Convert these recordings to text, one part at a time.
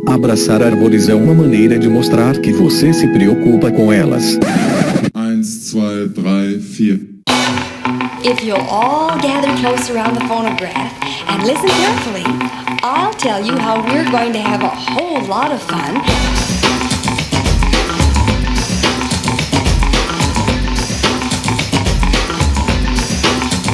Abraçar árvores é uma maneira de mostrar que você se preocupa com elas. 1, 2, 3, 4. If you'll all gather close around the phonograph and listen carefully, I'll tell you how we're going to have a whole lot of fun.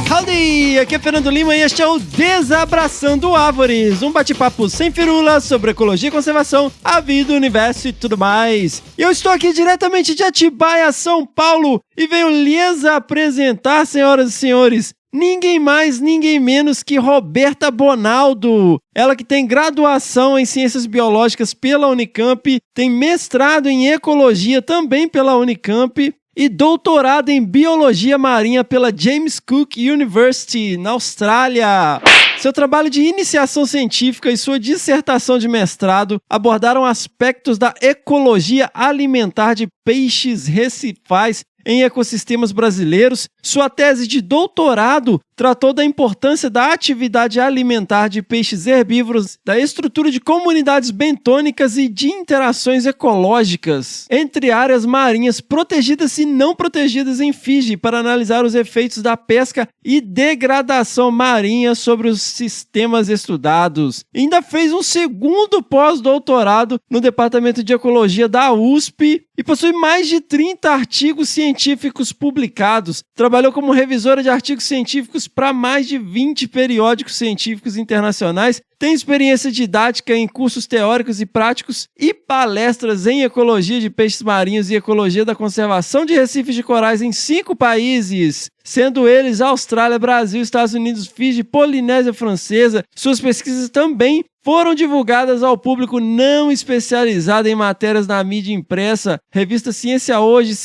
Howdy! Aqui é Fernando Lima e este é o Desabraçando Árvores, um bate-papo sem firulas sobre ecologia e conservação, a vida, o universo e tudo mais. E eu estou aqui diretamente de Atibaia, São Paulo, e venho lhes apresentar, senhoras e senhores, ninguém mais, ninguém menos que Roberta Bonaldo. Ela que tem graduação em Ciências Biológicas pela Unicamp, tem mestrado em Ecologia também pela Unicamp, e doutorado em Biologia Marinha pela James Cook University, na Austrália. Seu trabalho de iniciação científica e sua dissertação de mestrado abordaram aspectos da ecologia alimentar de peixes recifais em ecossistemas brasileiros. Sua tese de doutorado tratou da importância da atividade alimentar de peixes herbívoros, da estrutura de comunidades bentônicas e de interações ecológicas entre áreas marinhas protegidas e não protegidas em Fiji, para analisar os efeitos da pesca e degradação marinha sobre os sistemas estudados. E ainda fez um segundo pós-doutorado no Departamento de Ecologia da USP e possui mais de 30 artigos científicos publicados. Trabalhou como revisora de artigos científicos para mais de 20 periódicos científicos internacionais, tem experiência didática em cursos teóricos e práticos e palestras em ecologia de peixes marinhos e ecologia da conservação de recifes de corais em 5 países, sendo eles Austrália, Brasil, Estados Unidos, Fiji, Polinésia Francesa. Suas pesquisas também foram divulgadas ao público não especializado em matérias na mídia impressa, revista Ciência Hoje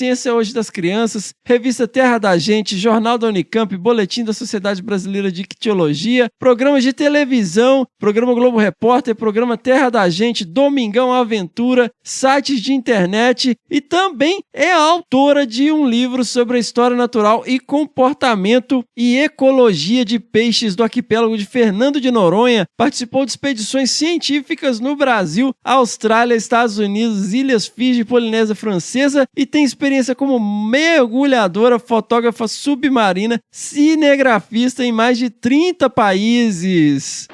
das Crianças, revista Terra da Gente, Jornal da Unicamp, Boletim da Sociedade Brasileira de Ictiologia, programas de televisão, Programa Globo Repórter, Programa Terra da Gente, Domingão Aventura, sites de internet, e também é autora de um livro sobre a história natural e comportamento e ecologia de peixes do arquipélago de Fernando de Noronha. Participou de expedições científicas no Brasil, Austrália, Estados Unidos, Ilhas Fiji, Polinésia Francesa, e tem experiência como mergulhadora, fotógrafa submarina, cinegrafista em mais de 30 países.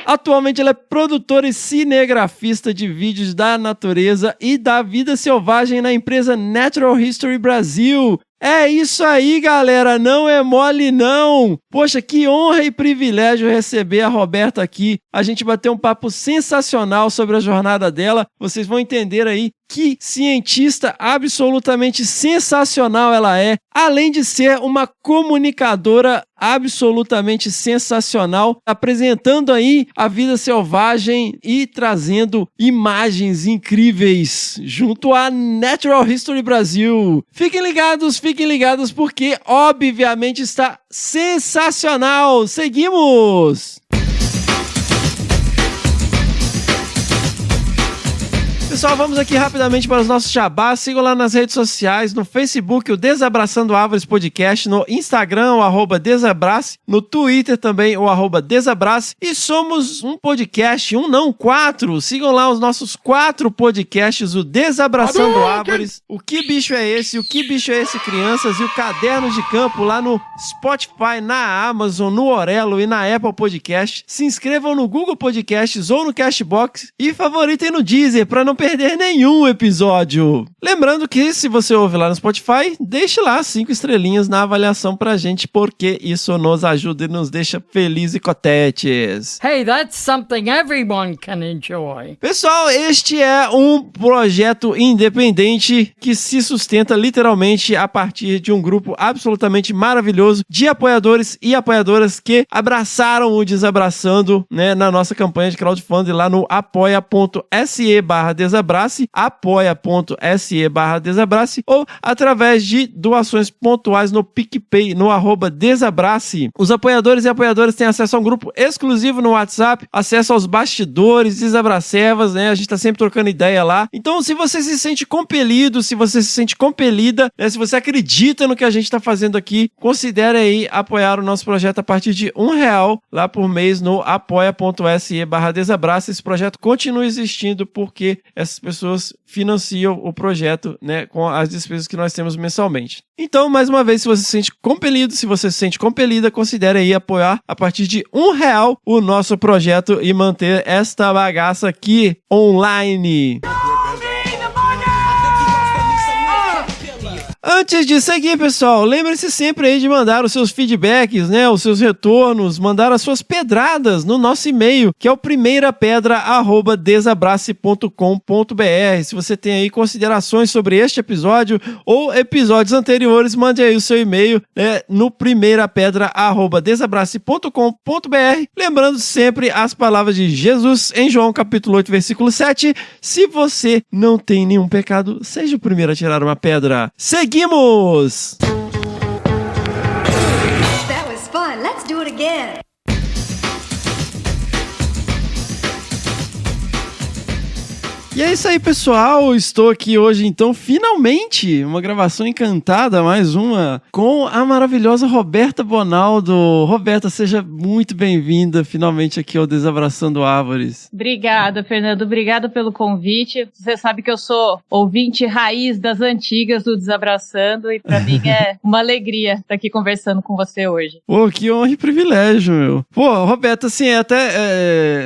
Atualmente ela é produtora e cinegrafista de vídeos da natureza e da vida selvagem na empresa Natural History Brasil. É isso aí, galera, não é mole não. Poxa, que honra e privilégio receber a Roberta aqui. A gente bateu um papo sensacional sobre a jornada dela. Vocês vão entender aí que cientista absolutamente sensacional ela é, além de ser uma comunicadora absolutamente sensacional, apresentando aí a vida selvagem e trazendo imagens incríveis junto à Natural History Brasil. Fiquem ligados porque obviamente está sensacional. Seguimos! Pessoal, vamos aqui rapidamente para os nossos jabás. Sigam lá nas redes sociais, no Facebook, o Desabraçando Árvores Podcast, no Instagram, o @Desabrace, no Twitter também, o @Desabrace. E somos um podcast, 4. Sigam lá os nossos 4 podcasts, o Desabraçando Árvores, o Que Bicho é Esse, o Que Bicho é Esse Crianças e o Caderno de Campo lá no Spotify, na Amazon, no Orelo e na Apple Podcast. Se inscrevam no Google Podcasts ou no Castbox e favoritem no Deezer para não perder nenhum episódio. Lembrando que se você ouve lá no Spotify, deixe lá 5 estrelinhas na avaliação pra gente, porque isso nos ajuda e nos deixa felizes e cotetes. Hey, that's something everyone can enjoy. Pessoal, este é um projeto independente que se sustenta literalmente a partir de um grupo absolutamente maravilhoso de apoiadores e apoiadoras que abraçaram o Desabraçando, né, na nossa campanha de crowdfunding lá no apoia.se/desabraço. Desabrace, apoia.se/Desabrace, ou através de doações pontuais no PicPay, no @Desabrace. Os apoiadores e apoiadoras têm acesso a um grupo exclusivo no WhatsApp, acesso aos bastidores, Desabracevas, né? A gente tá sempre trocando ideia lá. Então, se você se sente compelido, se você se sente compelida, né? Se você acredita no que a gente tá fazendo aqui, considere aí apoiar o nosso projeto a partir de R$1 lá por mês no apoia.se/Desabrace. Esse projeto continua existindo porque essas pessoas financiam o projeto, né, com as despesas que nós temos mensalmente. Então, mais uma vez, se você se sente compelido, se você se sente compelida, considere aí apoiar a partir de R$1 o nosso projeto e manter esta bagaça aqui online. Antes de seguir, pessoal, lembre-se sempre aí de mandar os seus feedbacks, né, os seus retornos, mandar as suas pedradas no nosso e-mail, que é o primeirapedra@desabrace.com.br. Se você tem aí considerações sobre este episódio ou episódios anteriores, mande aí o seu e-mail, né, no primeirapedra@desabrace.com.br. Lembrando sempre as palavras de Jesus em João capítulo 8, versículo 7. Se você não tem nenhum pecado, seja o primeiro a tirar uma pedra. Seguimos! That was fun. Let's do it again. E é isso aí, pessoal. Estou aqui hoje, então, finalmente, uma gravação encantada, mais uma, com a maravilhosa Roberta Bonaldo. Roberta, seja muito bem-vinda, finalmente, aqui ao Desabraçando Árvores. Obrigada, Fernando. Obrigada pelo convite. Você sabe que eu sou ouvinte raiz das antigas do Desabraçando e pra mim é uma alegria estar aqui conversando com você hoje. Pô, que honra e privilégio, meu. Pô, Roberta, assim,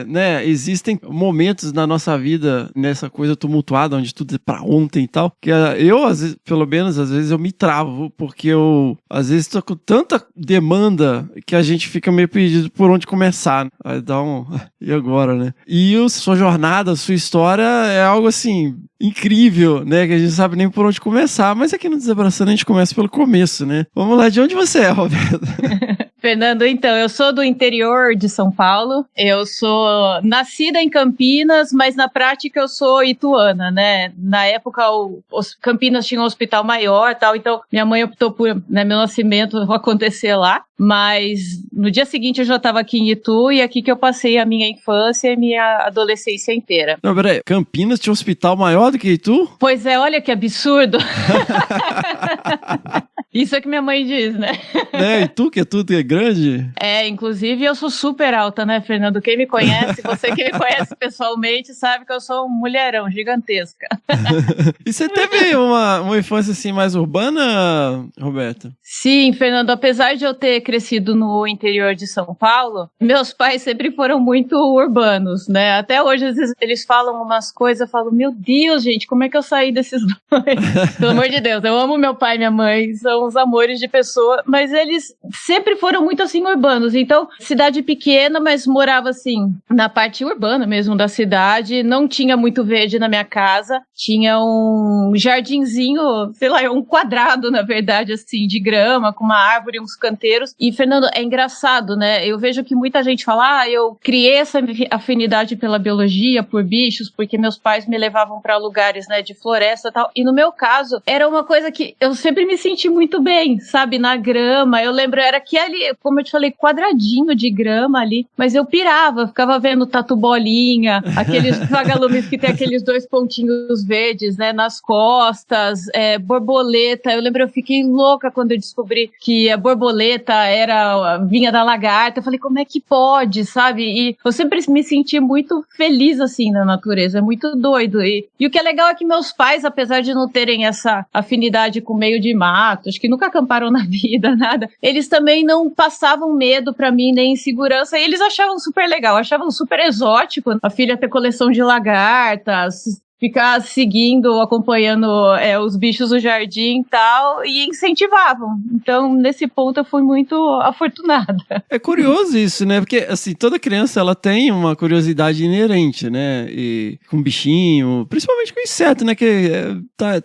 né, existem momentos na nossa vida, nessa coisa tumultuada, onde tudo é pra ontem e tal, que eu, às vezes, pelo menos, às vezes eu me travo, porque eu, às vezes, tô com tanta demanda que a gente fica meio perdido por onde começar. Aí dá um... E agora, né? E sua jornada, sua história é algo, assim, incrível, né? Que a gente não sabe nem por onde começar, mas aqui no Desabraçando a gente começa pelo começo, né? Vamos lá, de onde você é, Roberto? Fernando, então, eu sou do interior de São Paulo, eu sou nascida em Campinas, mas na prática eu sou ituana, né? Na época, Campinas tinha um hospital maior e tal, então minha mãe optou por, né, meu nascimento acontecer lá, mas no dia seguinte eu já estava aqui em Itu e aqui que eu passei a minha infância e minha adolescência inteira. Não, peraí, Campinas tinha um hospital maior do que Itu? Pois é, olha que absurdo. Isso é que minha mãe diz, né? Né, Itu, que é tudo é grande? É, inclusive eu sou super alta, né, Fernando? Quem me conhece, você que me conhece pessoalmente, sabe que eu sou um mulherão gigantesca. E você teve uma infância assim mais urbana, Roberta? Sim, Fernando, apesar de eu ter crescido no interior de São Paulo, meus pais sempre foram muito urbanos, né? Até hoje, às vezes, eles falam umas coisas, eu falo, meu Deus, gente, como é que eu saí desses dois? Pelo amor de Deus, eu amo meu pai e minha mãe, são uns amores de pessoa, mas eles sempre foram muito assim urbanos, então cidade pequena, mas morava assim na parte urbana mesmo da cidade, não tinha muito verde na minha casa, tinha um jardinzinho, sei lá, um quadrado na verdade assim, de grama, com uma árvore, uns canteiros, e Fernando, é engraçado, né, eu vejo que muita gente fala, eu criei essa afinidade pela biologia, por bichos, porque meus pais me levavam para lugares, né, de floresta e tal, e no meu caso, era uma coisa que eu sempre me senti muito bem, sabe, na grama, eu lembro, era que ali, como eu te falei, quadradinho de grama ali, mas eu pirava, ficava vendo tatu bolinha, aqueles vagalumes que tem aqueles dois pontinhos verdes, né, nas costas, borboleta, eu lembro, eu fiquei louca quando eu descobri que a borboleta vinha da lagarta, eu falei, como é que pode, sabe, e eu sempre me senti muito feliz, assim, na natureza, é muito doido, e o que é legal é que meus pais, apesar de não terem essa afinidade com o meio de mato, acho que nunca acamparam na vida, nada, eles também não passavam medo pra mim, nem insegurança, e eles achavam super legal, achavam super exótico a filha ter coleção de lagartas, ficar seguindo, acompanhando os bichos do jardim e tal, e incentivavam. Então, nesse ponto, eu fui muito afortunada. É curioso isso, né? Porque, assim, toda criança, ela tem uma curiosidade inerente, né? E com bichinho, principalmente com inseto, né? Que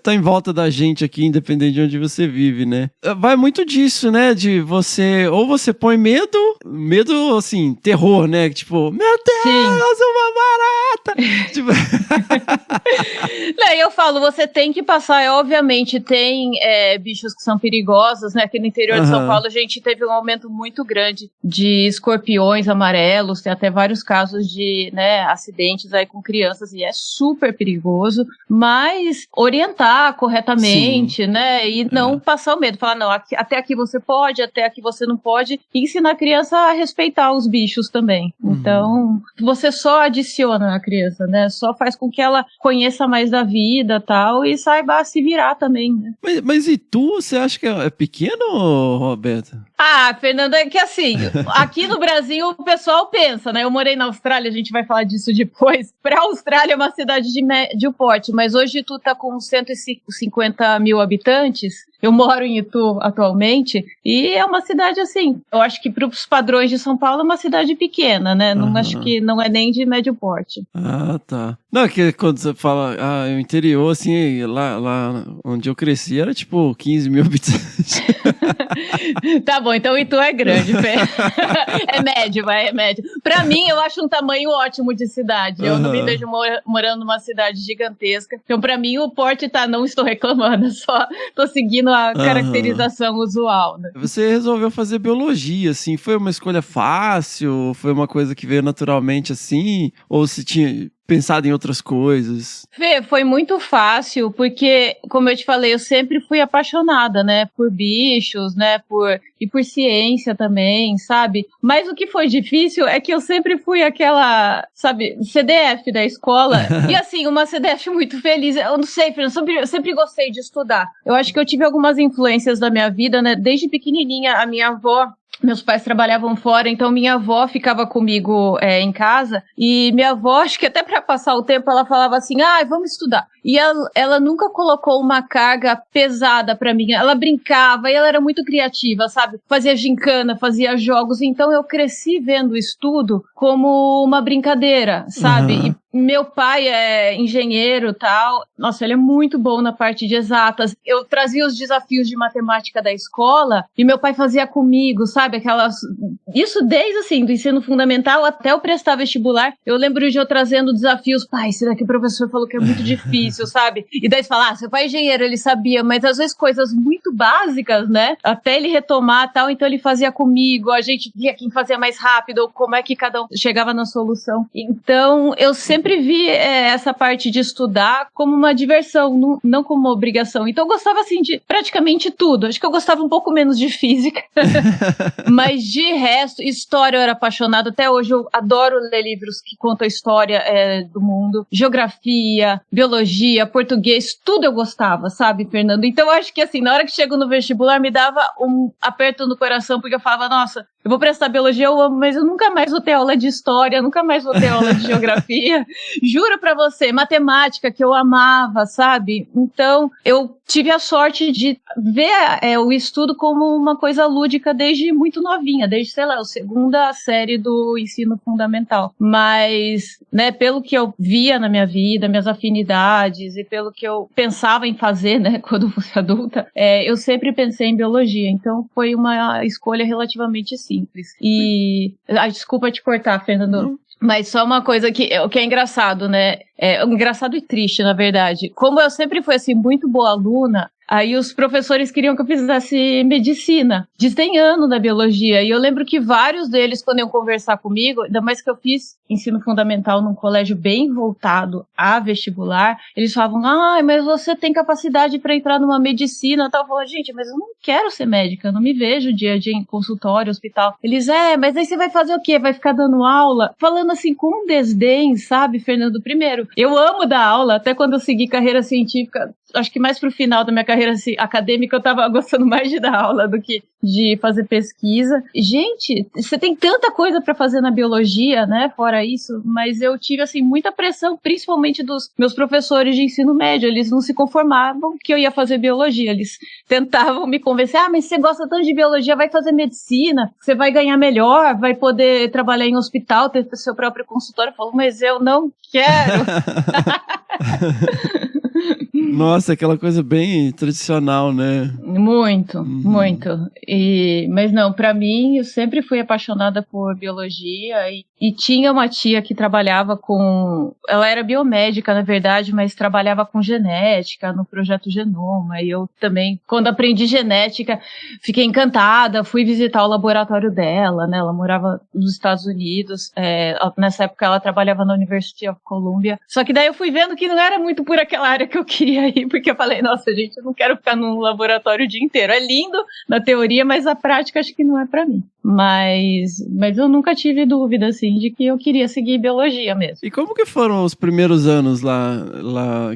tá em volta da gente aqui, independente de onde você vive, né? Vai muito disso, né? De você, ou você põe medo, assim, terror, né? Tipo, meu Deus, sim, uma barata! Tipo... Daí eu falo, você tem que passar, obviamente tem bichos que são perigosos, né? Aqui no interior de São Paulo a gente teve um aumento muito grande de escorpiões amarelos, tem até vários casos de, né, acidentes aí com crianças e é super perigoso, mas orientar corretamente, né? E não passar o medo, falar, não, até aqui você pode, até aqui você não pode, e ensinar a criança a respeitar os bichos também. Então, você só adiciona a criança, né? Só faz com que ela conheça mais da vida tal, e saiba se virar também, né? Mas e tu, você acha que é pequeno, Roberta? Ah, Fernanda, é que assim, aqui no Brasil o pessoal pensa, né? Eu morei na Austrália, a gente vai falar disso depois. Pra Austrália é uma cidade de médio porte, mas hoje tu tá com 150 mil habitantes. Eu moro em Itu atualmente e é uma cidade assim, eu acho que para os padrões de São Paulo é uma cidade pequena, né? Não acho que não é nem de médio porte. Ah, tá. Não, é que quando você fala, o interior, assim, lá onde eu cresci era tipo 15 mil habitantes. Tá bom, então Itu é grande, Fê. É médio, é médio. Pra mim, eu acho um tamanho ótimo de cidade. Eu não me vejo morando numa cidade gigantesca. Então, pra mim, o porte não estou reclamando, só tô seguindo a caracterização usual, né? Você resolveu fazer biologia, assim, foi uma escolha fácil? Foi uma coisa que veio naturalmente assim? Ou se tinha pensado em outras coisas? Fê, foi muito fácil, porque, como eu te falei, eu sempre fui apaixonada, né, por bichos, né, e por ciência também, sabe? Mas o que foi difícil é que eu sempre fui aquela, sabe, CDF da escola, e assim, uma CDF muito feliz. Eu não sei, Fê, eu sempre gostei de estudar. Eu acho que eu tive algumas influências da minha vida, né, desde pequenininha, a minha avó, meus pais trabalhavam fora, então minha avó ficava comigo em casa, e minha avó, acho que até para passar o tempo, ela falava assim, vamos estudar. E ela nunca colocou uma carga pesada para mim, ela brincava e ela era muito criativa, sabe? Fazia gincana, fazia jogos, então eu cresci vendo o estudo como uma brincadeira, sabe? E meu pai é engenheiro e tal, nossa, ele é muito bom na parte de exatas. Eu trazia os desafios de matemática da escola e meu pai fazia comigo, sabe? Isso desde assim, do ensino fundamental até eu prestar vestibular. Eu lembro de eu trazendo desafios, pai, esse daqui o professor falou que é muito difícil, sabe? E daí você fala, seu pai é engenheiro, ele sabia, mas às vezes coisas muito básicas, né? Até ele retomar e tal, então ele fazia comigo, a gente via quem fazia mais rápido, ou como é que cada um chegava na solução. Então, eu sempre vi essa parte de estudar como uma diversão, não como uma obrigação. Então, eu gostava, assim, de praticamente tudo. Acho que eu gostava um pouco menos de física. Mas, de resto, história eu era apaixonada. Até hoje, eu adoro ler livros que contam a história do mundo. Geografia, biologia, português, tudo eu gostava, sabe, Fernando? Então, eu acho que, assim, na hora que chego no vestibular, me dava um aperto no coração, porque eu falava, nossa, eu vou prestar biologia, eu amo, mas eu nunca mais vou ter aula de história, nunca mais vou ter aula de geografia. Juro pra você, matemática, que eu amava, sabe? Então, eu tive a sorte de ver o estudo como uma coisa lúdica desde muito novinha, desde, sei lá, a segunda série do ensino fundamental. Mas, né, pelo que eu via na minha vida, minhas afinidades e pelo que eu pensava em fazer, né, quando fosse adulta, eu sempre pensei em biologia. Então, foi uma escolha relativamente simples. E, desculpa te cortar, Fernando. Mas só uma coisa que é engraçado, né? Engraçado e triste, na verdade. Como eu sempre fui, assim, muito boa aluna, aí os professores queriam que eu fizesse medicina, desdenhando da biologia. E eu lembro que vários deles, quando iam conversar comigo, ainda mais que eu fiz ensino fundamental num colégio bem voltado a vestibular, eles falavam, mas você tem capacidade para entrar numa medicina e tal. Eu falava, gente, mas eu não quero ser médica, eu não me vejo dia a dia em consultório, hospital. Eles, mas aí você vai fazer o quê? Vai ficar dando aula? Falando assim, com um desdém, sabe, Fernando? Primeiro, eu amo dar aula, até quando eu segui carreira científica, acho que mais pro final da minha carreira acadêmica eu tava gostando mais de dar aula do que de fazer pesquisa. Gente, você tem tanta coisa para fazer na biologia, né, fora isso, mas eu tive, assim, muita pressão, principalmente dos meus professores de ensino médio. Eles não se conformavam que eu ia fazer biologia, eles tentavam me convencer, mas você gosta tanto de biologia, vai fazer medicina, você vai ganhar melhor, vai poder trabalhar em hospital, ter seu próprio consultório. Eu falo, mas eu não quero. Nossa, aquela coisa bem tradicional, né? Muito, muito. Mas não, pra mim, eu sempre fui apaixonada por biologia e tinha uma tia que trabalhava ela era biomédica, na verdade, mas trabalhava com genética no Projeto Genoma, e eu também, quando aprendi genética, fiquei encantada, fui visitar o laboratório dela, né, ela morava nos Estados Unidos, nessa época ela trabalhava na University of Columbia, só que daí eu fui vendo que não era muito por aquela área que eu queria ir, porque eu falei, nossa, gente, eu não quero ficar num laboratório o dia inteiro, é lindo na teoria, mas a prática acho que não é pra mim. Mas eu nunca tive dúvida, assim, de que eu queria seguir biologia mesmo. E como que foram os primeiros anos lá?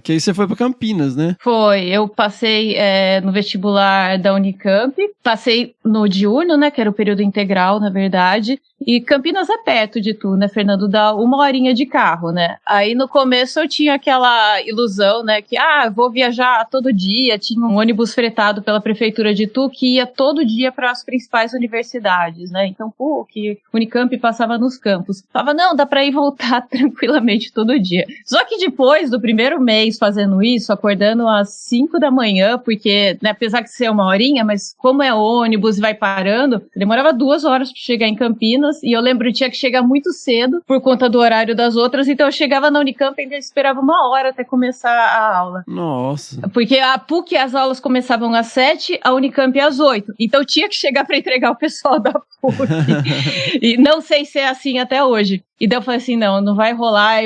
Que aí você foi pra Campinas, né? Foi, eu passei no vestibular da Unicamp, passei no diurno, né, que era o período integral, na verdade, e Campinas é perto de tu, né, Fernando? Dá 1 horinha de carro, né? Aí no começo eu tinha aquela ilusão, né, que, vou viajar todo dia, tinha um ônibus fretado pela prefeitura de Tu, que ia todo dia para as principais universidades, né? Então, que Unicamp passava nos campos. Falava, não, dá pra ir voltar tranquilamente todo dia. Só que depois do primeiro mês fazendo isso, acordando às 5 da manhã, porque, né, apesar de ser 1 horinha, mas como é ônibus e vai parando, demorava 2 horas pra chegar em Campinas, e eu lembro que tinha que chegar muito cedo, por conta do horário das outras, então eu chegava na Unicamp e ainda esperava 1 hora até começar a aula. Nossa. Porque a PUC, as aulas começavam às 7, a Unicamp às 8. Então eu tinha que chegar pra entregar o pessoal da PUC. E não sei se é assim até hoje. E daí eu falei assim, não vai rolar.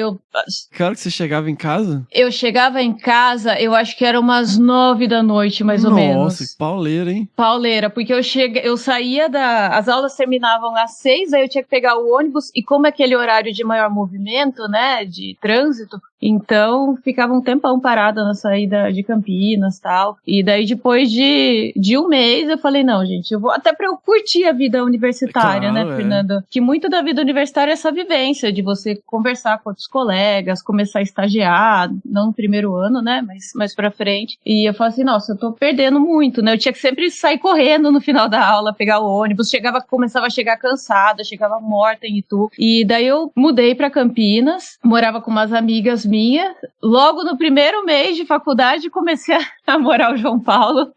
Que hora que você chegava em casa? Eu chegava em casa, eu acho que era umas 9 da noite, mais ou menos. Nossa, pauleira, hein? Pauleira, porque eu saía as aulas terminavam às 6, aí eu tinha que pegar o ônibus, e como é aquele horário de maior movimento, né, de trânsito, então ficava um tempão parada na saída de Campinas e tal. E daí depois de 1 mês eu falei, não, gente, eu vou até pra eu curtir a vida universitária, claro, né, Fernando? Que muito da vida universitária é essa vivência de você conversar com outros colegas, começar a estagiar, não no primeiro ano, né, mas mais pra frente. E eu falei assim, nossa, eu tô perdendo muito, né? Eu tinha que sempre sair correndo no final da aula, pegar o ônibus, começava a chegar cansada, chegava morta em Itu. E daí eu mudei pra Campinas, morava com umas amigas minhas. Logo no primeiro mês de faculdade, comecei a namorar o João Paulo.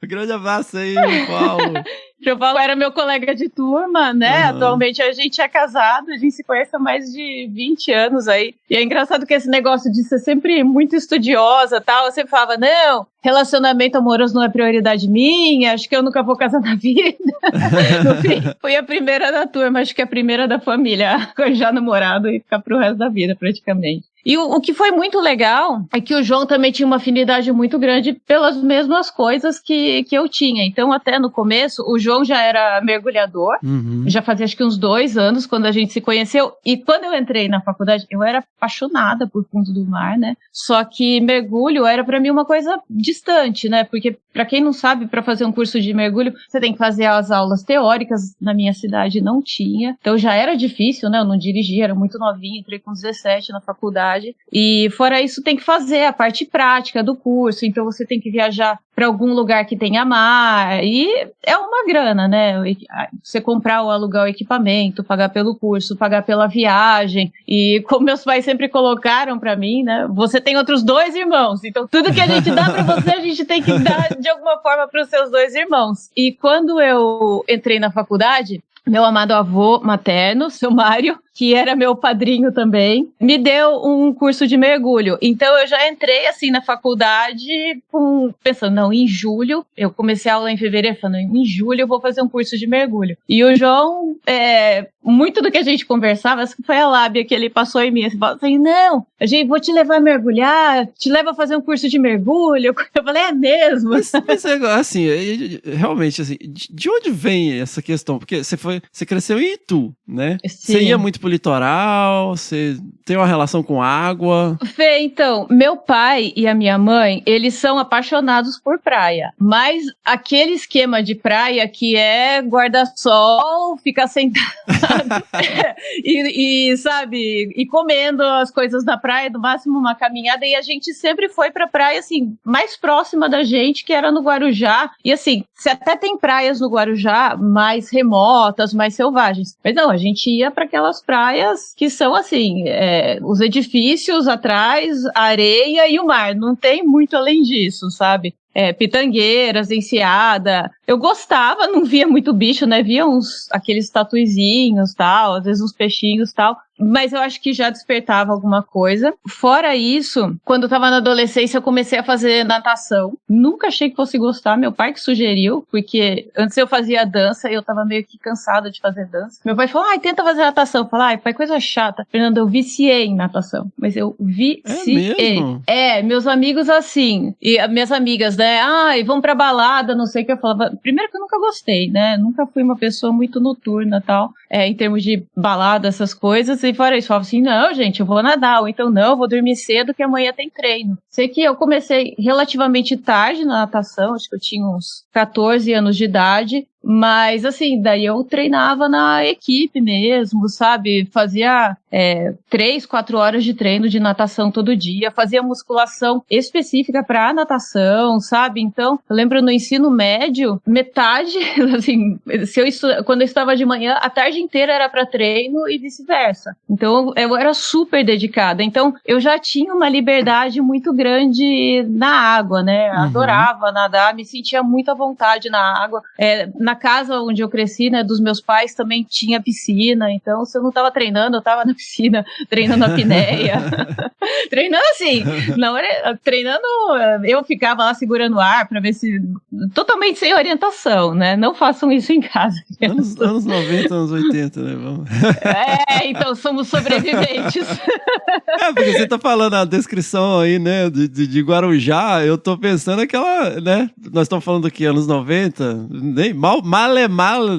Grande abraço aí, João Paulo. João Paulo era meu colega de turma, né? Atualmente a gente é casado, a gente se conhece há mais de 20 anos aí. E é engraçado que esse negócio de ser sempre muito estudiosa e tal, eu sempre falava, não, relacionamento amoroso não é prioridade minha, acho que eu nunca vou casar na vida. No fim, fui a primeira da turma, acho que a primeira da família a arranjar namorado e ficar pro resto da vida, praticamente. E o que foi muito legal é que o João também tinha uma afinidade muito grande pelas mesmas coisas que eu tinha. Então, até no começo, o João já era mergulhador, já fazia acho que uns 2 anos quando a gente se conheceu. E quando eu entrei na faculdade, eu era apaixonada por fundo do mar, né? Só que mergulho era pra mim uma coisa distante, né? Porque, pra quem não sabe, pra fazer um curso de mergulho, você tem que fazer as aulas teóricas. Na minha cidade não tinha. Então já era difícil, né? Eu não dirigia, era muito novinha, entrei com 17 na faculdade. E fora isso tem que fazer a parte prática do curso, então você tem que viajar para algum lugar que tenha mar, e é uma grana, né? Você comprar ou alugar o equipamento, pagar pelo curso, pagar pela viagem, e como meus pais sempre colocaram para mim, né? Você tem outros 2 irmãos, então tudo que a gente dá para você, a gente tem que dar de alguma forma para os seus 2 irmãos. E quando eu entrei na faculdade, meu amado avô materno, seu Mário, que era meu padrinho também, me deu um curso de mergulho. Então eu já entrei assim na faculdade pensando, não, em julho, eu comecei a aula em fevereiro, falando, em julho eu vou fazer um curso de mergulho. E o João, muito do que a gente conversava, essa foi a lábia que ele passou em mim, assim, não, vou te levar a mergulhar, te levo a fazer um curso de mergulho. Eu falei, é mesmo? Mas assim, realmente, assim, de onde vem essa questão? Porque você cresceu em Itu, né? Sim. Você ia muito pro litoral, você tem uma relação com água? Fê, então, meu pai e a minha mãe, eles são apaixonados por praia, mas aquele esquema de praia que é guarda-sol, ficar sentado e sabe, e comendo as coisas da praia, no máximo uma caminhada, e a gente sempre foi pra praia, assim, mais próxima da gente, que era no Guarujá, e assim, você até tem praias no Guarujá mais remotas, mais selvagens, mas não, a gente ia pra aquelas praias que são assim, os edifícios atrás, a areia e o mar. Não tem muito além disso, sabe? Pitangueiras, Enseada. Eu gostava, não via muito bicho, né? Via aqueles tatuizinhos, tal, às vezes uns peixinhos, tal. Mas eu acho que já despertava alguma coisa. Fora isso, quando eu tava na adolescência, eu comecei a fazer natação. Nunca achei que fosse gostar, meu pai que sugeriu, porque antes eu fazia dança e eu tava meio que cansada de fazer dança. Meu pai falou, tenta fazer natação. Eu falei, pai, coisa chata. Fernanda, eu viciei em natação. Mas eu viciei. É mesmo? Meus amigos assim, e as minhas amigas, né? Vamos pra balada, não sei o que. Eu falava, primeiro que eu nunca gostei, né? Nunca fui uma pessoa muito noturna e tal, em termos de balada, essas coisas. E fora isso, eu falava assim, não, gente, eu vou nadar. Ou então, não, eu vou dormir cedo que amanhã tem treino. Sei que eu comecei relativamente tarde na natação, acho que eu tinha uns 14 anos de idade. Mas, assim, daí eu treinava na equipe mesmo, sabe? Fazia 3, 4 horas de treino de natação todo dia, fazia musculação específica pra natação, sabe? Então, eu lembro no ensino médio, metade, assim, quando eu estava de manhã, a tarde inteira era pra treino e vice-versa. Então, eu era super dedicada. Então, eu já tinha uma liberdade muito grande na água, né? Adorava nadar, me sentia muito à vontade na água. Na casa onde eu cresci, né, dos meus pais também tinha piscina, então se eu não tava treinando, eu tava na piscina, treinando a apneia. Treinando assim, treinando, eu ficava lá segurando o ar pra ver se, totalmente sem orientação, né, não façam isso em casa. Anos 90, anos 80, né, vamos. Então somos sobreviventes. Porque você tá falando a descrição aí, né, de Guarujá, eu tô pensando aquela, né, nós estamos falando aqui, anos 90, nem mal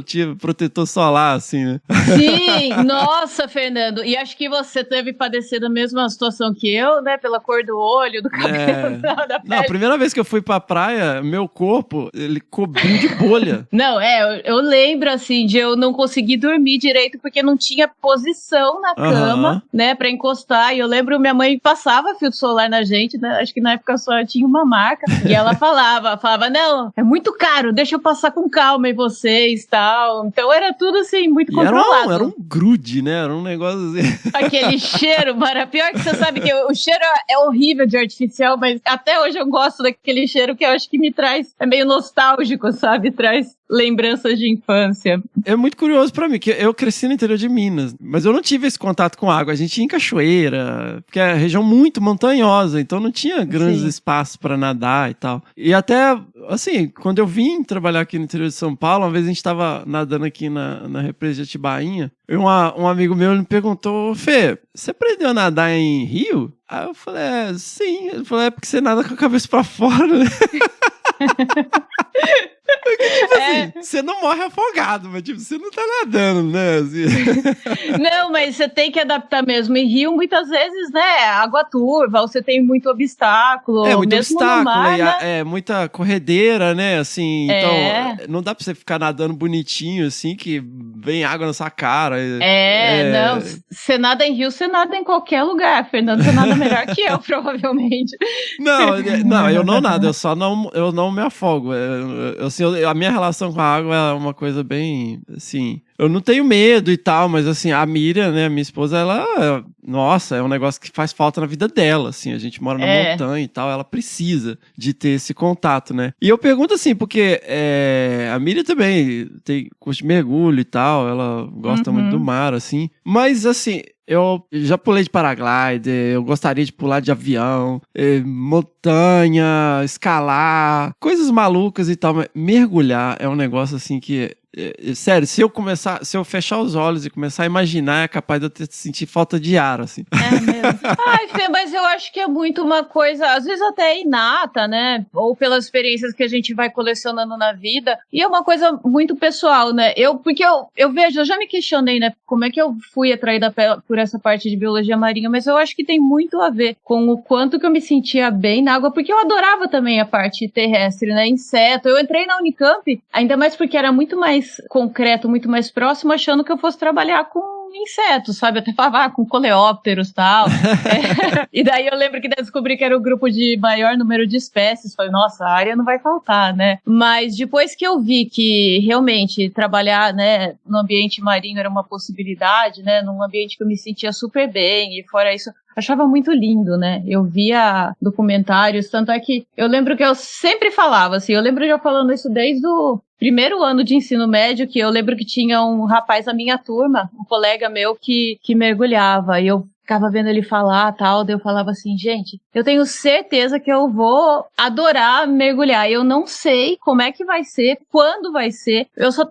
tinha protetor solar, assim, né? Sim, nossa, Fernando, e acho que você deve padecer da mesma situação que eu, né, pela cor do olho, do cabelo, da pele. Não, a primeira vez que eu fui pra praia, meu corpo, ele cobriu de bolha. Não, eu lembro, assim, de eu não conseguir dormir direito porque não tinha posição na cama, né, pra encostar, e eu lembro minha mãe passava filtro solar na gente, né, acho que na época só tinha uma marca, e ela falava, não, é muito caro, deixa eu passar com calma em vocês e tal. Então era tudo assim, muito controlado. Era um grude, né? Era um negócio assim. Aquele cheiro, pior que você sabe que o cheiro é horrível de artificial, mas até hoje eu gosto daquele cheiro que eu acho que me traz, é meio nostálgico, sabe? Traz lembranças de infância. É muito curioso pra mim, que eu cresci no interior de Minas, mas eu não tive esse contato com água. A gente ia em cachoeira, porque é região muito montanhosa, então não tinha grandes espaços pra nadar e tal. E até, assim, quando eu vim trabalhar aqui no interior de São Paulo, uma vez a gente tava nadando aqui na represa de Atibainha, e um amigo meu me perguntou, Fê, você aprendeu a nadar em rio? Aí eu falei, sim. Ele falou, porque você nada com a cabeça pra fora, né? Porque, tipo assim, você não morre afogado, mas tipo, você não tá nadando, né? Assim. Não, mas você tem que adaptar mesmo. Em rio, muitas vezes, né, água turva, você tem muito obstáculo. Muito mesmo obstáculo, no mar, né? Muita corredeira, né? Assim, então não dá pra você ficar nadando bonitinho, assim, que vem água na sua cara. Não, você nada em rio, você nada em qualquer lugar, Fernando, você nada melhor que eu, provavelmente. Não, eu não nado, eu não me afogo. A minha relação com a água é uma coisa bem, assim, eu não tenho medo e tal, mas assim, a Miriam, né, minha esposa, ela, nossa, é um negócio que faz falta na vida dela, assim, a gente mora na montanha e tal, ela precisa de ter esse contato, né. E eu pergunto assim, porque a Miriam também curte mergulho e tal, ela gosta muito do mar, assim, mas assim, eu já pulei de paraglider, eu gostaria de pular de avião, montanha, escalar, coisas malucas e tal, mas mergulhar é um negócio assim que... Sério, se eu fechar os olhos e começar a imaginar, é capaz de eu sentir falta de ar, assim. É mesmo. Ai, Fê, mas eu acho que é muito uma coisa, às vezes até inata, né? Ou pelas experiências que a gente vai colecionando na vida. E é uma coisa muito pessoal, né? Porque eu vejo, eu já me questionei, né? Como é que eu fui atraída por essa parte de biologia marinha, mas eu acho que tem muito a ver com o quanto que eu me sentia bem na água, porque eu adorava também a parte terrestre, né? Inseto. Eu entrei na Unicamp, ainda mais porque era muito mais concreto, muito mais próximo, achando que eu fosse trabalhar com insetos, sabe? Até falava com coleópteros e tal. E daí eu lembro que descobri que era o grupo de maior número de espécies. Falei, nossa, a área não vai faltar, né? Mas depois que eu vi que realmente trabalhar, né, no ambiente marinho era uma possibilidade, né? Num ambiente que eu me sentia super bem, e fora isso, achava muito lindo, né? Eu via documentários, tanto é que eu lembro que eu sempre falava, assim, eu lembro já falando isso desde o primeiro ano de ensino médio, que eu lembro que tinha um rapaz na minha turma, um colega meu que mergulhava, e eu ficava vendo ele falar, tal, daí eu falava assim, gente, eu tenho certeza que eu vou adorar mergulhar, eu não sei como é que vai ser, quando vai ser,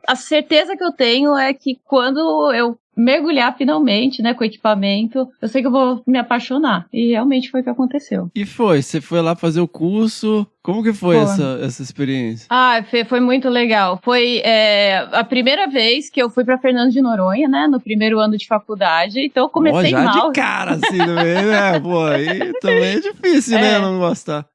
a certeza que eu tenho é que quando eu mergulhar finalmente, né, com o equipamento, eu sei que eu vou me apaixonar. E realmente foi o que aconteceu. E você foi lá fazer o curso, como que foi essa experiência? Ah, Fê, foi muito legal. Foi a primeira vez que eu fui pra Fernando de Noronha, né, no primeiro ano de faculdade, então eu comecei já mal. de cara, assim, também, né, pô, aí também é difícil, né, não gostar.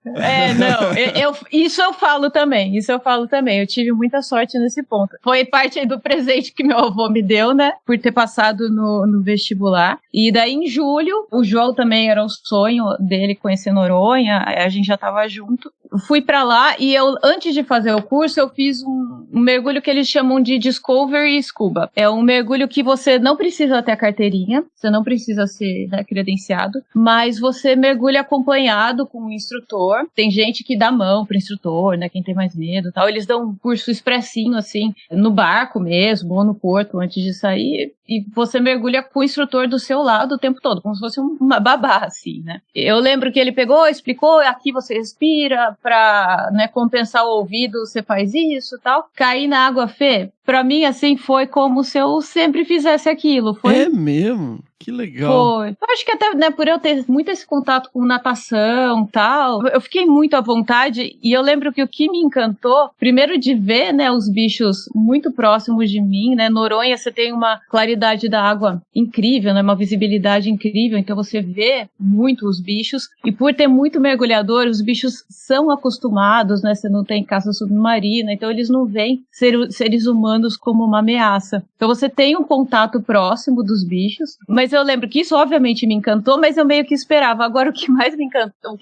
Isso eu falo também, eu tive muita sorte nesse ponto. Foi parte aí do presente que meu avô me deu, né, por ter passado no vestibular. E daí em julho, o João também era o sonho dele conhecer Noronha, a gente já tava junto. Fui pra lá e eu, antes de fazer o curso, eu fiz um mergulho que eles chamam de Discovery Scuba. É um mergulho que você não precisa ter a carteirinha, você não precisa ser, né, credenciado, mas você mergulha acompanhado com um instrutor. Tem gente que dá mão pro instrutor, né, quem tem mais medo e tal. Eles dão um curso expressinho, assim, no barco mesmo, ou no porto, antes de sair. E você mergulha com o instrutor do seu lado o tempo todo, como se fosse uma babá, assim, né? Eu lembro que ele pegou, explicou, aqui você respira, pra, né, compensar o ouvido, você faz isso e tal. Cair na água, Fê, pra mim, assim, foi como se eu sempre fizesse aquilo. É mesmo? Que legal. Foi. Eu acho que até, né, por eu ter muito esse contato com natação e tal, eu fiquei muito à vontade, e eu lembro que o que me encantou, primeiro de ver, né, os bichos muito próximos de mim, né, Noronha você tem uma claridade da água incrível, né, uma visibilidade incrível, então você vê muito os bichos, e por ter muito mergulhador, os bichos são acostumados, né, você não tem caça submarina, então eles não veem seres humanos como uma ameaça. Então você tem um contato próximo dos bichos, mas eu lembro que isso obviamente me encantou, mas eu meio que esperava. Agora o que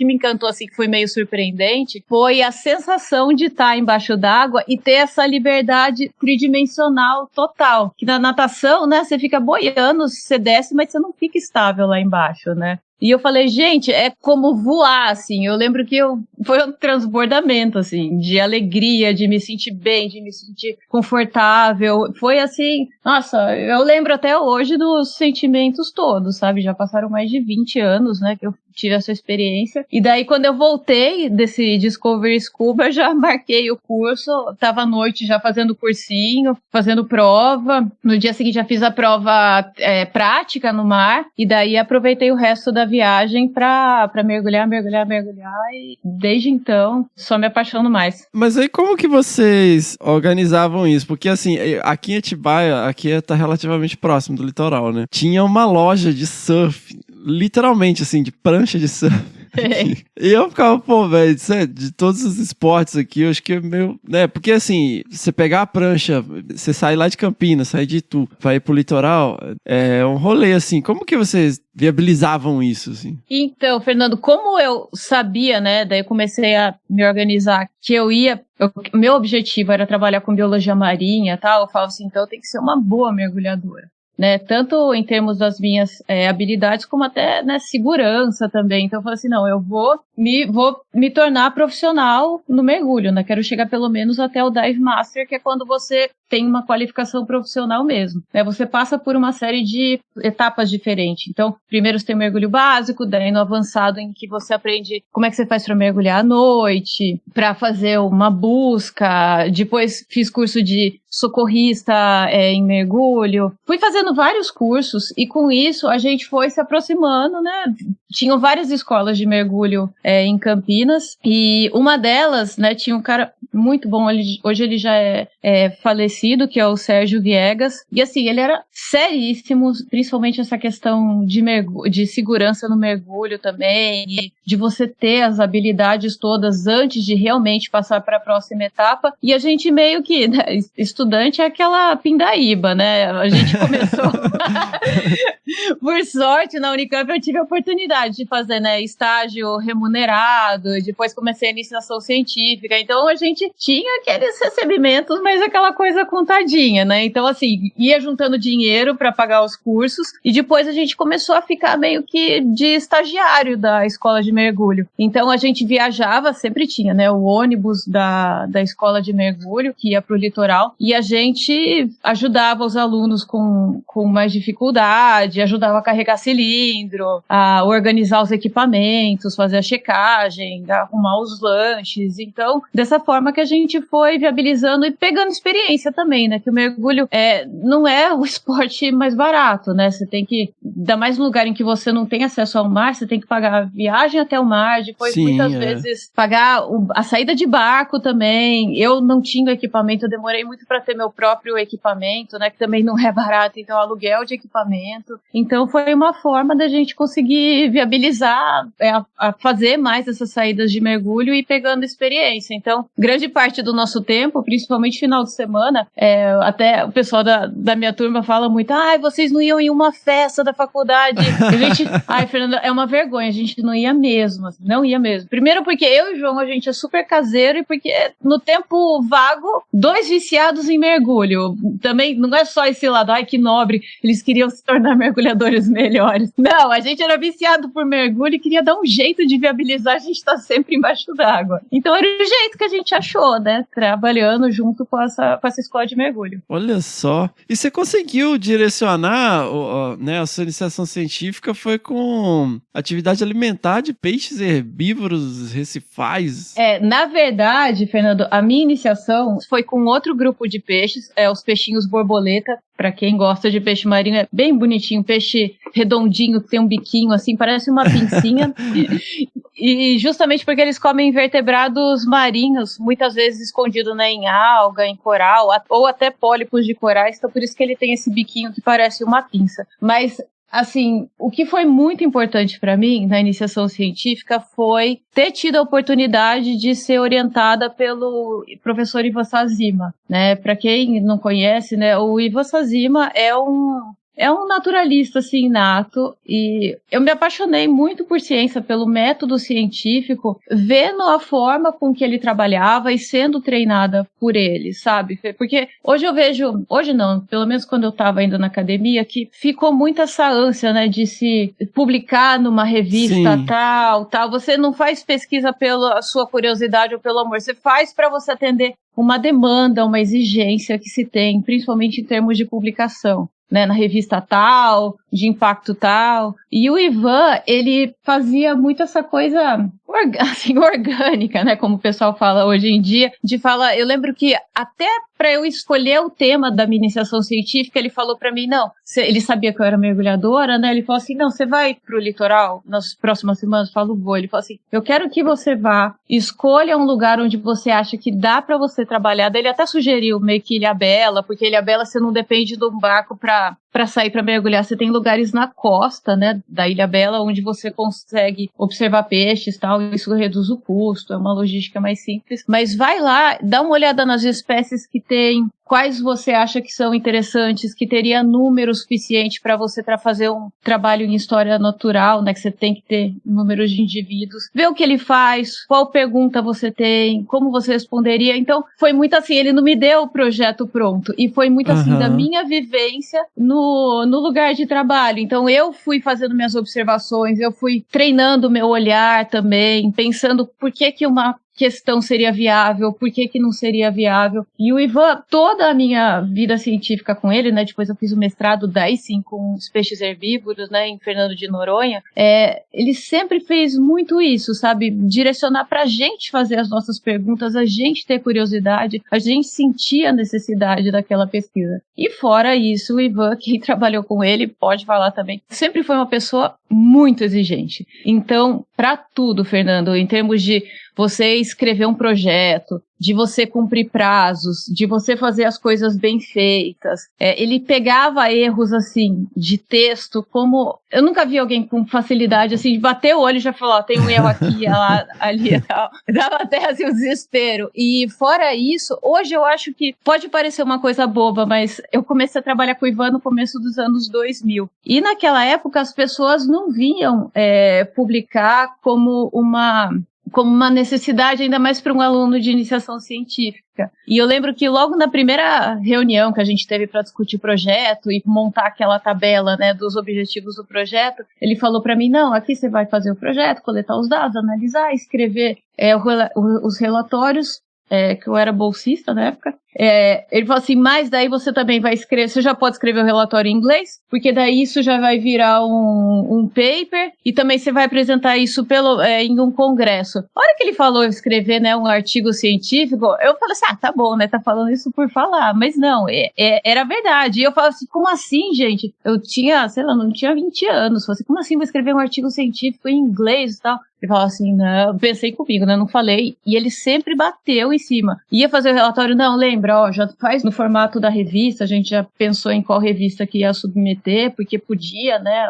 me encantou assim, que foi meio surpreendente, foi a sensação de estar embaixo d'água e ter essa liberdade tridimensional total. Que na natação, né, você fica boiando, você desce, mas você não fica estável lá embaixo, né? E eu falei, gente, é como voar, assim. Eu lembro que foi um transbordamento, assim, de alegria, de me sentir bem, de me sentir confortável. Foi assim, nossa, eu lembro até hoje dos sentimentos todos, sabe? Já passaram mais de 20 anos, né, que eu tive essa experiência. E daí, quando eu voltei desse Discovery Scuba, eu já marquei o curso. Tava à noite já fazendo cursinho, fazendo prova. No dia seguinte já fiz a prova prática no mar. E daí aproveitei o resto da viagem pra mergulhar. E desde então, só me apaixono mais. Mas aí como que vocês organizavam isso? Porque assim, aqui em Atibaia, aqui tá relativamente próximo do litoral, né? Tinha uma loja de surf, literalmente assim, de prancha de surf. E eu ficava, pô, velho, de todos os esportes aqui, eu acho que é meio, né, porque assim, você pegar a prancha, você sai lá de Campinas, sai de Itu, vai ir pro litoral, é um rolê, assim, como que vocês viabilizavam isso, assim? Então, Fernando, como eu sabia, né, daí eu comecei a me organizar, que meu objetivo era trabalhar com biologia marinha e tal, eu falo assim, então eu tenho que ser uma boa mergulhadora. Né, tanto em termos das minhas habilidades, como até, né, segurança também. Então eu falei assim, não, eu vou me tornar profissional no mergulho, né? Quero chegar pelo menos até o Dive Master, que é quando você tem uma qualificação profissional mesmo. Né? Você passa por uma série de etapas diferentes. Então, primeiro você tem o mergulho básico, daí no avançado em que você aprende como é que você faz para mergulhar à noite, para fazer uma busca. Depois fiz curso de socorrista em mergulho. Fui fazendo vários cursos e com isso a gente foi se aproximando, né? tinham várias escolas de mergulho em Campinas, e uma delas, né, tinha um cara muito bom, hoje ele já é falecido, que é o Sérgio Viegas, e assim, ele era seríssimo, principalmente essa questão de segurança no mergulho também, e de você ter as habilidades todas antes de realmente passar para a próxima etapa, e a gente meio que, né, estudante é aquela pindaíba, né, a gente começou, por sorte, na Unicamp eu tive a oportunidade de fazer, né, estágio remunerado, depois comecei a iniciação científica, então a gente tinha aqueles recebimentos, mas aquela coisa contadinha, né, então assim, ia juntando dinheiro para pagar os cursos, e depois a gente começou a ficar meio que de estagiário da escola de mergulho, então a gente viajava, sempre tinha, né, o ônibus da escola de mergulho, que ia pro litoral, e a gente ajudava os alunos com mais dificuldade, ajudava a carregar cilindro, a organizar os equipamentos, fazer a checagem, arrumar os lanches. Então, dessa forma que a gente foi viabilizando e pegando experiência também, né? Que o mergulho não é o esporte mais barato, né? Você tem que, ainda mais no lugar em que você não tem acesso ao mar, você tem que pagar a viagem até o mar, depois muitas vezes pagar a saída de barco também. Eu não tinha equipamento, eu demorei muito para ter meu próprio equipamento, né? Que também não é barato, então aluguel de equipamento. Então foi uma forma da gente conseguir viabilizar, a fazer mais essas saídas de mergulho e pegando experiência. Então, grande parte do nosso tempo, principalmente final de semana, até o pessoal da minha turma fala muito, vocês não iam em uma festa da faculdade. A gente, Fernanda, é uma vergonha, a gente não ia mesmo, assim, não ia mesmo. Primeiro porque eu e o João, a gente é super caseiro, e porque no tempo vago, 2 viciados em mergulho. Também não é só esse lado, que nobre, eles queriam se tornar mergulhadores melhores. Não, a gente era viciado por mergulho e queria dar um jeito de viabilizar a gente estar sempre embaixo d'água. Então era o jeito que a gente achou, né? Trabalhando junto com essa escola de mergulho. Olha só. E você conseguiu direcionar, né, a sua iniciação científica foi com atividade alimentar de peixes herbívoros recifais? Na verdade, Fernando, a minha iniciação foi com outro grupo de peixes, os peixinhos borboleta. Pra quem gosta de peixe marinho, é bem bonitinho, peixe redondinho, que tem um biquinho assim, parece uma pincinha. E justamente porque eles comem invertebrados marinhos, muitas vezes escondido, né, em alga, em coral, ou até pólipos de corais, então por isso que ele tem esse biquinho que parece uma pinça. Mas assim, o que foi muito importante para mim na iniciação científica foi ter tido a oportunidade de ser orientada pelo professor Ivan Sazima, né? Para quem não conhece, né, o Ivan Sazima é um naturalista, assim, inato, e eu me apaixonei muito por ciência, pelo método científico, vendo a forma com que ele trabalhava e sendo treinada por ele, sabe? Porque hoje eu vejo, hoje não, pelo menos quando eu estava ainda na academia, que ficou muito essa ânsia, né, de se publicar numa revista tal. Você não faz pesquisa pela sua curiosidade ou pelo amor, você faz para você atender uma demanda, uma exigência que se tem, principalmente em termos de publicação, né, na revista tal, de impacto tal. E o Ivan, ele fazia muito essa coisa assim, orgânica, né, como o pessoal fala hoje em dia, de falar, eu lembro que até para eu escolher o tema da minha iniciação científica, ele falou para mim, não, ele sabia que eu era mergulhadora, né, ele falou assim, não, você vai pro litoral nas próximas semanas? Eu falo, vou. Ele falou assim, eu quero que você vá, escolha um lugar onde você acha que dá para você trabalhar. Daí ele até sugeriu meio que Ilhabela, porque Ilhabela você não depende de um barco para sair para mergulhar, você tem lugares na costa, né, da Ilhabela, onde você consegue observar peixes e tal, isso reduz o custo, é uma logística mais simples, mas vai lá, dá uma olhada nas espécies que tem, quais você acha que são interessantes, que teria número suficiente para você fazer um trabalho em história natural, né, que você tem que ter números de indivíduos, ver o que ele faz, qual pergunta você tem, como você responderia. Então, foi muito assim, ele não me deu o projeto pronto, e foi muito assim, da minha vivência no lugar de trabalho. Então, eu fui fazendo minhas observações, eu fui treinando o meu olhar também, pensando por que uma questão seria viável, por que não seria viável. E o Ivan, toda a minha vida científica com ele, né, depois eu fiz o mestrado daí sim com os peixes herbívoros, né, em Fernando de Noronha, ele sempre fez muito isso, sabe, direcionar pra gente fazer as nossas perguntas, a gente ter curiosidade, a gente sentir a necessidade daquela pesquisa. E fora isso, o Ivan, quem trabalhou com ele, pode falar também, sempre foi uma pessoa muito exigente. Então, para tudo, Fernando, em termos de você escrever um projeto, de você cumprir prazos, de você fazer as coisas bem feitas. Ele pegava erros, assim, de texto, como... Eu nunca vi alguém com facilidade, assim, de bater o olho e já falar, tem um erro aqui, lá, ali e tal. Dava até, assim, o desespero. E fora isso, hoje eu acho que pode parecer uma coisa boba, mas eu comecei a trabalhar com o Ivan no começo dos anos 2000. E naquela época as pessoas não vinham publicar como uma necessidade, ainda mais para um aluno de iniciação científica. E eu lembro que logo na primeira reunião que a gente teve para discutir o projeto e montar aquela tabela, né, dos objetivos do projeto, ele falou para mim, não, aqui você vai fazer o projeto, coletar os dados, analisar, escrever os relatórios, que eu era bolsista na época. Ele falou assim, mas daí você também vai escrever, você já pode escrever o relatório em inglês, porque daí isso já vai virar um paper, e também você vai apresentar isso em um congresso. A hora que ele falou escrever, né, um artigo científico, eu falei assim, tá bom, né, tá falando isso por falar, mas não, era verdade. E eu falo assim, como assim, gente? Eu tinha, sei lá, não tinha 20 anos, eu falei assim, como assim vou escrever um artigo científico em inglês e tal? Ele falou assim, não, pensei comigo, né, não falei, e ele sempre bateu em cima. Ia fazer o relatório, não, lembra, já faz no formato da revista, a gente já pensou em qual revista que ia submeter, porque podia, né,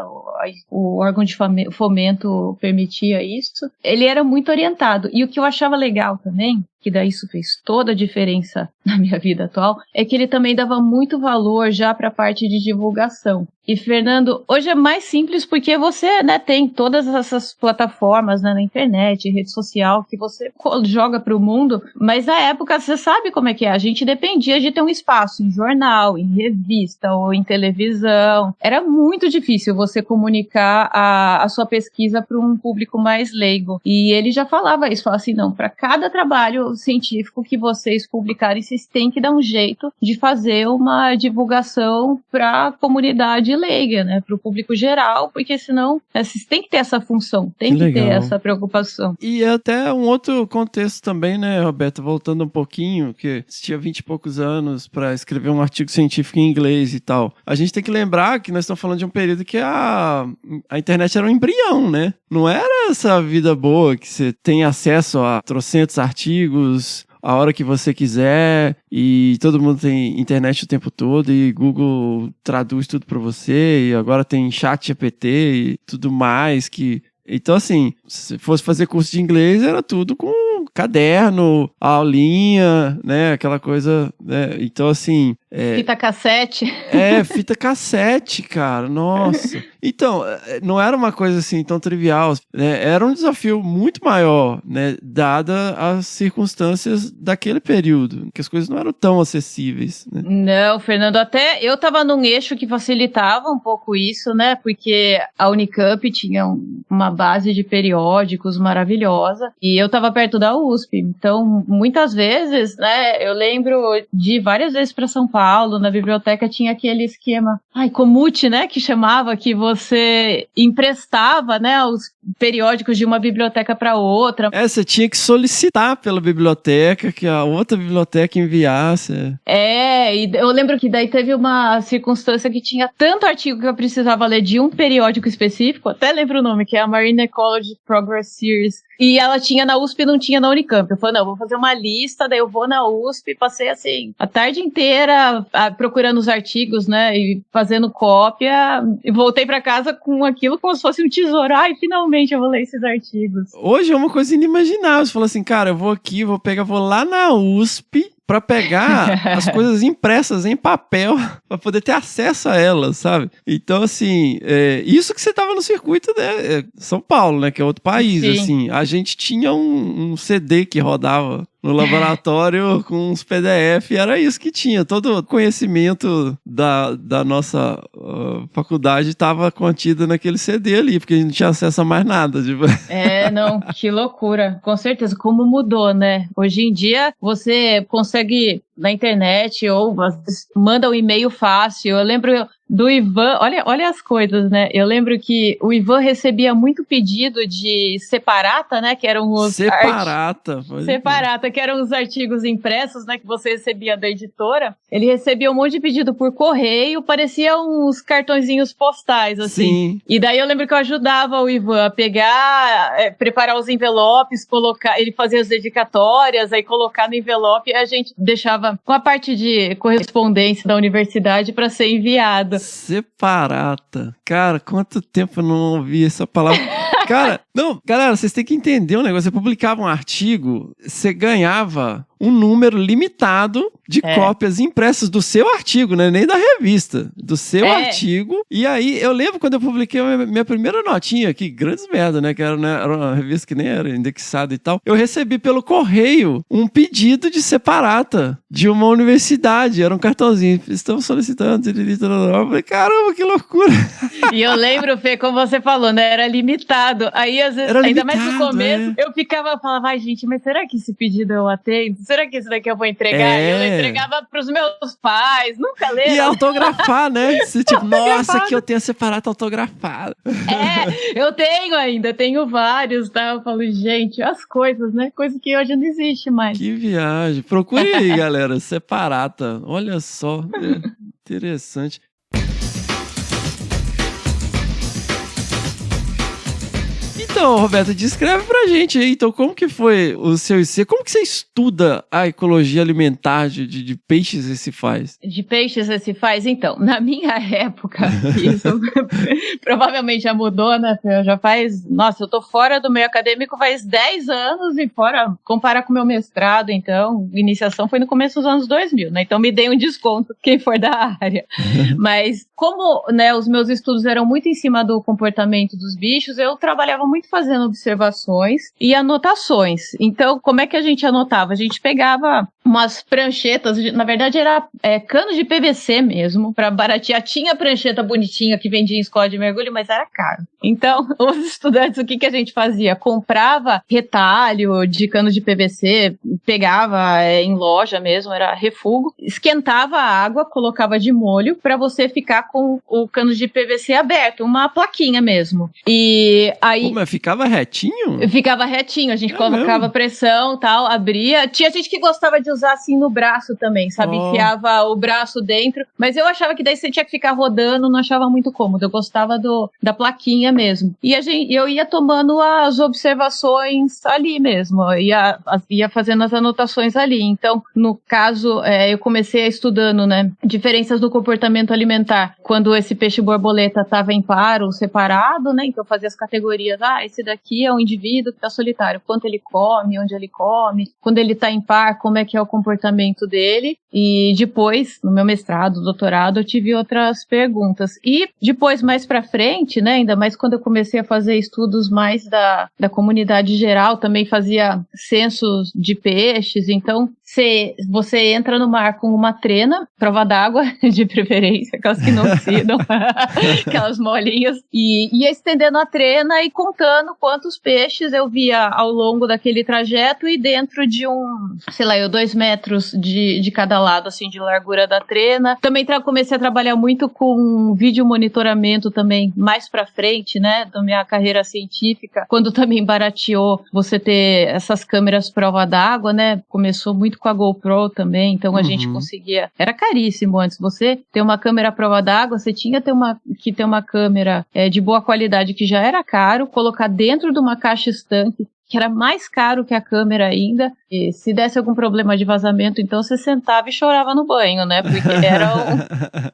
o órgão de fomento permitia isso. Ele era muito orientado, e o que eu achava legal também, que daí isso fez toda a diferença na minha vida atual, é que ele também dava muito valor já para a parte de divulgação. E, Fernando, hoje é mais simples porque você, né, tem todas essas plataformas, né, na internet, rede social, que você joga para o mundo, mas na época você sabe como é que é, a gente dependia de ter um espaço em jornal, em revista ou em televisão. Era muito difícil você comunicar a sua pesquisa para um público mais leigo. E ele já falava isso, falava assim, não, para cada trabalho científico que vocês publicarem, vocês têm que dar um jeito de fazer uma divulgação para a comunidade leiga, né, para o público geral, porque senão vocês têm que ter essa função, tem que ter essa preocupação. E até um outro contexto também, né, Roberta, voltando um pouquinho, que você tinha 20 e poucos anos para escrever um artigo científico em inglês e tal. A gente tem que lembrar que nós estamos falando de um período que a internet era um embrião, né? Não era essa vida boa que você tem acesso a trocentos artigos a hora que você quiser, e todo mundo tem internet o tempo todo, e Google traduz tudo para você, e agora tem chat GPT e tudo mais que... Então, assim, se fosse fazer curso de inglês, era tudo com caderno, aulinha, né, aquela coisa, né, então, assim... Fita cassete. Fita cassete, cara, nossa. Então, não era uma coisa assim tão trivial, né? Era um desafio muito maior, né? Dada as circunstâncias daquele período, que as coisas não eram tão acessíveis, né? Não, Fernando, até eu tava num eixo que facilitava um pouco isso, né? Porque a Unicamp tinha uma base de periódicos maravilhosa e eu tava perto da USP. Então, muitas vezes, né? Eu lembro de várias vezes para São Paulo, na biblioteca tinha aquele esquema, comute, né, que chamava, que você emprestava, né, os periódicos de uma biblioteca para outra. Você tinha que solicitar pela biblioteca, que a outra biblioteca enviasse. E eu lembro que daí teve uma circunstância que tinha tanto artigo que eu precisava ler de um periódico específico, até lembro o nome, que é a Marine Ecology Progress Series, e ela tinha na USP e não tinha na Unicamp. Eu falei, não, vou fazer uma lista, daí eu vou na USP, passei assim, a tarde inteira procurando os artigos, né, e fazendo cópia, e voltei pra casa com aquilo como se fosse um tesouro. Finalmente eu vou ler esses artigos. Hoje é uma coisa inimaginável. Você fala assim, cara, eu vou aqui, vou lá na USP pra pegar as coisas impressas em papel pra poder ter acesso a elas, sabe? Então, assim, isso que você tava no circuito, né, São Paulo, né, que é outro país. Sim. Assim, a gente tinha um CD que rodava no laboratório com uns PDF, era isso que tinha. Todo o conhecimento da nossa faculdade estava contido naquele CD ali, porque a gente não tinha acesso a mais nada. Tipo. Não, que loucura. Com certeza, como mudou, né? Hoje em dia, você consegue na internet ou manda um e-mail fácil. Eu lembro do Ivan, olha as coisas, né? Eu lembro que o Ivan recebia muito pedido de separata, né? Que eram os... Separata, que eram os artigos impressos, né? Que você recebia da editora. Ele recebia um monte de pedido por correio, parecia uns cartõezinhos postais, assim. Sim. E daí eu lembro que eu ajudava o Ivan a pegar, preparar os envelopes, colocar... Ele fazia as dedicatórias, aí colocar no envelope e a gente deixava com a parte de correspondência da universidade para ser enviado. Separata. Cara, quanto tempo eu não ouvi essa palavra. Cara, não, galera, vocês têm que entender um negócio. Você publicava um artigo, você ganhava um número limitado de cópias impressas do seu artigo, né? Nem da revista, do seu artigo. E aí, eu lembro quando eu publiquei minha primeira notinha, que grandes merda, né? Que era uma revista que nem era indexada e tal. Eu recebi pelo correio um pedido de separata de uma universidade. Era um cartãozinho. Estamos solicitando. Eu falei, caramba, que loucura. E eu lembro, Fê, como você falou, né? Era limitado. Aí, às vezes, ainda mais no começo, eu falava, ai, gente, mas será que esse pedido eu atendo? Será que esse daqui eu vou entregar? Eu entregava pros meus pais, nunca leram. E autografar, né? Tipo, nossa, que eu tenho separado autografado. Eu tenho vários, tá? Eu falo, gente, as coisas, né? Coisa que hoje não existe mais. Que viagem. Procure aí, galera, separata. Olha só, interessante. Então, Roberta, descreve pra gente aí, então, como que foi o seu IC? Como que você estuda a ecologia alimentar de peixes recifais? De peixes recifais? Então, na minha época, isso provavelmente já mudou, né? Eu tô fora do meio acadêmico faz 10 anos e fora, comparar com o meu mestrado, então, iniciação foi no começo dos anos 2000, né? Então, me dei um desconto, quem for da área. Mas, como, né, os meus estudos eram muito em cima do comportamento dos bichos, eu trabalhava muito fazendo observações e anotações. Então, como é que a gente anotava? A gente pegava umas pranchetas, na verdade era cano de PVC mesmo, para baratear. Tinha prancheta bonitinha que vendia em escola de mergulho, mas era caro. Então, os estudantes, o que a gente fazia? Comprava retalho de cano de PVC, pegava em loja mesmo, era refugo, esquentava a água, colocava de molho para você ficar com o cano de PVC aberto, uma plaquinha mesmo. E aí... Mas ficava retinho? Ficava retinho, a gente colocava pressão, tal, abria. Tinha gente que gostava de usar assim no braço também, sabe? Enfiava o braço dentro, mas eu achava que daí você tinha que ficar rodando, não achava muito cômodo. Eu gostava da plaquinha mesmo. E eu ia tomando as observações ali mesmo, ia fazendo as anotações ali. Então, no caso, eu comecei estudando, né, diferenças no comportamento alimentar. Quando esse peixe borboleta estava em par ou separado, né, então eu fazia as categorias. Esse daqui é um indivíduo que está solitário. Quanto ele come, onde ele come, quando ele está em par, como é que é o comportamento dele. E depois, no meu mestrado, doutorado, eu tive outras perguntas. E depois, mais pra frente, né, ainda mais quando eu comecei a fazer estudos mais da comunidade geral, também fazia censos de peixes. Então, você entra no mar com uma trena, prova d'água, de preferência, aquelas que não oxidam, aquelas molinhas, e ia estendendo a trena e contando quantos peixes eu via ao longo daquele trajeto e dentro de 2 metros de cada lado, assim, de largura da trena. Também comecei a trabalhar muito com vídeo monitoramento também, mais pra frente, né, da minha carreira científica, quando também barateou você ter essas câmeras prova d'água, né, começou muito com a GoPro também, então a gente conseguia, era caríssimo antes, você ter uma câmera prova d'água, você tinha que ter uma câmera de boa qualidade, que já era caro, colocar dentro de uma caixa estanque, que era mais caro que a câmera ainda, e se desse algum problema de vazamento, então você sentava e chorava no banho, né, porque era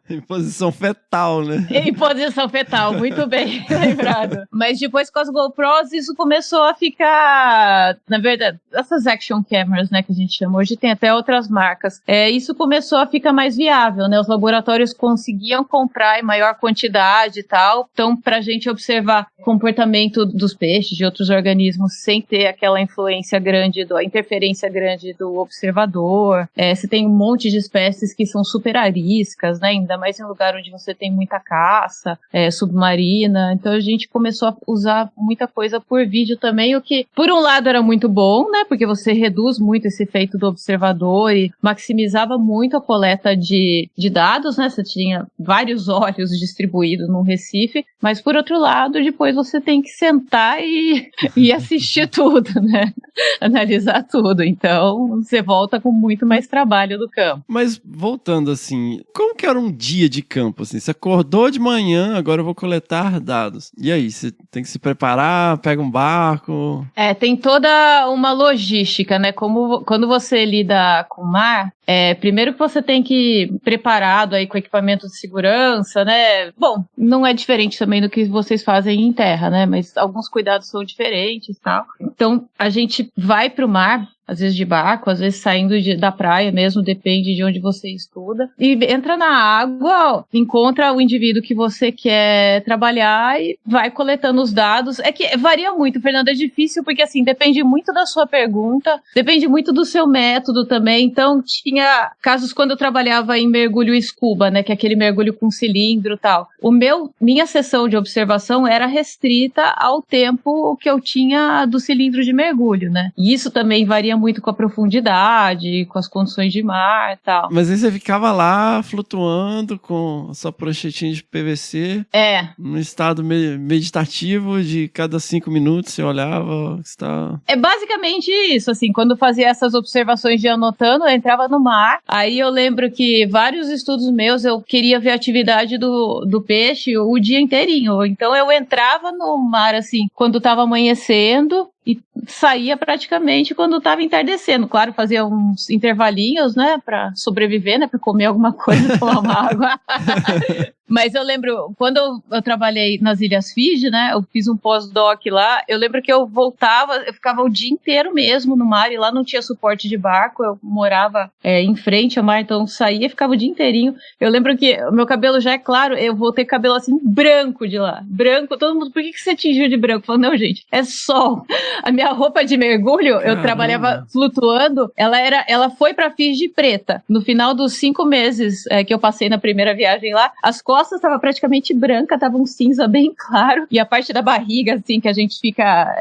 Em posição fetal, né? Em posição fetal, muito bem lembrado. Mas depois com as GoPros, isso começou a ficar, na verdade, essas action cameras, né, que a gente chama, hoje tem até outras marcas, isso começou a ficar mais viável, né, os laboratórios conseguiam comprar em maior quantidade e tal, então pra gente observar o comportamento dos peixes, de outros organismos, sem ter aquela influência grande da interferência abrangência grande do observador, você tem um monte de espécies que são super ariscas, né? Ainda mais em lugar onde você tem muita caça submarina. Então a gente começou a usar muita coisa por vídeo também, o que por um lado era muito bom, né? Porque você reduz muito esse efeito do observador e maximizava muito a coleta de dados, né? Você tinha vários olhos distribuídos no Recife, mas por outro lado, depois você tem que sentar e assistir tudo, né? Analisar tudo. Então, você volta com muito mais trabalho do campo. Mas, voltando assim, como que era um dia de campo, assim? Você acordou de manhã, agora eu vou coletar dados. E aí, você tem que se preparar, pega um barco... Tem toda uma logística, né? Como quando você lida com o mar, primeiro que você tem que ir preparado aí com equipamento de segurança, né? Bom, não é diferente também do que vocês fazem em terra, né? Mas alguns cuidados são diferentes e tal. Então, a gente vai pro mar, às vezes de barco, às vezes saindo da praia mesmo, depende de onde você estuda. E entra na água, encontra o indivíduo que você quer trabalhar e vai coletando os dados. É que varia muito, Fernando, é difícil porque, assim, depende muito da sua pergunta, depende muito do seu método também. Então, tinha casos quando eu trabalhava em mergulho scuba, né, que é aquele mergulho com cilindro e tal. Minha sessão de observação era restrita ao tempo que eu tinha do cilindro de mergulho, né? E isso também varia muito com a profundidade, com as condições de mar e tal. Mas aí você ficava lá flutuando com a sua pranchetinha de PVC. Num estado meditativo de cada 5 minutos você olhava, está... É basicamente isso, assim, quando eu fazia essas observações de anotando, eu entrava no mar, aí eu lembro que vários estudos meus, eu queria ver a atividade do peixe o dia inteirinho, então eu entrava no mar, assim, quando estava amanhecendo, e saía praticamente quando estava entardecendo. Claro, fazia uns intervalinhos, né, para sobreviver, né, para comer alguma coisa, tomar uma água. Mas eu lembro, quando eu trabalhei nas Ilhas Fiji, né, eu fiz um pós-doc lá, eu lembro que eu voltava, eu ficava o dia inteiro mesmo no mar, e lá não tinha suporte de barco, eu morava em frente ao mar, então saía e ficava o dia inteirinho. Eu lembro que o meu cabelo já é claro, eu voltei com cabelo assim, branco de lá, branco, todo mundo, por que você tingiu de branco? Eu falei, não, gente, é sol. A minha roupa de mergulho, eu trabalhava flutuando, ela foi pra Fiji preta. No final dos 5 meses que eu passei na primeira viagem lá, as costas estavam praticamente brancas, tava um cinza bem claro, e a parte da barriga, assim, que a gente fica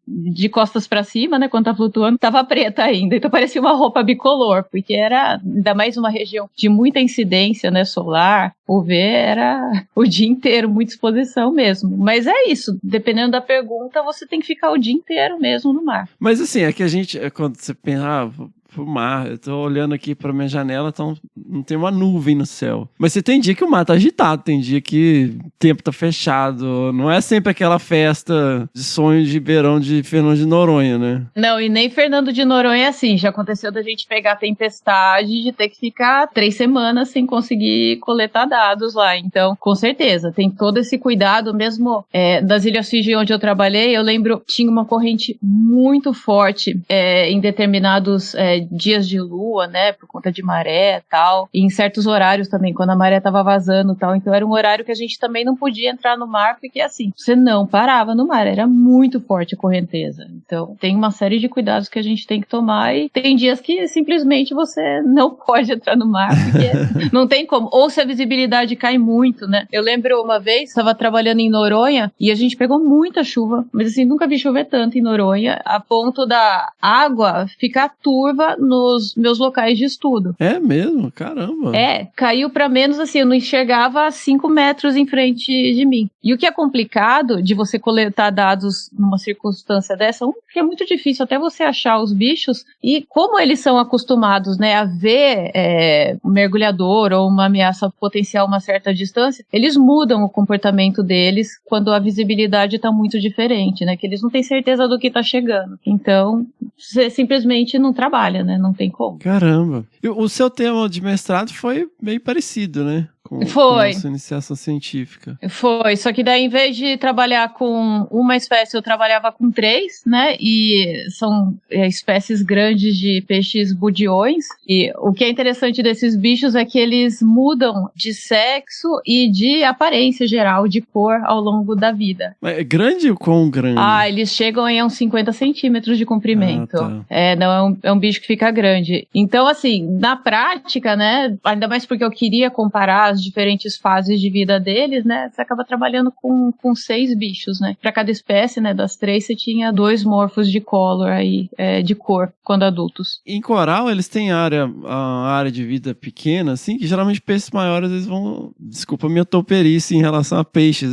de costas pra cima, né, quando tá flutuando, tava preta ainda. Então parecia uma roupa bicolor, porque era ainda mais uma região de muita incidência, né, solar, UV, era o dia inteiro, muita exposição mesmo. Mas é isso, dependendo da pergunta, você tem que ficar o dia inteiro mesmo no mar. Mas assim, é que a gente, quando você pensa, pro mar, eu tô olhando aqui pra minha janela, então não tem uma nuvem no céu. Mas você tem dia que o mar tá agitado, tem dia que o tempo tá fechado, não é sempre aquela festa de sonho de verão de Fernando de Noronha, né? Não, e nem Fernando de Noronha é assim, já aconteceu da gente pegar tempestade, de ter que ficar 3 semanas sem conseguir coletar dados lá, então, com certeza, tem todo esse cuidado, mesmo das Ilhas Fiji onde eu trabalhei, eu lembro, tinha uma corrente muito forte em determinados dias de lua, né, por conta de maré e tal, e em certos horários também, quando a maré tava vazando e tal, então era um horário que a gente também não podia entrar no mar, porque assim, você não parava no mar, era muito forte a correnteza, então tem uma série de cuidados que a gente tem que tomar, e tem dias que simplesmente você não pode entrar no mar, porque não tem como, ou se a visibilidade cai muito, né, eu lembro uma vez, estava trabalhando em Noronha, e a gente pegou muita chuva, mas assim, nunca vi chover tanto em Noronha, a ponto da água ficar turva nos meus locais de estudo. É mesmo? Caramba! Caiu pra menos, assim, eu não enxergava 5 metros em frente de mim. E o que é complicado de você coletar dados numa circunstância dessa, que é muito difícil até você achar os bichos, e como eles são acostumados, né, a ver um mergulhador ou uma ameaça potencial a uma certa distância, eles mudam o comportamento deles quando a visibilidade tá muito diferente, né, que eles não têm certeza do que tá chegando. Então, você simplesmente não trabalha, né? Não tem como. Caramba. E o seu tema de mestrado foi meio parecido, né? com Foi. sua iniciação científica. Foi, só que daí, em vez de trabalhar com uma espécie, eu trabalhava com 3, né? E são espécies grandes de peixes budiões. E o que é interessante desses bichos é que eles mudam de sexo e de aparência geral, de cor, ao longo da vida. Mas é grande ou quão grande? Eles chegam aí a uns 50 centímetros de comprimento. Tá. Não, é um bicho que fica grande. Então, assim, na prática, né? Ainda mais porque eu queria comparar as diferentes fases de vida deles, né? Você acaba trabalhando com 6 bichos, né? Pra cada espécie, né? Das 3, você tinha 2 morfos de color aí, de cor, quando adultos. Em coral, eles têm a área de vida pequena, assim, que geralmente peixes maiores, eles vão... Desculpa a minha toperice em relação a peixes.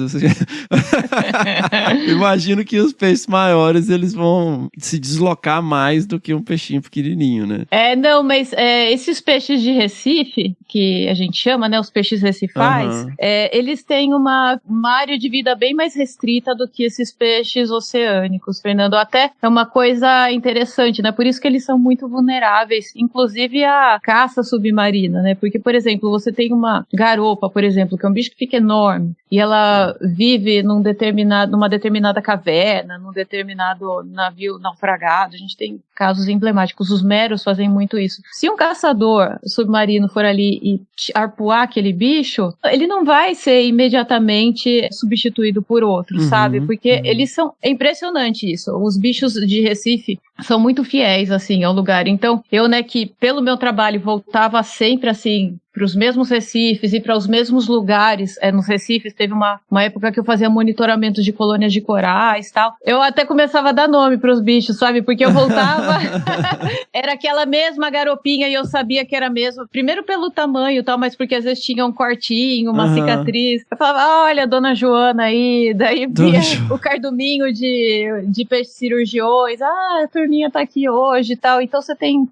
Imagino que os peixes maiores, eles vão se deslocar mais do que um peixinho pequenininho, né? Não, mas esses peixes de Recife, que a gente chama, né, os peixes recifais, eles têm uma área de vida bem mais restrita do que esses peixes oceânicos, Fernando. Até é uma coisa interessante, né? Por isso que eles são muito vulneráveis, inclusive à caça submarina, né? Porque, por exemplo, você tem uma garopa, por exemplo, que é um bicho que fica enorme, e ela vive numa determinada caverna, num determinado navio naufragado. A gente tem casos emblemáticos. Os meros fazem muito isso. Se um caçador submarino for ali e arpoar aquele bicho, ele não vai ser imediatamente substituído por outro, sabe? Porque eles são... É impressionante isso. Os bichos de Recife são muito fiéis, assim, ao lugar. Então, eu, né, que pelo meu trabalho voltava sempre, assim, para os mesmos recifes e para os mesmos lugares. Nos recifes teve uma época que eu fazia monitoramento de colônias de corais e tal. Eu até começava a dar nome para os bichos, sabe? Porque eu voltava, era aquela mesma garopinha e eu sabia que era mesmo. Primeiro pelo tamanho e tal, mas porque às vezes tinha um cortinho, uma cicatriz. Eu falava, olha a dona Joana aí. Daí via o carduminho de peixes cirurgiões. A turminha tá aqui hoje e tal. Então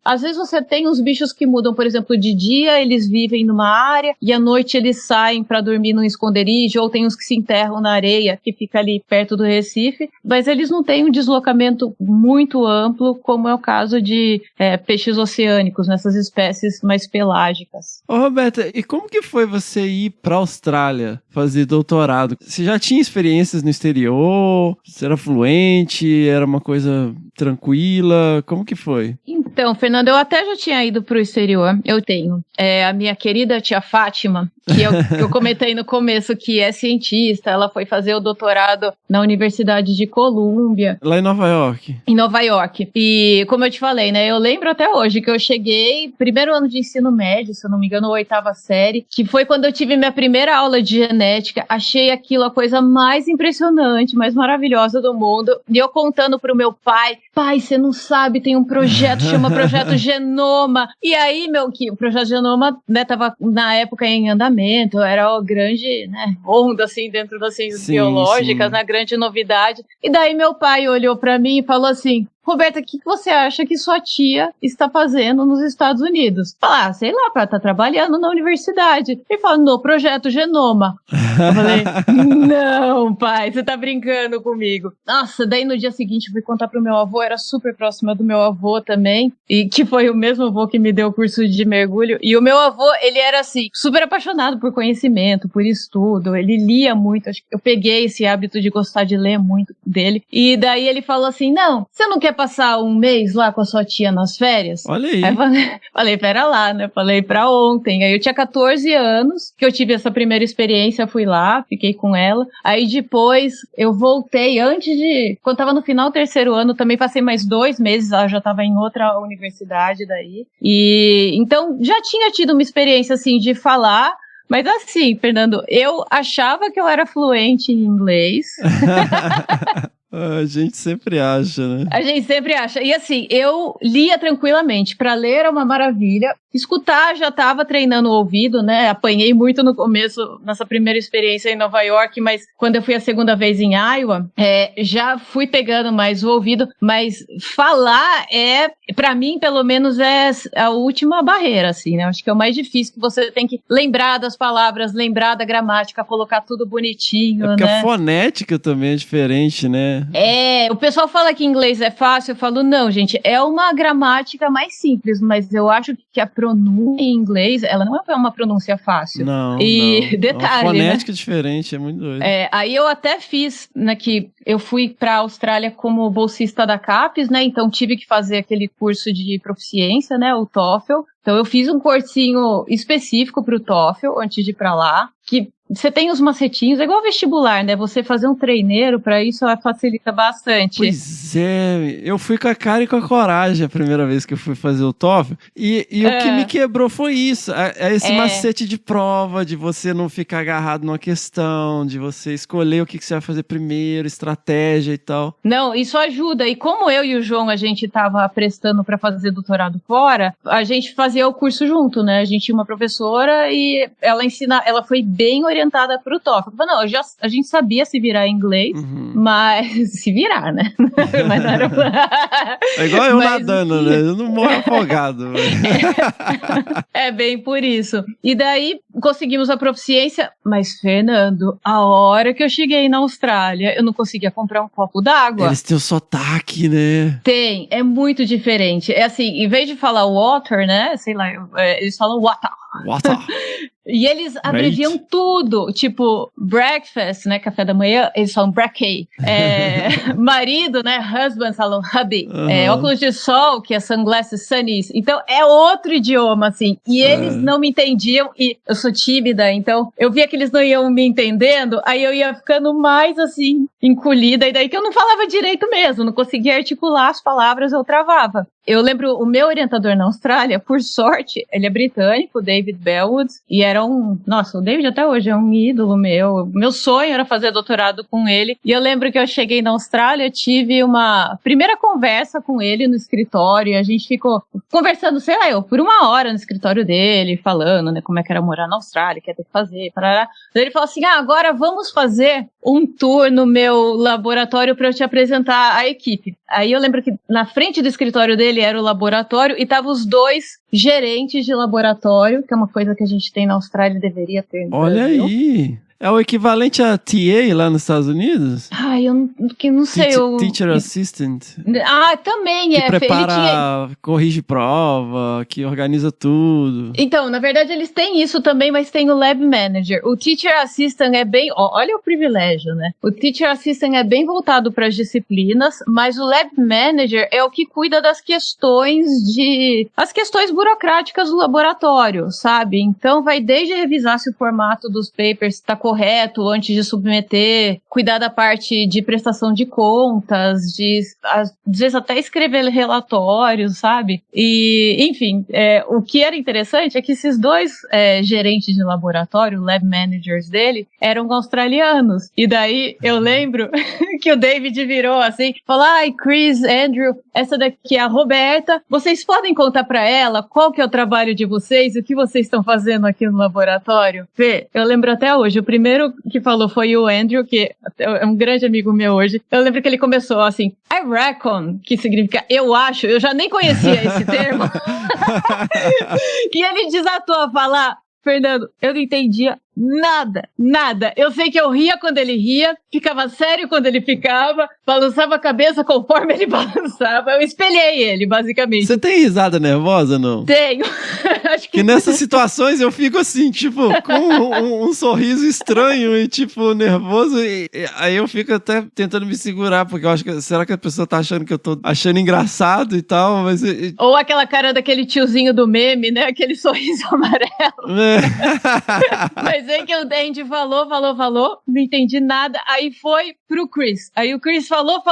às vezes você tem uns bichos que mudam, por exemplo, de dia eles vivem numa área e à noite eles saem para dormir num esconderijo, ou tem uns que se enterram na areia que fica ali perto do Recife, mas eles não têm um deslocamento muito amplo, como é o caso de peixes oceânicos, nessas espécies mais pelágicas. Ô Roberta, e como que foi você ir pra Austrália fazer doutorado? Você já tinha experiências no exterior? Você era fluente? Era uma coisa tranquila? Como que foi? Então, Fernando, eu até já tinha ido pro exterior. Eu tenho. A minha querida tia Fátima, que eu comentei no começo, que é cientista, ela foi fazer o doutorado na Universidade de Colômbia. Lá em Nova York. Em Nova York. E, como eu te falei, né, eu lembro até hoje que eu cheguei, primeiro ano de ensino médio, se eu não me engano, 8ª série, que foi quando eu tive minha primeira aula de genética. Achei aquilo a coisa mais impressionante, mais maravilhosa do mundo. E eu contando pro meu pai, você não sabe, tem um projeto, chama Projeto Genoma. E aí, que o Projeto Genoma, né, tava na época em andamento, era o grande, né, onda, assim, dentro das ciências biológicas, né, grande novidade. E daí meu pai olhou pra mim e falou assim, Roberta, o que você acha que sua tia está fazendo nos Estados Unidos? Fala, sei lá, ela tá trabalhando na universidade. Ele fala, no Projeto Genoma. Eu falei, não, pai, você tá brincando comigo. Nossa, daí no dia seguinte eu fui contar pro meu avô, era super próxima do meu avô também, e que foi o mesmo avô que me deu o curso de mergulho. E o meu avô, ele era assim, super apaixonado por conhecimento, por estudo, ele lia muito, acho que eu peguei esse hábito de gostar de ler muito dele. E daí ele falou assim, não, você não quer passar um mês lá com a sua tia nas férias? Olha aí. Aí falei, pera lá, né? Falei pra ontem. Aí eu tinha 14 anos, que eu tive essa primeira experiência, fui lá, fiquei com ela. Aí depois eu voltei, quando tava no final do 3º ano, também passei mais 2 meses, ela já tava em outra universidade daí. E então já tinha tido uma experiência assim de falar. Mas assim, Fernando, eu achava que eu era fluente em inglês. A gente sempre acha, né? A gente sempre acha. E assim, eu lia tranquilamente. Para ler era uma maravilha. Escutar, já estava treinando o ouvido, né? Apanhei muito no começo, nessa primeira experiência em Nova York, mas quando eu fui a segunda vez em Iowa, já fui pegando mais o ouvido. Mas falar para mim, pelo menos, é a última barreira, assim, né? Acho que é o mais difícil, que você tem que lembrar das palavras, lembrar da gramática, colocar tudo bonitinho, porque né? A fonética também é diferente, né? O pessoal fala que inglês é fácil, eu falo, não, gente, é uma gramática mais simples, mas eu acho que a pronúncia em inglês, ela não é uma pronúncia fácil. Não, E não. detalhe, uma fonética diferente, é muito doido. Aí eu até fiz, né, que eu fui pra Austrália como bolsista da CAPES, né, então tive que fazer aquele curso de proficiência, né, o TOEFL. Então eu fiz um cursinho específico pro TOEFL antes de ir pra lá, que você tem os macetinhos, é igual vestibular, né? Você fazer um treineiro pra isso facilita bastante. Pois é, eu fui com a cara e com a coragem a primeira vez que eu fui fazer o TOEFL, e o que me quebrou foi isso, esse macete de prova, de você não ficar agarrado numa questão, de você escolher o que você vai fazer primeiro, estratégia e tal. Não, isso ajuda, e como eu e o João, a gente tava prestando pra fazer doutorado fora, a gente fazia o curso junto, né? A gente tinha uma professora e ela foi bem orientada pro TOEFL. Não, a gente sabia se virar em inglês, mas se virar, né? Mas não era... É igual eu nadando, né? Eu não morro afogado. É bem por isso. E daí conseguimos a proficiência, mas, Fernando, a hora que eu cheguei na Austrália, eu não conseguia comprar um copo d'água. Eles têm o sotaque, né? Tem, é muito diferente. É assim, em vez de falar water, né? Sei lá, eles falam water. Water. E eles abreviam tudo, tipo breakfast, né, café da manhã, eles falam brekkie. Marido, né, husband, falam hubby. Óculos de sol, que é sunglasses, sunnies. Então é outro idioma, assim. E eles não me entendiam, e eu sou tímida, então eu via que eles não iam me entendendo, aí eu ia ficando mais, assim, encolhida, e daí que eu não falava direito mesmo, não conseguia articular as palavras, eu travava. Eu lembro, o meu orientador na Austrália, por sorte, ele é britânico, David Bellwood, e era nossa, o David até hoje é um ídolo meu. Meu sonho era fazer doutorado com ele. E eu lembro que eu cheguei na Austrália, tive uma primeira conversa com ele no escritório, e a gente ficou conversando, sei lá, por 1 hora no escritório dele, falando, né, como é que era morar na Austrália, o que ia ter que fazer, parará. Daí ele falou assim, agora vamos fazer um tour no meu laboratório para eu te apresentar a equipe. Aí eu lembro que na frente do escritório dele era o laboratório e estavam os 2 gerentes de laboratório, que é uma coisa que a gente tem na Austrália e deveria ter no Olha Brasil. aí! É o equivalente a TA lá nos Estados Unidos? Ai, eu não sei. Teacher Assistant. Também que é. prepara, corrige prova, que organiza tudo. Então, na verdade, eles têm isso também, mas tem o Lab Manager. O Teacher Assistant é bem... olha o privilégio, né? O Teacher Assistant é bem voltado para as disciplinas, mas o Lab Manager é o que cuida das questões as questões burocráticas do laboratório, sabe? Então, vai desde revisar se o formato dos papers está correto antes de submeter, cuidar da parte de prestação de contas, às vezes até escrever relatórios, sabe? E, enfim, o que era interessante é que esses 2 gerentes de laboratório, lab managers dele, eram australianos. E daí eu lembro que o David virou assim, falou, Chris, Andrew, essa daqui é a Roberta, vocês podem contar pra ela qual que é o trabalho de vocês, o que vocês estão fazendo aqui no laboratório? Vê, eu lembro até hoje, o primeiro que falou foi o Andrew, que é um grande amigo meu hoje. Eu lembro que ele começou assim, I reckon, que significa eu acho, eu já nem conhecia esse termo. E ele desatou a falar, Fernando, eu não entendia nada. Eu sei que eu ria quando ele ria, ficava sério quando ele ficava, balançava a cabeça conforme ele balançava. Eu espelhei ele, basicamente. Você tem risada nervosa, não? Tenho. Acho que nessas situações eu fico assim, tipo, com um sorriso estranho e, tipo, nervoso. E aí eu fico até tentando me segurar, porque eu acho que, será que a pessoa tá achando que eu tô achando engraçado e tal? Mas, ou aquela cara daquele tiozinho do meme, né? Aquele sorriso amarelo. Mas é que o Dandy falou, não entendi nada, aí foi pro Chris. Aí o Chris falou.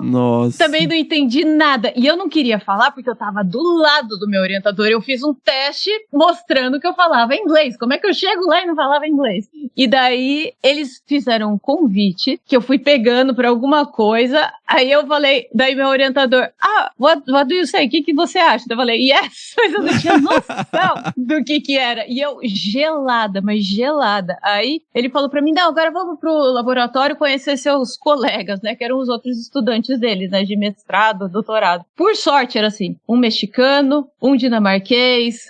Nossa. Também não entendi nada. E eu não queria falar porque eu tava do lado do meu orientador. Eu fiz um teste mostrando que eu falava inglês. Como é que eu chego lá e não falava inglês? E daí eles fizeram um convite que eu fui pegando pra alguma coisa. Aí eu falei, daí meu orientador, what do you say? O que você acha? Eu falei, yes, mas eu não tinha noção do que era. E eu mas gelada. Aí ele falou pra mim, não, agora vamos pro laboratório conhecer seus colegas, né, que eram os outros estudantes deles, né, de mestrado, doutorado. Por sorte era assim, um mexicano, um dinamarquês,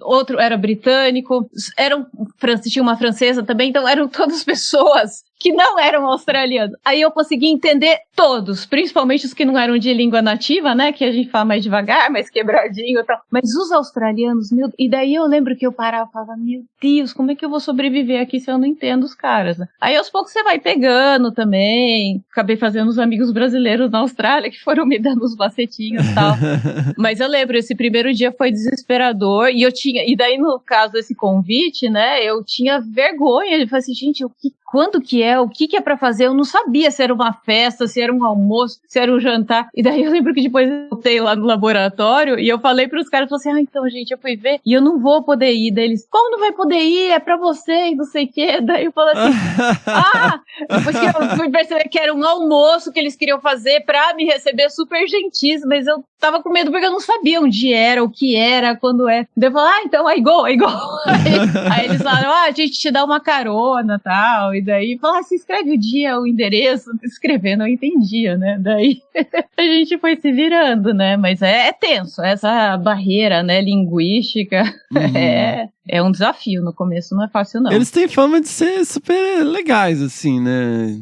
outro era britânico, tinha uma francesa também, então eram todas pessoas que não eram australianos. Aí eu consegui entender todos, principalmente os que não eram de língua nativa, né? Que a gente fala mais devagar, mais quebradinho e tal. Mas os australianos, e daí eu lembro que eu parava e falava, meu Deus, como é que eu vou sobreviver aqui se eu não entendo os caras? Aí aos poucos você vai pegando também. Acabei fazendo uns amigos brasileiros na Austrália que foram me dando uns macetinhos e tal. Mas eu lembro, esse primeiro dia foi desesperador e daí no caso desse convite, né, eu tinha vergonha. Eu falei assim, gente, quando que é? O que é pra fazer? Eu não sabia se era uma festa, se era um almoço, se era um jantar. E daí eu lembro que depois eu voltei lá no laboratório e eu falei pros caras, eu falei assim, então, gente, eu fui ver e eu não vou poder ir. Daí eles, como não vai poder ir? É pra você e não sei o quê. Daí eu falei assim, depois que eu fui perceber que era um almoço que eles queriam fazer pra me receber super gentis, mas eu tava com medo porque eu não sabia onde era, o que era, quando é. Daí eu falei, então, I go. Aí eles falaram, a gente te dá uma carona e tal. E daí falaram, se escreve o dia, o endereço. Escrevendo, eu entendia, né? Daí a gente foi se virando, né? Mas é tenso, essa barreira, né, linguística é um desafio. No começo não é fácil, não. Eles têm fama de ser super legais, assim, né?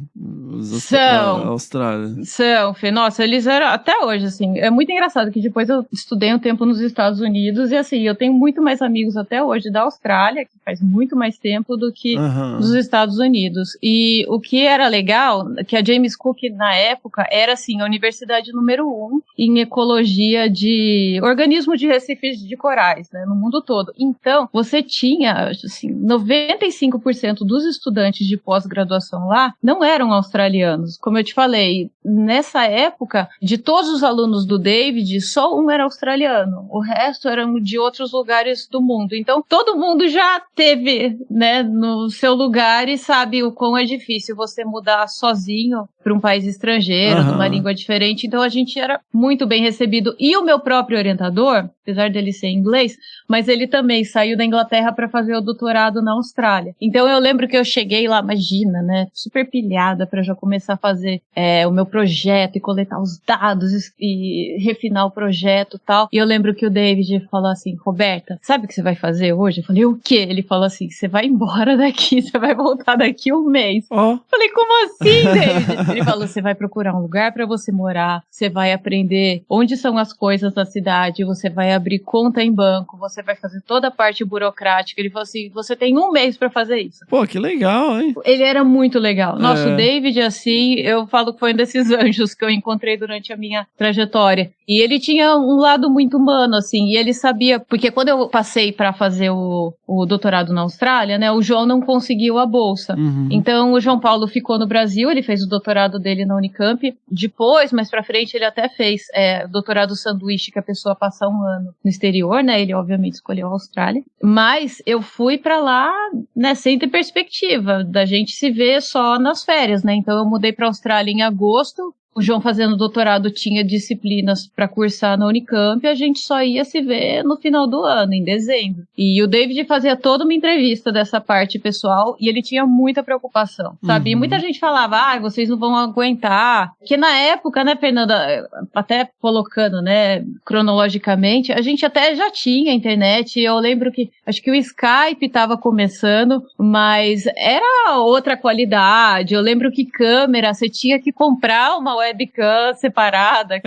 Austrália. São, Fê. Nossa, eles eram, até hoje, assim, é muito engraçado que depois eu estudei um tempo nos Estados Unidos e, assim, eu tenho muito mais amigos até hoje da Austrália, que faz muito mais tempo do que dos Estados Unidos. E o que era legal, que a James Cook, na época, era, assim, a universidade número 1 em ecologia de organismos de recifes de corais, né, no mundo todo. Então, você tinha, assim, 95% dos estudantes de pós-graduação lá não eram australianos. Como eu te falei, nessa época, de todos os alunos do David, só um era australiano. O resto eram de outros lugares do mundo. Então, todo mundo já teve, né, no seu lugar e sabe o quão é difícil você mudar sozinho para um país estrangeiro, numa língua diferente. Então, a gente era muito bem recebido. E o meu próprio orientador, apesar dele ser inglês, mas ele também saiu da Inglaterra para fazer o doutorado na Austrália. Então, eu lembro que eu cheguei lá, imagina, né, super pilhada para já começar a fazer o meu projeto e coletar os dados e refinar o projeto e tal. E eu lembro que o David falou assim, Roberta, sabe o que você vai fazer hoje? Eu falei, o quê? Ele falou assim, você vai embora daqui, você vai voltar daqui um mês. Falei, como assim, David? Ele falou, você vai procurar um lugar para você morar, você vai aprender onde são as coisas da cidade, você vai abrir conta em banco, você vai fazer toda a parte burocrática. Ele falou assim, você tem um mês para fazer isso. Pô, que legal, hein? Ele era muito legal. Nossa, o David, assim, eu falo que foi um desses anjos que eu encontrei durante a minha trajetória. E ele tinha um lado muito humano, assim, e ele sabia, porque quando eu passei para fazer o doutorado na Austrália, né, o João não conseguiu a bolsa. Então, o João Paulo ficou no Brasil, ele fez o doutorado dele na Unicamp. Depois, mais pra frente, ele até fez doutorado sanduíche, que a pessoa passa um ano no exterior, né, ele obviamente escolheu a Austrália. Mas eu fui pra lá, né, sem ter perspectiva da gente se ver só nas férias, né, então eu mudei pra Austrália em agosto. O João fazendo doutorado tinha disciplinas para cursar na Unicamp e a gente só ia se ver no final do ano, em dezembro. E o David fazia toda uma entrevista dessa parte pessoal e ele tinha muita preocupação, sabe? E muita gente falava, vocês não vão aguentar. Porque na época, né, Fernanda, até colocando, né, cronologicamente, a gente até já tinha internet. Eu lembro que, acho que o Skype estava começando, mas era outra qualidade. Eu lembro que câmera, você tinha que comprar uma webcam separada,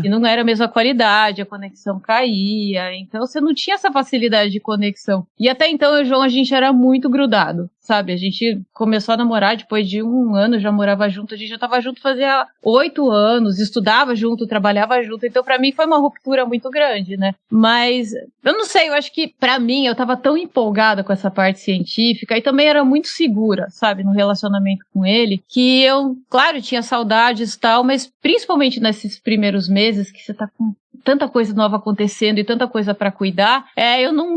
que não era a mesma qualidade, a conexão caía, então você não tinha essa facilidade de conexão. E até então, eu e o João, a gente era muito grudado, sabe? A gente começou a namorar depois de um ano, já morava junto, a gente já tava junto fazia 8 anos, estudava junto, trabalhava junto, então pra mim foi uma ruptura muito grande, né? Mas, eu não sei, eu acho que pra mim, eu tava tão empolgada com essa parte científica e também era muito segura, sabe, no relacionamento com ele, que eu, claro, tinha saudades e tal, mas principalmente nesses primeiros meses que você tá com tanta coisa nova acontecendo e tanta coisa pra cuidar, eu não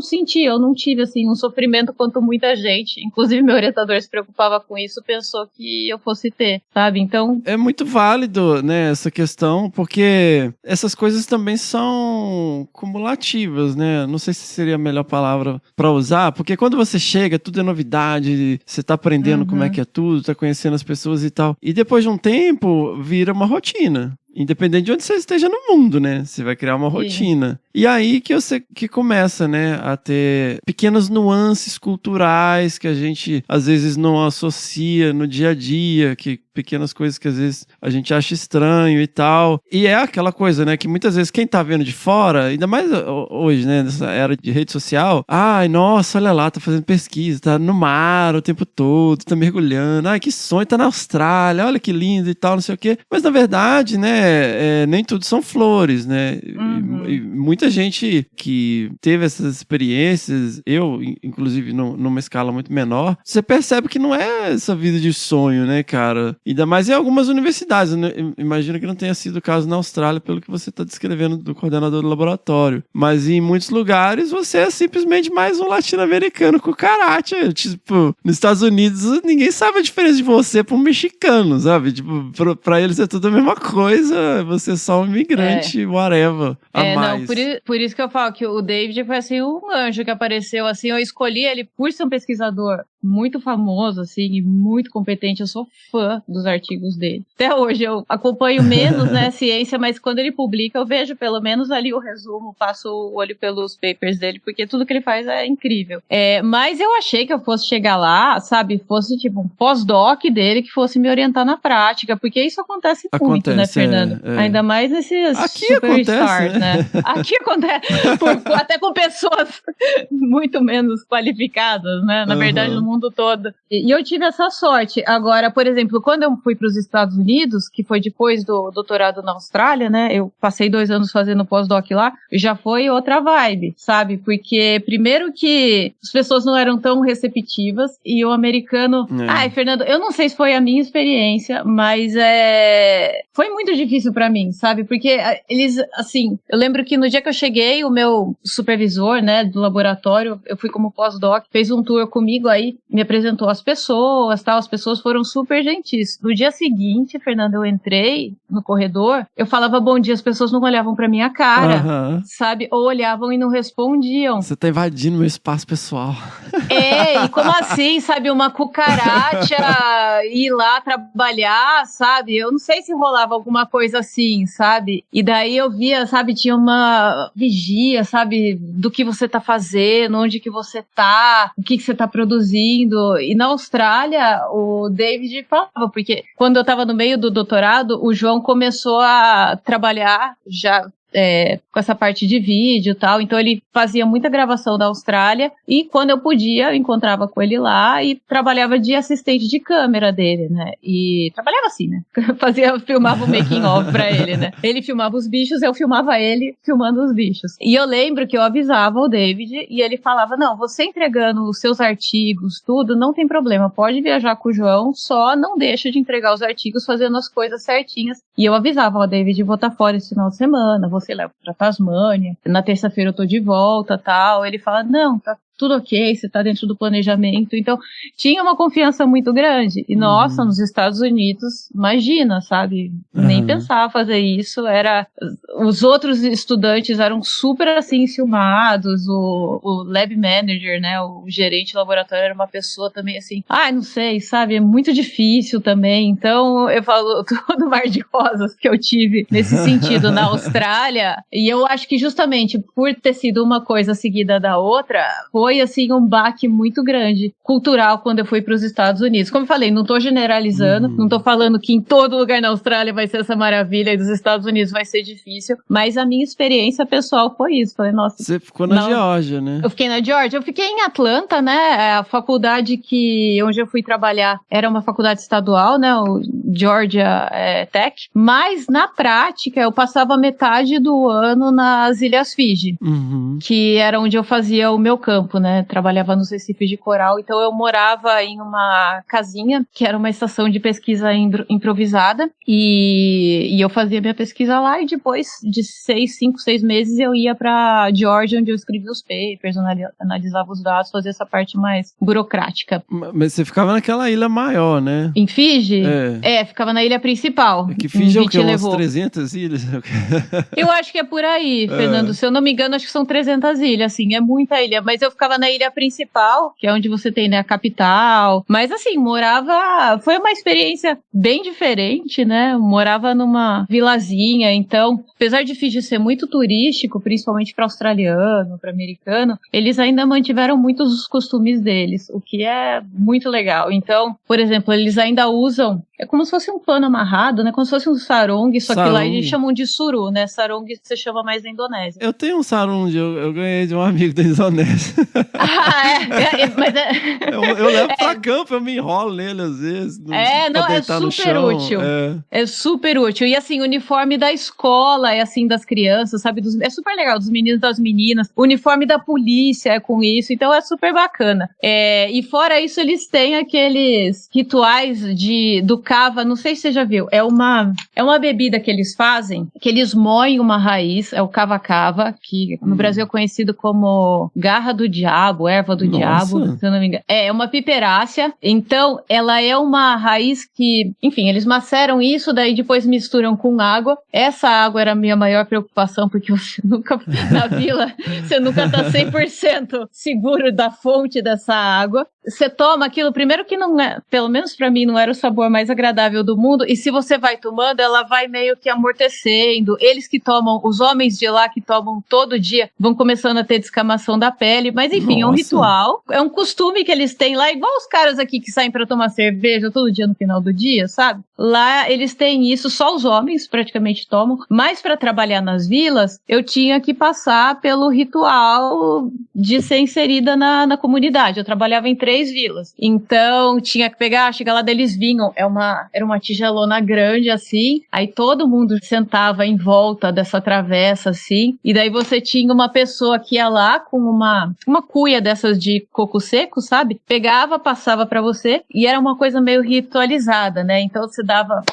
tive, assim, um sofrimento quanto muita gente. Inclusive, meu orientador se preocupava com isso, pensou que eu fosse ter, sabe? Então... É muito válido, né, essa questão, porque essas coisas também são cumulativas, né? Não sei se seria a melhor palavra pra usar, porque quando você chega, tudo é novidade, você tá aprendendo como é que é tudo, tá conhecendo as pessoas e tal. E depois de um tempo, vira uma rotina. Independente de onde você esteja no mundo, né? Você vai criar uma rotina. E aí que começa, né? A ter pequenas nuances culturais que a gente, às vezes, não associa no dia a dia, pequenas coisas que, às vezes, a gente acha estranho e tal. E é aquela coisa, né? Que muitas vezes quem tá vendo de fora, ainda mais hoje, né? Nessa era de rede social, ai, nossa, olha lá, tá fazendo pesquisa, tá no mar o tempo todo, tá mergulhando, ai, que sonho, tá na Austrália, olha que lindo e tal, não sei o quê. Mas, na verdade, né? Nem tudo são flores, né? E muita gente que teve essas experiências, eu, inclusive, numa escala muito menor, você percebe que não é essa vida de sonho, né, cara? Ainda mais em algumas universidades, né? Imagino que não tenha sido o caso na Austrália, pelo que você está descrevendo do coordenador do laboratório. Mas em muitos lugares, você é simplesmente mais um latino-americano com caráter. Tipo, nos Estados Unidos, ninguém sabe a diferença de você para um mexicano, sabe? Tipo, pra eles é tudo a mesma coisa, você é só um imigrante, whatever, a mais. Não, por isso que eu falo que o David foi, assim, um anjo que apareceu, assim, eu escolhi ele por ser um pesquisador muito famoso, assim, e muito competente. Eu sou fã dos artigos dele. Até hoje eu acompanho menos, né, ciência, mas quando ele publica, eu vejo pelo menos ali o resumo, passo o olho pelos papers dele, porque tudo que ele faz é incrível. Mas eu achei que eu fosse chegar lá, sabe, fosse tipo um pós-doc dele que fosse me orientar na prática, porque isso acontece muito, né, Fernando? Ainda mais nesses superstars, né? Aqui acontece, até com pessoas muito menos qualificadas, né, na verdade, no mundo todo. E eu tive essa sorte. Agora, por exemplo, quando eu fui para os Estados Unidos, que foi depois do doutorado na Austrália, né, eu passei 2 anos fazendo pós-doc lá, já foi outra vibe, sabe? Porque, primeiro que as pessoas não eram tão receptivas e o americano... Ai, Fernando, eu não sei se foi a minha experiência, mas foi muito difícil para mim, sabe? Porque eles, assim, eu lembro que no dia que eu cheguei, o meu supervisor, né, do laboratório, eu fui como pós-doc, fez um tour comigo, aí me apresentou as pessoas, tal, as pessoas foram super gentis. No dia seguinte, Fernando, eu entrei no corredor, eu falava bom dia, as pessoas não olhavam pra minha cara, sabe? Ou olhavam e não respondiam. Você tá invadindo meu espaço pessoal. E como assim, sabe? Uma cucaracha ir lá trabalhar, sabe? Eu não sei se rolava alguma coisa assim, sabe? E daí eu via, sabe, tinha uma vigia, sabe, do que você tá fazendo, onde que você tá, o que você tá produzindo. E na Austrália, o David falava, porque quando eu tava no meio do doutorado, o João começou a trabalhar já com essa parte de vídeo e tal, então ele fazia muita gravação da Austrália e quando eu podia, eu encontrava com ele lá e trabalhava de assistente de câmera dele, né, e trabalhava assim, né, filmava o making of pra ele, né, ele filmava os bichos, eu filmava ele filmando os bichos, e eu lembro que eu avisava o David e ele falava, não, você entregando os seus artigos, tudo, não tem problema, pode viajar com o João, só não deixa de entregar os artigos fazendo as coisas certinhas, e eu avisava, ó, David, vou estar fora esse final de semana, você leva pra Tasmânia, na terça-feira eu tô de volta, tal. Ele fala, não, tá tudo ok, você tá dentro do planejamento. Então, tinha uma confiança muito grande. E, nossa, nos Estados Unidos, imagina, sabe? Nem pensava fazer isso. Os outros estudantes eram super, assim, enciumados. O lab manager, né, o gerente do laboratório era uma pessoa também, assim, não sei, sabe? É muito difícil também. Então, eu falo todo o mar de rosas que eu tive nesse sentido na Austrália. E eu acho que justamente por ter sido uma coisa seguida da outra, foi assim um baque muito grande cultural quando eu fui para os Estados Unidos. Como eu falei, não tô generalizando, não tô falando que em todo lugar na Austrália vai ser essa maravilha e dos Estados Unidos vai ser difícil, mas a minha experiência pessoal foi isso. Falei, nossa... Você ficou na Geórgia, né? Eu fiquei na Geórgia. Eu fiquei em Atlanta, né? A faculdade onde eu fui trabalhar era uma faculdade estadual, né? O Georgia Tech. Mas, na prática, eu passava metade do ano nas Ilhas Fiji, que era onde eu fazia o meu campo, né? Trabalhava nos recifes de coral, então eu morava em uma casinha, que era uma estação de pesquisa improvisada, e eu fazia minha pesquisa lá, e depois de 5, 6 meses eu ia pra Geórgia, onde eu escrevia os papers, analisava os dados, fazia essa parte mais burocrática. Mas você ficava naquela ilha maior, né? Em Fiji? Ficava na ilha principal. Que Fiji é o quê? Umas 300 ilhas? Eu acho que é por aí, Fernando. Se eu não me engano, acho que são 300 ilhas, assim, é muita ilha, mas eu ficava ficava na ilha principal, que é onde você tem, né, a capital. Mas assim, foi uma experiência bem diferente, né? Eu morava numa vilazinha, então, apesar de Fiji ser muito turístico, principalmente para australiano, para americano, eles ainda mantiveram muitos dos costumes deles, o que é muito legal. Então, por exemplo, eles ainda usam, é como se fosse um pano amarrado, né? Como se fosse um sarong, só que lá eles chamam de suru, né? Sarong você chama mais na Indonésia. Eu tenho um sarong, eu ganhei de um amigo da Indonésia. Mas eu levo pra campo, eu me enrolo nele às vezes. É super útil. É super útil. E assim, o uniforme da escola é assim das crianças, sabe? É super legal, dos meninos e das meninas. O uniforme da polícia é com isso, então é super bacana. E fora isso, eles têm aqueles rituais do kava, não sei se você já viu, é uma bebida que eles fazem, que eles moem uma raiz, é o kava-kava, que no Brasil é conhecido como garra do diabo, erva do diabo, se eu não me engano. É uma piperácea, então ela é uma raiz que, enfim, eles maceram isso, daí depois misturam com água. Essa água era a minha maior preocupação, porque você nunca, na vila, você nunca tá 100% seguro da fonte dessa água. Você toma aquilo, primeiro que não é, pelo menos pra mim, não era o sabor mais agradável do mundo, e se você vai tomando, ela vai meio que amortecendo. Eles que tomam, os homens de lá que tomam todo dia, vão começando a ter descamação da pele, mas enfim, é um ritual, é um costume que eles têm lá, igual os caras aqui que saem pra tomar cerveja todo dia no final do dia, sabe? Lá eles têm isso, só os homens praticamente tomam, mas pra trabalhar nas vilas, eu tinha que passar pelo ritual de ser inserida na comunidade. Eu trabalhava em 3 vilas, então tinha que pegar, chegar lá, eles vinham, era uma tigelona grande assim, aí todo mundo sentava em volta dessa travessa assim, e daí você tinha uma pessoa que ia lá com uma cuia dessas de coco seco, sabe? Pegava, passava pra você, e era uma coisa meio ritualizada, né? Então você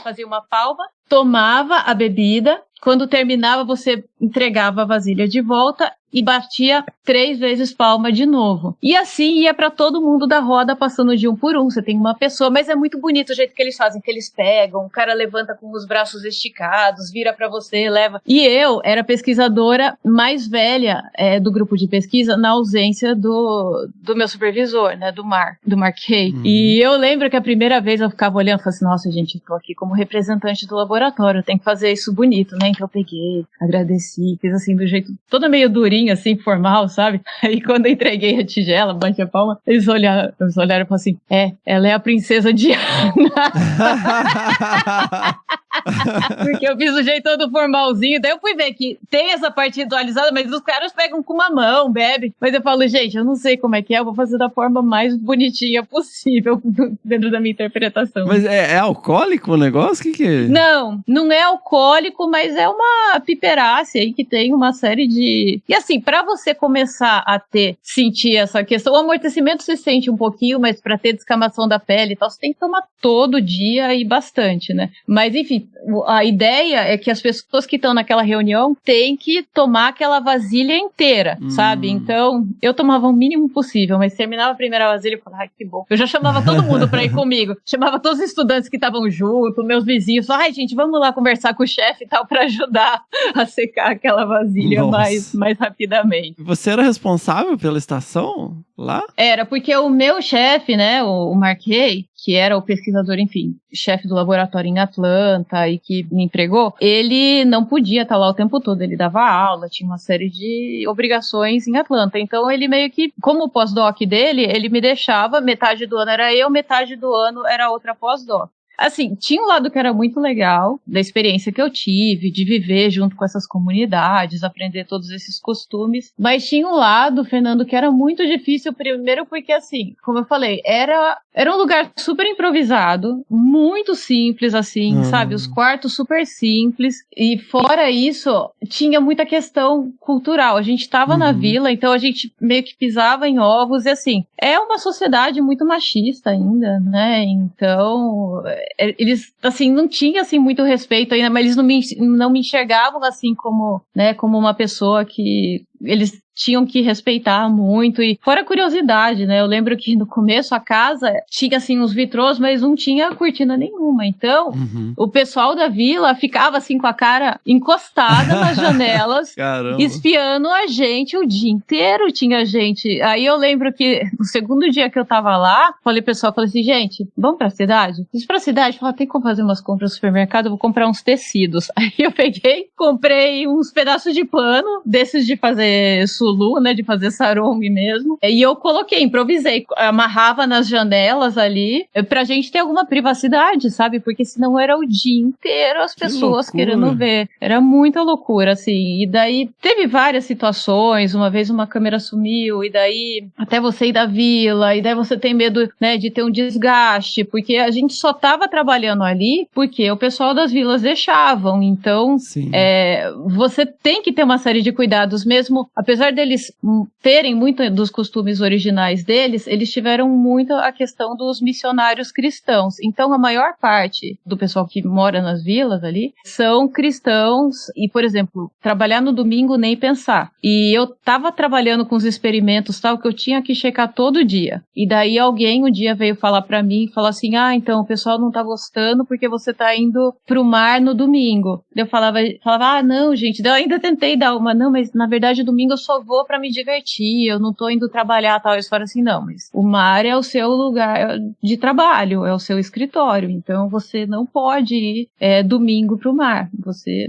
fazia uma palma, tomava a bebida, quando terminava você entregava a vasilha de volta e batia 3 vezes palma de novo. E assim ia pra todo mundo da roda, passando de um por um. Você tem uma pessoa, mas é muito bonito o jeito que eles fazem, que eles pegam, o cara levanta com os braços esticados, vira pra você, leva. E eu era pesquisadora mais velha do grupo de pesquisa, na ausência do meu supervisor, né, do Mark Kay. E eu lembro que a primeira vez eu ficava olhando e falei assim, nossa, gente, eu tô aqui como representante do laboratório, eu tenho que fazer isso bonito, né? Então eu peguei, agradeci, fiz assim do jeito todo meio durinho, assim, formal, sabe? Aí quando eu entreguei a tigela, bati a palma, eles olharam e falaram assim, ela é a princesa Diana. Porque eu fiz o jeito todo formalzinho, daí eu fui ver que tem essa parte ritualizada, mas os caras pegam com uma mão, bebem. Mas eu falo, gente, eu não sei como é que é, eu vou fazer da forma mais bonitinha possível dentro da minha interpretação. Mas é alcoólico o negócio? O que é? Não é alcoólico, mas é uma piperácea aí que tem uma série de... E assim, pra você começar a sentir essa questão, o amortecimento se sente um pouquinho, mas pra ter descamação da pele e tal, você tem que tomar todo dia e bastante, né? Mas enfim, a ideia é que as pessoas que estão naquela reunião têm que tomar aquela vasilha inteira, sabe? Então, eu tomava o mínimo possível, mas terminava a primeira vasilha e falava, ai, que bom. Eu já chamava todo mundo pra ir comigo. Chamava todos os estudantes que estavam junto, meus vizinhos. Ai, gente, vamos lá conversar com o chefe e tal, pra ajudar a secar aquela vasilha mais rapidamente. Você era responsável pela estação lá? Era, porque o meu chefe, né, o Mark Hay, que era o pesquisador, enfim, chefe do laboratório em Atlanta e que me empregou, ele não podia estar lá o tempo todo, ele dava aula, tinha uma série de obrigações em Atlanta, então ele meio que, como o pós-doc dele, ele me deixava, metade do ano era eu, metade do ano era outra pós-doc. Assim, tinha um lado que era muito legal, da experiência que eu tive, de viver junto com essas comunidades, aprender todos esses costumes, mas tinha um lado, Fernando, que era muito difícil, primeiro porque, assim, como eu falei, era um lugar super improvisado, muito simples, assim, sabe? Os quartos super simples, e fora isso, tinha muita questão cultural. A gente tava na vila, então a gente meio que pisava em ovos, e assim, é uma sociedade muito machista ainda, né? Então... eles, assim, não tinham, assim, muito respeito ainda, mas eles não me enxergavam, assim, como, né, como uma pessoa que... Eles tinham que respeitar muito. E fora a curiosidade, né? Eu lembro que no começo a casa tinha, assim, uns vitrôs, mas não tinha cortina nenhuma. Então, o pessoal da vila ficava, assim, com a cara encostada nas janelas, Caramba. espiando a gente o dia inteiro. Tinha gente. Aí eu lembro que no segundo dia que eu tava lá, falei assim, gente, vamos pra cidade? Fiz pra cidade, falei, tem como fazer umas compras no supermercado? Eu vou comprar uns tecidos. Aí eu comprei uns pedaços de pano, desses de fazer sulu, né, de fazer sarong mesmo. E eu improvisei, amarrava nas janelas ali, pra gente ter alguma privacidade, sabe? Porque senão era o dia inteiro as pessoas querendo ver. Era muita loucura, assim. E daí teve várias situações, uma vez uma câmera sumiu, e daí até você ir da vila, e daí você tem medo, né, de ter um desgaste, porque a gente só tava trabalhando ali porque o pessoal das vilas deixavam. Então, você tem que ter uma série de cuidados, mesmo, apesar deles terem muito dos costumes originais deles, eles tiveram muito a questão dos missionários cristãos. Então, a maior parte do pessoal que mora nas vilas ali são cristãos e, por exemplo, trabalhar no domingo nem pensar. E eu tava trabalhando com os experimentos tal, que eu tinha que checar todo dia. E daí alguém um dia veio falar pra mim e falou assim, então, o pessoal não tá gostando porque você tá indo pro mar no domingo. Eu falava, não, gente, eu ainda tentei dar uma, não, mas na verdade domingo eu só vou pra me divertir, eu não tô indo trabalhar tal. Eles falaram assim, não, mas o mar é o seu lugar de trabalho, é o seu escritório, então você não pode ir domingo pro mar.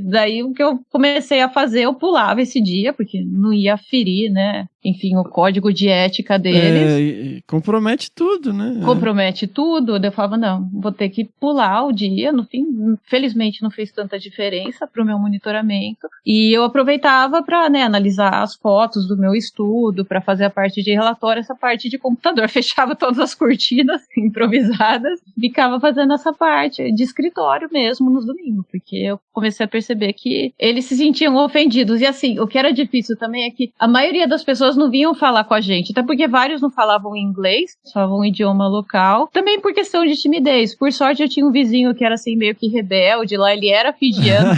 Daí o que eu comecei a fazer, eu pulava esse dia, porque não ia ferir, né, enfim, o código de ética deles. Compromete tudo, né? Compromete tudo. Eu falava, não, vou ter que pular o dia. No fim, felizmente não fez tanta diferença pro meu monitoramento. E eu aproveitava para, né, analisar as fotos do meu estudo, para fazer a parte de relatório, essa parte de computador. Fechava todas as cortinas improvisadas, ficava fazendo essa parte de escritório mesmo nos domingos, porque eu comecei a perceber que eles se sentiam ofendidos. E assim, o que era difícil também é que a maioria das pessoas não vinham falar com a gente, até porque vários não falavam inglês, falavam um idioma local, também por questão de timidez. Por sorte eu tinha um vizinho que era assim meio que rebelde, lá ele era fijiano,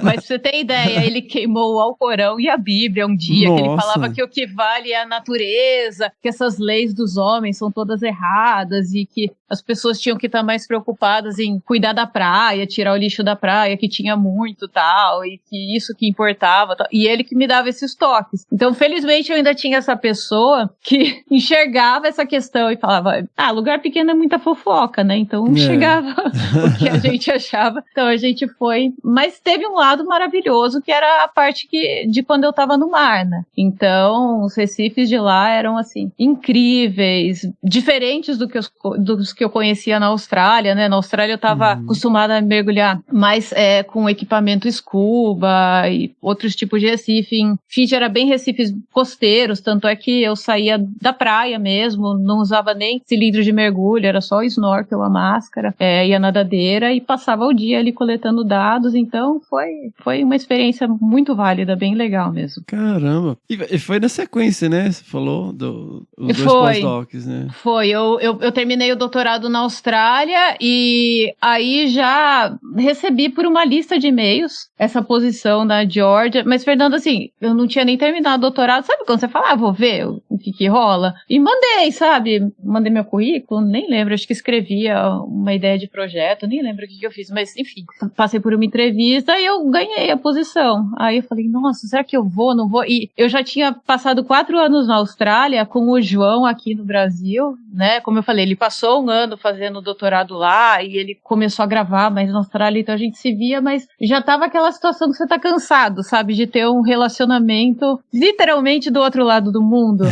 mas pra você ter ideia, ele queimou o Alcorão e a Bíblia um dia, que ele falava que o que vale é a natureza, que essas leis dos homens são todas erradas e que as pessoas tinham que estar mais preocupadas em cuidar da praia, tirar o lixo da praia, que tinha muito tal, e que isso que importava tal. E ele que me dava esses toques. Então, felizmente, eu ainda tinha essa pessoa que enxergava essa questão e falava, lugar pequeno é muita fofoca, né? Então, enxergava o que a gente achava. Então, a gente foi. Mas teve um lado maravilhoso, que era a parte de quando eu tava no mar, né? Então, os recifes de lá eram, assim, incríveis, diferentes dos que eu conhecia na Austrália, né? Na Austrália eu tava acostumada a mergulhar mais com equipamento scuba e outros tipos de recife. Em Fiji era bem recifes costeiros, tanto é que eu saía da praia mesmo, não usava nem cilindro de mergulho, era só o snorkel, a máscara e a nadadeira, e passava o dia ali coletando dados. Então foi uma experiência muito válida, bem legal mesmo. Caramba! E foi na sequência, né? Você falou dos dois pós-docs, né? Foi, eu terminei o doutorado na Austrália e aí já recebi por uma lista de e-mails essa posição da Georgia, mas Fernando, assim, eu não tinha nem terminado o doutorado, sabe quando você fala, vou ver o que rola? E mandei, sabe? Mandei meu currículo, nem lembro, acho que escrevia uma ideia de projeto, nem lembro o que eu fiz, mas enfim, passei por uma entrevista e eu ganhei a posição. Aí eu falei, nossa, será que eu vou, não vou? E eu já tinha passado 4 anos na Austrália com o João aqui no Brasil, né? Como eu falei, ele passou um ano fazendo doutorado lá e ele começou a gravar mais na Austrália, então a gente se via, mas já tava aquela situação que você tá cansado, sabe? De ter um relacionamento literalmente do outro lado do mundo.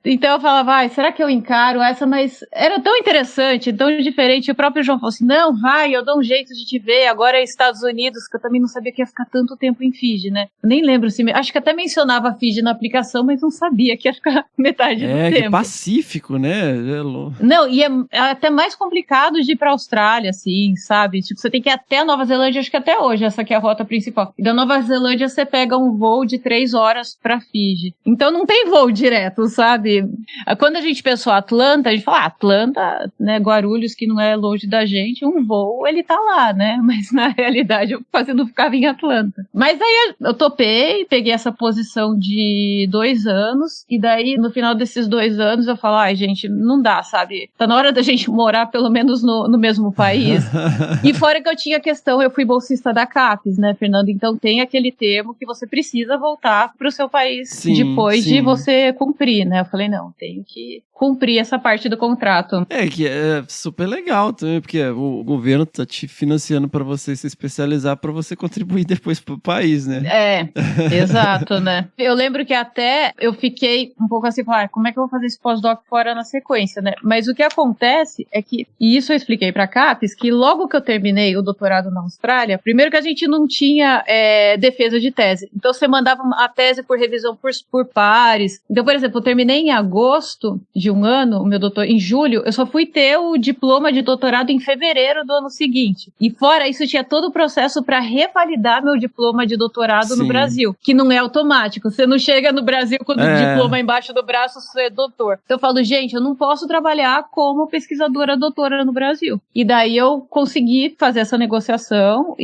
Então eu falava, será que eu encaro essa? Mas era tão interessante, tão diferente. O próprio João falou assim, não, vai, eu dou um jeito de te ver. Agora é Estados Unidos, que eu também não sabia que ia ficar tanto tempo em Fiji, né? Eu nem lembro se... Acho que até mencionava Fiji na aplicação, mas não sabia que ia ficar metade do tempo. Que Pacífico, né? Não, e é até mais complicado de ir pra Austrália, assim, sabe? Tipo, você tem que ir até a Nova Zelândia, acho que até hoje, essa aqui é a rota principal. E da Nova Zelândia você pega um voo de 3 horas pra Fiji. Então não tem voo direto, sabe? Quando a gente pensou Atlanta, a gente fala, Atlanta, né, Guarulhos, que não é longe da gente, um voo, ele tá lá, né? Mas na realidade eu quase não ficava em Atlanta. Mas aí eu topei, peguei essa posição graduação de 2 anos, e daí no final desses 2 anos eu falo, ai gente, não dá, sabe? Tá na hora da gente morar pelo menos no mesmo país. E fora que eu tinha a questão, eu fui bolsista da CAPES, né, Fernando? Então tem aquele termo que você precisa voltar pro seu país depois de você cumprir, né? Eu falei, não, tenho que cumprir essa parte do contrato. Que é super legal também, porque o governo tá te financiando pra você se especializar, pra você contribuir depois pro país, né? Exato, né? Eu lembro que até eu fiquei um pouco assim, como é que eu vou fazer esse pós-doc fora na sequência, né? Mas o que acontece é que, e isso eu expliquei pra CAPES, que logo que eu terminei o doutorado na Austrália, primeiro que a gente não tinha defesa de tese. Então você mandava a tese por revisão por pares. Então, por exemplo, eu terminei em agosto de um ano, o meu doutor, em julho, eu só fui ter o diploma de doutorado em fevereiro do ano seguinte. E fora isso, tinha todo o processo para revalidar meu diploma de doutorado no Brasil, que não é automático. Você não chega no Brasil com o diploma embaixo do braço, você é doutor. Então eu falo, gente, eu não posso trabalhar como pesquisadora doutora no Brasil. E daí eu consegui fazer essa negociação,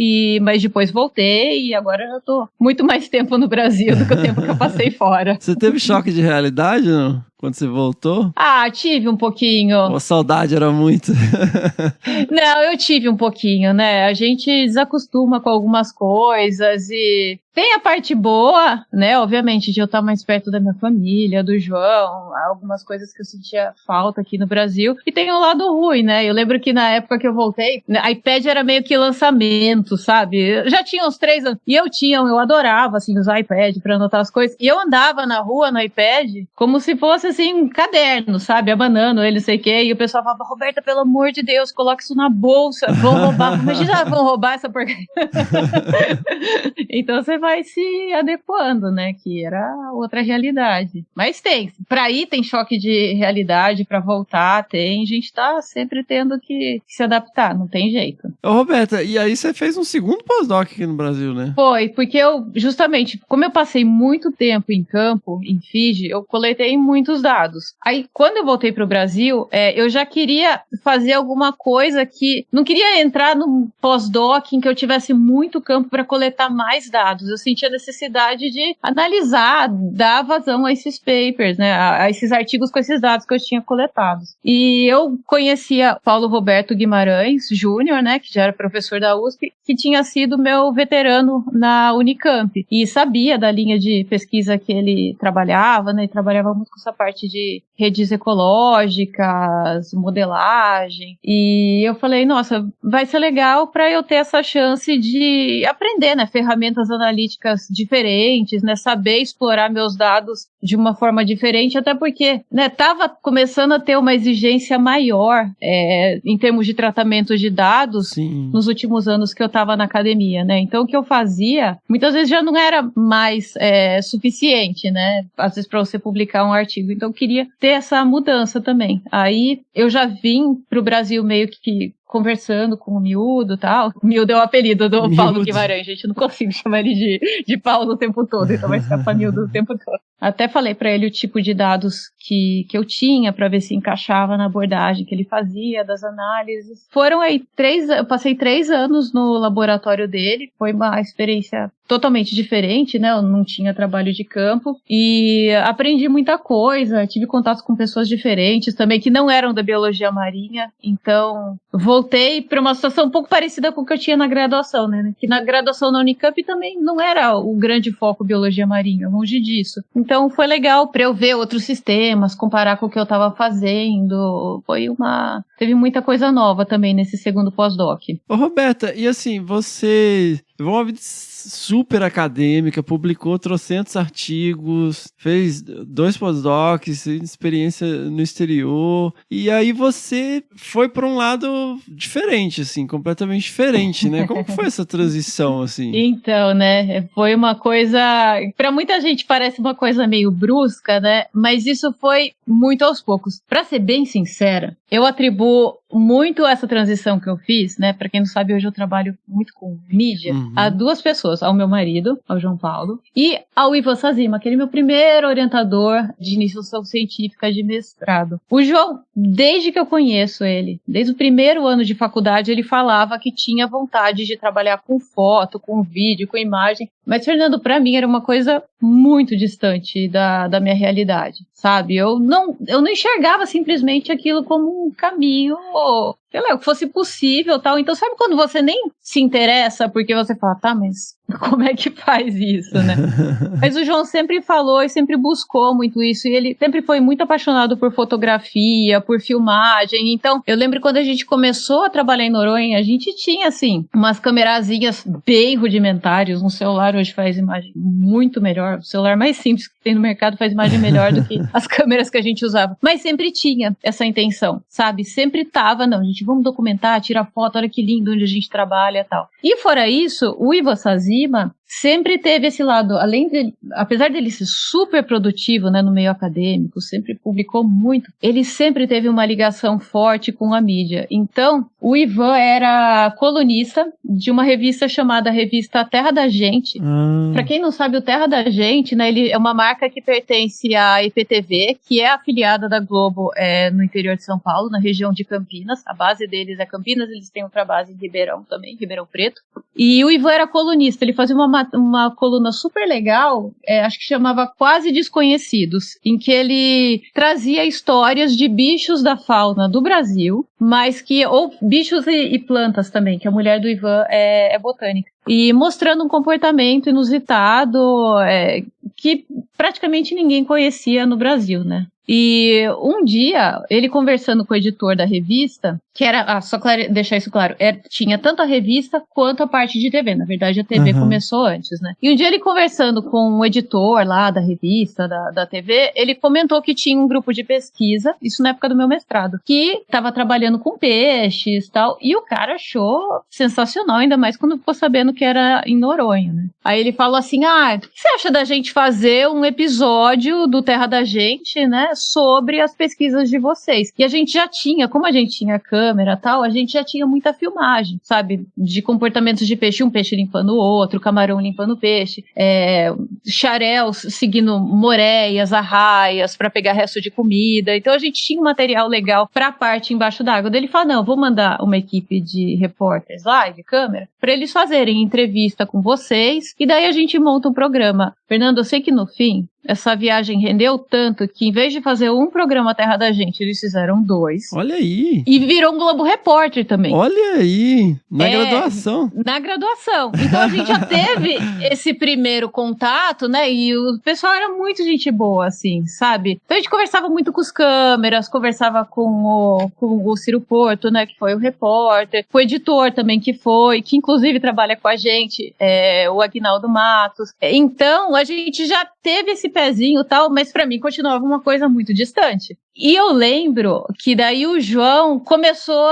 mas depois voltei e agora eu tô muito mais tempo no Brasil do que o tempo que eu passei fora. Você teve choque de realidade, não? Quando você voltou? Tive um pouquinho. A saudade era muito. Não, eu tive um pouquinho, né? A gente desacostuma com algumas coisas e tem a parte boa, né? Obviamente, de eu estar mais perto da minha família, do João, algumas coisas que eu sentia falta aqui no Brasil. E tem o lado ruim, né? Eu lembro que na época que eu voltei, iPad era meio que lançamento, sabe? Eu já tinha uns 3 anos. E eu adorava, assim, usar iPad pra anotar as coisas. E eu andava na rua no iPad como se fosse, assim, um caderno, sabe? Abanando ele, não sei o quê. E o pessoal falava, Roberta, pelo amor de Deus, coloca isso na bolsa. Vão roubar. Imagina, vão roubar essa porcaria. Então você vai se adequando, né? Que era outra realidade. Mas tem. Pra ir tem choque de realidade, pra voltar tem. A gente tá sempre tendo que se adaptar, não tem jeito. Ô, Roberta, e aí você fez um segundo pós-doc aqui no Brasil, né? Foi, porque justamente, como eu passei muito tempo em campo, em Fiji, eu coletei muitos dados. Aí, quando eu voltei pro Brasil, eu já queria fazer alguma coisa que... Não queria entrar num pós-doc em que eu tivesse muito campo para coletar mais dados. Eu sentia a necessidade de analisar, dar vazão a esses papers, né? A esses artigos com esses dados que eu tinha coletados. E eu conhecia Paulo Roberto Guimarães Júnior, né? Que já era professor da USP, que tinha sido meu veterano na Unicamp. E sabia da linha de pesquisa que ele trabalhava, né? Ele trabalhava muito com essa parte de redes ecológicas, modelagem. E eu falei, nossa, vai ser legal para eu ter essa chance de aprender, né? Ferramentas analíticas diferentes, né? Saber explorar meus dados de uma forma diferente, até porque, né? Tava começando a ter uma exigência maior em termos de tratamento de dados nos últimos anos que eu estava na academia, né? Então, o que eu fazia, muitas vezes já não era mais suficiente, né? Às vezes para você publicar um artigo. Então, eu queria ter essa mudança também. Aí, eu já vim pro Brasil meio que conversando com o Miúdo e tal. O Miúdo é o apelido do Miúdo. Paulo Guimarães, gente. Não consigo chamar ele de Paulo o tempo todo, então vai ficar pra Miúdo o tempo todo. Até falei pra ele o tipo de dados que eu tinha pra ver se encaixava na abordagem que ele fazia, das análises. Foram aí eu passei 3 anos no laboratório dele, foi uma experiência totalmente diferente, né? Eu não tinha trabalho de campo e aprendi muita coisa, tive contatos com pessoas diferentes também, que não eram da biologia marinha, então voltei para uma situação um pouco parecida com o que eu tinha na graduação, né? Que na graduação na Unicamp também não era o grande foco biologia marinha, longe disso. Então foi legal para eu ver outros sistemas, comparar com o que eu estava fazendo. Teve muita coisa nova também nesse segundo pós-doc. Ô, Roberta, e assim, você levou uma vida super acadêmica, publicou trocentos artigos, fez 2 pós-docs, experiência no exterior, e aí você foi para um lado diferente, assim, completamente diferente, né? Como que foi essa transição, assim? Então, né, foi uma coisa, para muita gente parece uma coisa meio brusca, né, mas isso foi muito aos poucos. Para ser bem sincera, eu atribuo muito essa transição que eu fiz, né, para quem não sabe, hoje eu trabalho muito com mídia, a 2 pessoas, ao meu marido, ao João Paulo, e ao Ivan Sazima, aquele meu primeiro orientador de iniciação científica de mestrado. O João, desde que eu conheço ele, desde o primeiro ano de faculdade, ele falava que tinha vontade de trabalhar com foto, com vídeo, com imagem, Mas, Fernando, pra mim era uma coisa muito distante da minha realidade, sabe? Eu não enxergava simplesmente aquilo como um caminho, sei lá, que fosse possível, tal. Então, sabe quando você nem se interessa porque você fala, tá, mas como é que faz isso, né? Mas o João sempre falou e sempre buscou muito isso, e ele sempre foi muito apaixonado por fotografia, por filmagem. Então, eu lembro quando a gente começou a trabalhar em Noronha, a gente tinha, assim, umas camerazinhas bem rudimentares. Um celular hoje faz imagem muito melhor. O celular mais simples que tem no mercado faz imagem melhor do que as câmeras que a gente usava. Mas sempre tinha essa intenção, sabe? Sempre tava, não, gente, vamos documentar, tirar foto, olha que lindo onde a gente trabalha e tal. E fora isso, o Ivan Sazima sempre teve esse lado, apesar dele ser super produtivo, né, no meio acadêmico, sempre publicou muito, ele sempre teve uma ligação forte com a mídia. Então, o Ivan era colunista de uma revista chamada Revista Terra da Gente. Pra quem não sabe, o Terra da Gente, né, ele é uma marca que pertence à EPTV, que é afiliada da Globo no interior de São Paulo, na região de Campinas. A base deles é Campinas, eles têm outra base em Ribeirão também, Ribeirão Preto. E o Ivan era colunista, ele fazia uma coluna super legal, acho que chamava Quase Desconhecidos, em que ele trazia histórias de bichos da fauna do Brasil, mas ou bichos e plantas também, que a mulher do Ivan é botânica. E mostrando um comportamento inusitado que praticamente ninguém conhecia no Brasil, né? E um dia, ele conversando com o editor da revista, que era, só deixar isso claro, tinha tanto a revista quanto a parte de TV. Na verdade, a TV começou antes, né? E um dia ele conversando com o editor lá da revista, da TV, ele comentou que tinha um grupo de pesquisa, isso na época do meu mestrado, que estava trabalhando com peixes e tal, e o cara achou sensacional, ainda mais quando ficou sabendo que era em Noronha, né? Aí ele falou assim, o que você acha da gente fazer um episódio do Terra da Gente, né, sobre as pesquisas de vocês? E a gente já tinha, como a gente tinha câmera e tal, a gente já tinha muita filmagem, sabe, de comportamentos de peixe, um peixe limpando o outro, camarão limpando o peixe, xarel seguindo moreias, arraias para pegar resto de comida. Então a gente tinha um material legal para a parte embaixo d'água. Daí ele falou, não, eu vou mandar uma equipe de repórteres lá, de câmera, para eles fazerem entrevista com vocês, e daí a gente monta um programa. Fernando, eu sei que no fim essa viagem rendeu tanto que, em vez de fazer um programa Terra da Gente, eles fizeram 2. Olha aí! E virou um Globo Repórter também. Olha aí! Na graduação. Na graduação. Então a gente já teve esse primeiro contato, né? E o pessoal era muito gente boa, assim, sabe? Então a gente conversava muito com os câmeras, conversava com o Ciro Porto, né? Que foi o repórter. Com o editor também, que inclusive trabalha com a gente, o Aguinaldo Matos. Então a gente já teve esse pezinho e tal, mas pra mim continuava uma coisa muito distante. E eu lembro que daí o João começou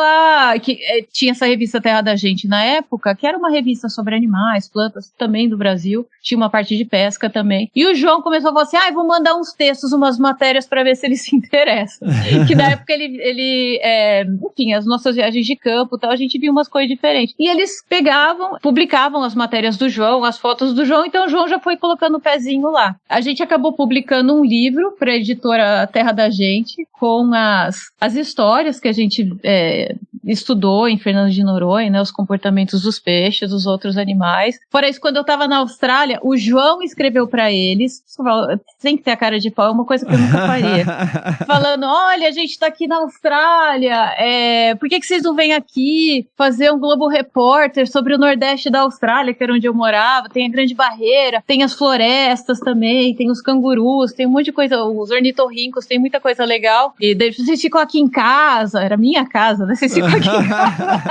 tinha essa revista Terra da Gente na época, que era uma revista sobre animais, plantas também do Brasil, tinha uma parte de pesca também. E o João começou a falar assim, vou mandar uns textos, umas matérias pra ver se ele se interessa. Que na época enfim, as nossas viagens de campo e tal, a gente via umas coisas diferentes. E eles publicavam as matérias do João, as fotos do João, então o João já foi colocando o pezinho lá. A gente acabou publicando um livro pra editora Terra da Gente, com as histórias que a gente estudou em Fernando de Noronha, né, os comportamentos dos peixes, dos outros animais. Fora isso, quando eu tava na Austrália, o João escreveu pra eles, tem que ter a cara de pau, é uma coisa que eu nunca faria, falando, olha, a gente tá aqui na Austrália, por que vocês não vêm aqui fazer um Globo Repórter sobre o Nordeste da Austrália, que era onde eu morava, tem a Grande Barreira, tem as florestas também, tem os cangurus, tem um monte de coisa, os ornitorrincos, tem muita coisa legal, e daí vocês ficam aqui em casa, era minha casa, né, vocês ficam aqui em casa.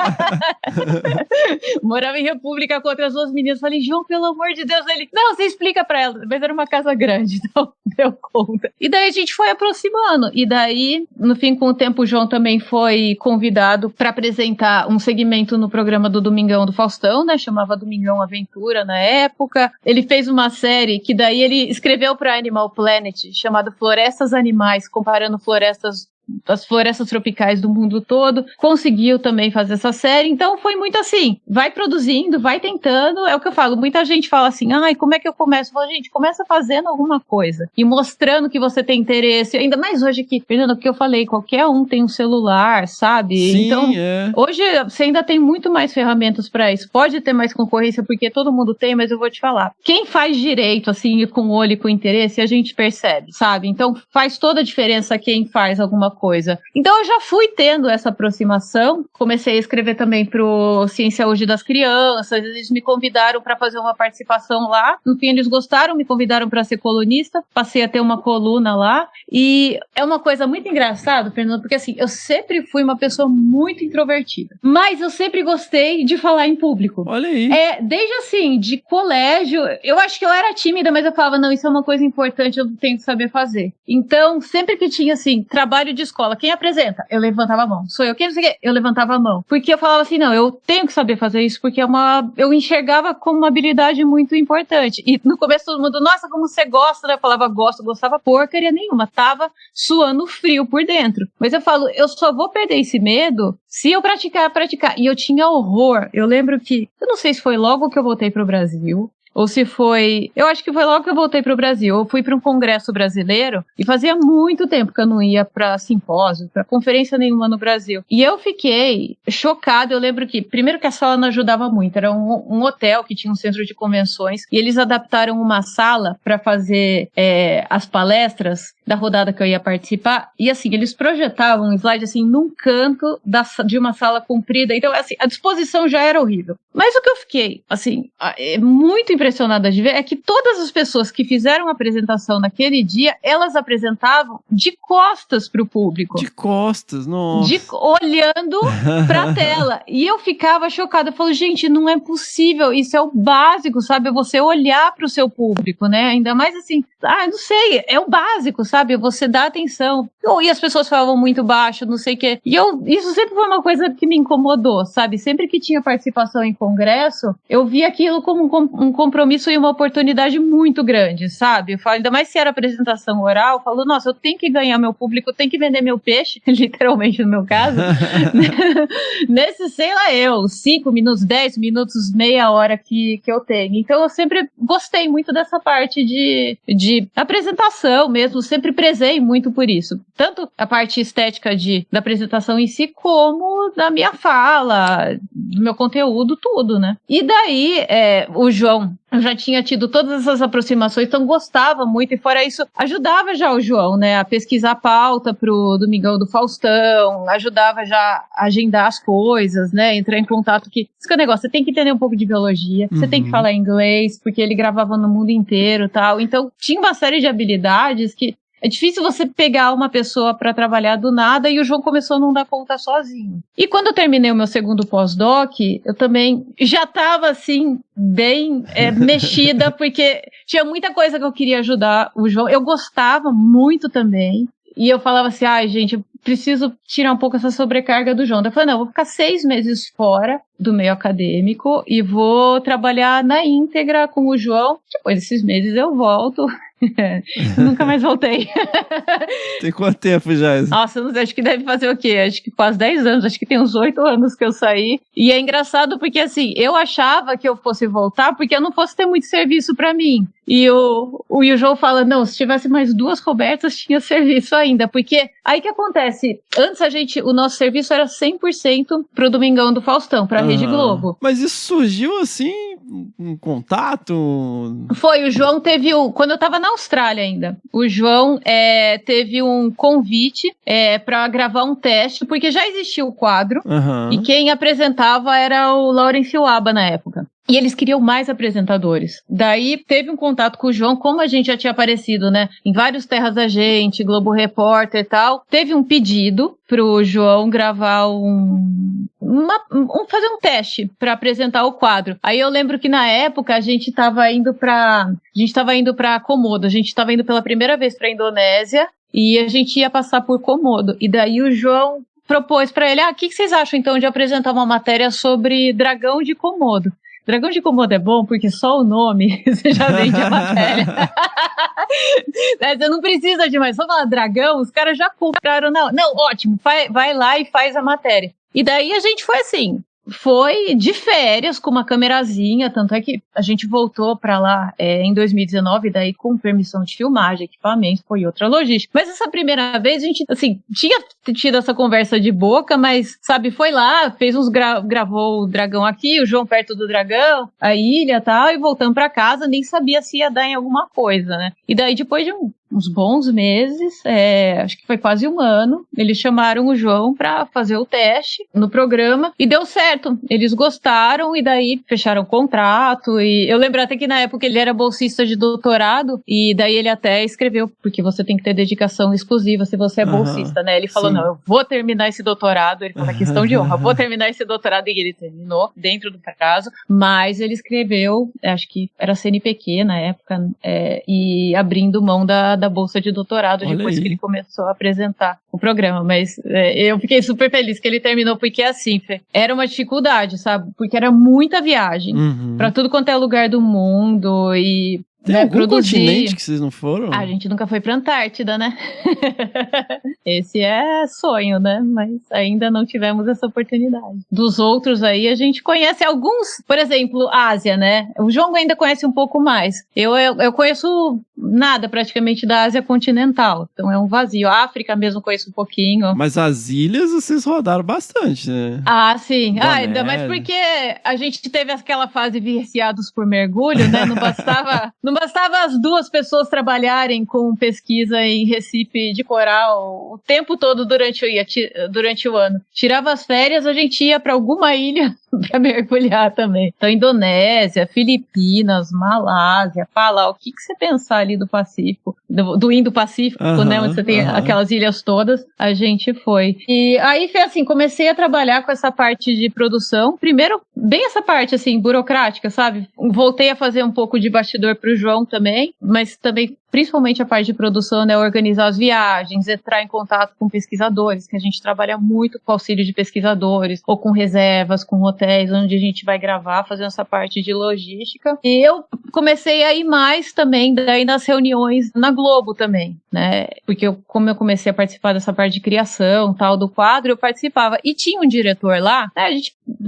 Morava em República com outras 2 meninas, falei, João, pelo amor de Deus, ele, não, você explica pra ela, mas era uma casa grande, então deu conta. E daí a gente foi aproximando, e daí, no fim, com o tempo, o João também foi convidado para apresentar um segmento no programa do Domingão do Faustão, né, chamava Domingão Aventura na época. Ele fez uma série que daí ele escreveu para Animal Planet, chamado Florestas Animais, comparando florestas as florestas tropicais do mundo todo, conseguiu também fazer essa série, então foi muito assim, vai produzindo, vai tentando, é o que eu falo, muita gente fala assim, ai, como é que eu começo? Eu falo, gente, começa fazendo alguma coisa, e mostrando que você tem interesse, ainda mais hoje que, Fernando, o que eu falei, qualquer um tem um celular, sabe? Sim, então, hoje você ainda tem muito mais ferramentas pra isso, pode ter mais concorrência, porque todo mundo tem, mas eu vou te falar, quem faz direito, assim, com o olho e com interesse, a gente percebe, sabe? Então, faz toda a diferença quem faz alguma coisa. Então, eu já fui tendo essa aproximação, comecei a escrever também pro Ciência Hoje das Crianças, eles me convidaram para fazer uma participação lá, no fim eles gostaram, me convidaram para ser colunista, passei a ter uma coluna lá, e é uma coisa muito engraçada, Fernando, porque assim, eu sempre fui uma pessoa muito introvertida, mas eu sempre gostei de falar em público. Olha aí. Desde assim, de colégio, eu acho que eu era tímida, mas eu falava, não, isso é uma coisa importante, eu tenho que saber fazer. Então, sempre que tinha assim, trabalho de escola, quem apresenta? Eu levantava a mão. Sou eu, quem não sei o quê? Eu levantava a mão. Porque eu falava assim, não, eu tenho que saber fazer isso, porque eu enxergava como uma habilidade muito importante. E no começo todo mundo, nossa, como você gosta, né? Eu falava, gostava porcaria nenhuma, tava suando frio por dentro. Mas eu falo, eu só vou perder esse medo se eu praticar. E eu tinha horror. Eu lembro que, eu não sei se foi logo que eu voltei pro Brasil, ou se foi... Eu acho que foi logo que eu voltei para o Brasil. Eu fui para um congresso brasileiro e fazia muito tempo que eu não ia para simpósio, para conferência nenhuma no Brasil. E eu fiquei chocada. Eu lembro que, primeiro que a sala não ajudava muito. Era um hotel que tinha um centro de convenções e eles adaptaram uma sala para fazer as palestras da rodada que eu ia participar. E assim, eles projetavam um slide assim num canto de uma sala comprida. Então, assim, a disposição já era horrível. Mas o que eu fiquei, assim, muito impressionada de ver é que todas as pessoas que fizeram a apresentação naquele dia, elas apresentavam de costas para o público. De costas, nossa. Olhando para a tela. E eu ficava chocada. Eu falo, gente, não é possível. Isso é o básico, sabe? Você olhar para o seu público, né? Ainda mais assim, não sei, é o básico, sabe? Você dá atenção. E as pessoas falavam muito baixo, não sei o quê. E isso sempre foi uma coisa que me incomodou, sabe? Sempre que tinha participação em congresso, eu via aquilo como um compromisso e uma oportunidade muito grande, sabe? Eu falo, ainda mais se era apresentação oral, eu falo, nossa, eu tenho que ganhar meu público, eu tenho que vender meu peixe, literalmente no meu caso, nesse, sei lá, 5 minutos, 10 minutos, meia hora que eu tenho. Então eu sempre gostei muito dessa parte de apresentação mesmo, sempre prezei muito por isso. Tanto a parte estética da apresentação em si, como da minha fala, do meu conteúdo, tudo, né? E daí, o João, eu já tinha tido todas essas aproximações, então gostava muito, e fora isso, ajudava já o João, né, a pesquisar a pauta pro Domingão do Faustão, ajudava já a agendar as coisas, né, entrar em contato isso que é o negócio, você tem que entender um pouco de biologia, você tem que falar inglês, porque ele gravava no mundo inteiro e tal, então tinha uma série de habilidades que é difícil você pegar uma pessoa para trabalhar do nada, e o João começou a não dar conta sozinho. E quando eu terminei o meu segundo pós-doc, eu também já estava assim, bem mexida, porque tinha muita coisa que eu queria ajudar o João. Eu gostava muito também. E eu falava assim, gente, eu preciso tirar um pouco essa sobrecarga do João. Eu falei, não, eu vou ficar 6 meses fora do meio acadêmico e vou trabalhar na íntegra com o João. Depois desses meses eu volto. Nunca mais voltei. Tem quanto tempo já? Nossa, não sei, acho que deve fazer o quê? Acho que quase 10 anos, acho que tem uns 8 anos que eu saí. E é engraçado porque assim, eu achava que eu fosse voltar porque eu não fosse ter muito serviço pra mim. E o João fala, não, se tivesse mais 2 Robertas, tinha serviço ainda. Porque aí que acontece, antes o nosso serviço era 100% pro Domingão do Faustão, pra Rede Globo. Mas isso surgiu assim, um contato? Foi, o João teve quando eu tava na Austrália ainda, o João teve um convite pra gravar um teste, porque já existia o quadro, e quem apresentava era o Laurence Uaba na época. E eles queriam mais apresentadores. Daí teve um contato com o João, como a gente já tinha aparecido, né? Em vários Terras da Gente, Globo Repórter e tal. Teve um pedido pro João gravar fazer um teste para apresentar o quadro. Aí eu lembro que na época a gente tava indo pra Komodo. A gente tava indo pela primeira vez pra Indonésia e a gente ia passar por Komodo. E daí o João propôs para ele, o que vocês acham então de apresentar uma matéria sobre dragão de Komodo? Dragão de Komodo é bom porque só o nome você já vende a matéria. Você não precisa de mais. Só falar dragão, os caras já compraram. Não, ótimo, vai lá e faz a matéria. E daí a gente foi assim, foi de férias com uma camerazinha, tanto é que a gente voltou pra lá em 2019, daí com permissão de filmagem, equipamento, foi outra logística. Mas essa primeira vez a gente, assim, tinha tido essa conversa de boca, mas, sabe, foi lá, fez gravou o dragão aqui, o João perto do dragão, a ilha e tal, e voltamos pra casa, nem sabia se ia dar em alguma coisa, né? E daí depois de uns bons meses, acho que foi quase um ano, eles chamaram o João pra fazer o teste no programa e deu certo. Eles gostaram e daí fecharam o contrato. E eu lembro até que na época ele era bolsista de doutorado e daí ele até escreveu, porque você tem que ter dedicação exclusiva se você é bolsista, né? Ele falou, não, eu vou terminar esse doutorado. Ele falou, questão de honra, eu vou terminar esse doutorado. E ele terminou dentro do prazo, mas ele escreveu, acho que era CNPq na época, e abrindo mão da bolsa de doutorado. Olha depois aí. Que ele começou a apresentar o programa, mas eu fiquei super feliz que ele terminou, porque assim, era uma dificuldade, sabe, porque era muita viagem, pra tudo quanto é lugar do mundo, e tem algum continente que vocês não foram? A gente nunca foi pra Antártida, né? Esse é sonho, né? Mas ainda não tivemos essa oportunidade. Dos outros aí, a gente conhece alguns, por exemplo, Ásia, né? O João ainda conhece um pouco mais. Eu conheço nada praticamente da Ásia continental, então é um vazio. A África mesmo conheço um pouquinho. Mas as ilhas vocês rodaram bastante, né? Ah, sim. Ainda mais porque a gente teve aquela fase viciados por mergulho, né? Não bastava as duas pessoas trabalharem com pesquisa em Recife de coral o tempo todo durante o ano. Tirava as férias, a gente ia para alguma ilha para mergulhar também. Então, Indonésia, Filipinas, Malásia, Palau, o que você pensar ali do Pacífico, do Indo-Pacífico, né, onde você tem aquelas ilhas todas, a gente foi. E aí foi assim, comecei a trabalhar com essa parte de produção, primeiro, bem essa parte assim, burocrática, sabe? Voltei a fazer um pouco de bastidor pro João também, mas também principalmente a parte de produção, né, organizar as viagens, entrar em contato com pesquisadores, que a gente trabalha muito com auxílio de pesquisadores, ou com reservas, com hotéis, onde a gente vai gravar, fazendo essa parte de logística. E eu comecei a ir mais também, daí nas reuniões na Globo também, né, porque como eu comecei a participar dessa parte de criação, tal, do quadro, eu participava. E tinha um diretor lá, né,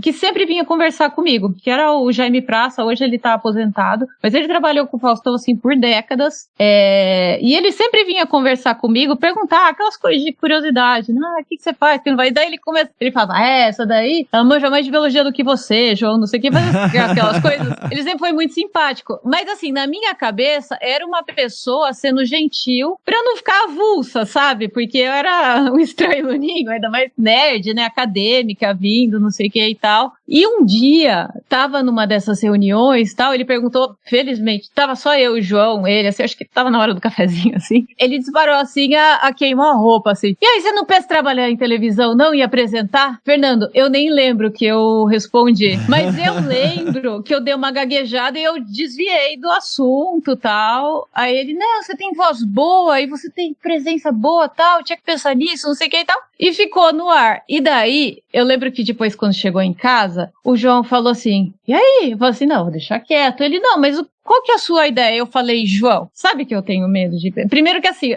que sempre vinha conversar comigo, que era o Jaime Praça, hoje ele tá aposentado, mas ele trabalhou com o Faustão, assim, por décadas, e ele sempre vinha conversar comigo, perguntar aquelas coisas de curiosidade, né? O que você faz, que não vai? E daí ele falava, essa daí, ela manja mais de biologia do que você, João, não sei o que, mas aquelas coisas. Ele sempre foi muito simpático, mas assim, na minha cabeça, era uma pessoa sendo gentil pra não ficar avulsa, sabe? Porque eu era um estranho no ninho, ainda mais nerd, né? Acadêmica, vindo, não sei o que e tal. E um dia, tava numa dessas reuniões, tal, ele perguntou, felizmente, tava só eu e o João, ele, assim, acho que tava na hora do cafezinho, assim, ele disparou, assim, a queimar a roupa, assim, e aí, você não pensa em trabalhar em televisão, não? E apresentar? Fernando, eu nem lembro que eu respondi, mas eu lembro que eu dei uma gaguejada e eu desviei do assunto, tal, aí ele, não, você tem voz boa, e você tem presença boa, tal, tinha que pensar nisso, não sei o que e tal, e ficou no ar. E daí, eu lembro que depois, quando chegou em casa, o João falou assim, e aí? Eu falei assim, não, vou deixar quieto. Ele, não, mas qual que é a sua ideia? Eu falei, João, sabe que eu tenho medo de... Primeiro que assim,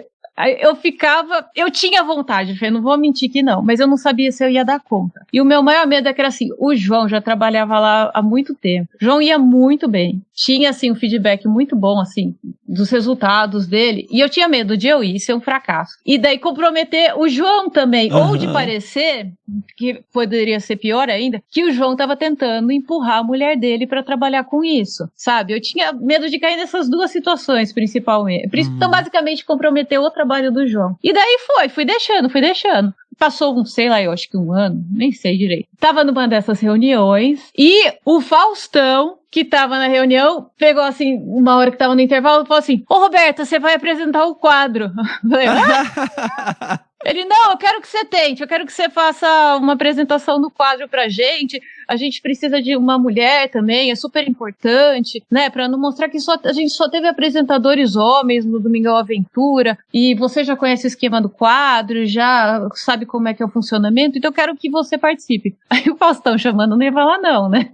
eu tinha vontade, eu não vou mentir que não, mas eu não sabia se eu ia dar conta. E o meu maior medo é que era assim, o João já trabalhava lá há muito tempo. O João ia muito bem. Tinha, assim, um feedback muito bom, assim, dos resultados dele. E eu tinha medo de eu ir, ser um fracasso. E daí comprometer o João também. Ou de parecer, que poderia ser pior ainda, que o João estava tentando empurrar a mulher dele para trabalhar com isso, sabe? Eu tinha medo de cair nessas duas situações, principalmente. Então, basicamente, comprometer o trabalho do João. E daí fui deixando. Passou, sei lá, eu acho que um ano, nem sei direito. Tava numa dessas reuniões e o Faustão, que tava na reunião, pegou assim, uma hora que tava no intervalo, e falou assim, ô Roberta, você vai apresentar o quadro. Eu falei, Ele, não, eu quero que você tente, eu quero que você faça uma apresentação no quadro pra gente, a gente precisa de uma mulher também, é super importante, né, pra não mostrar que a gente só teve apresentadores homens no Domingão Aventura, e você já conhece o esquema do quadro, já sabe como é que é o funcionamento, então eu quero que você participe. Aí o Faustão chamando, não ia falar não, né?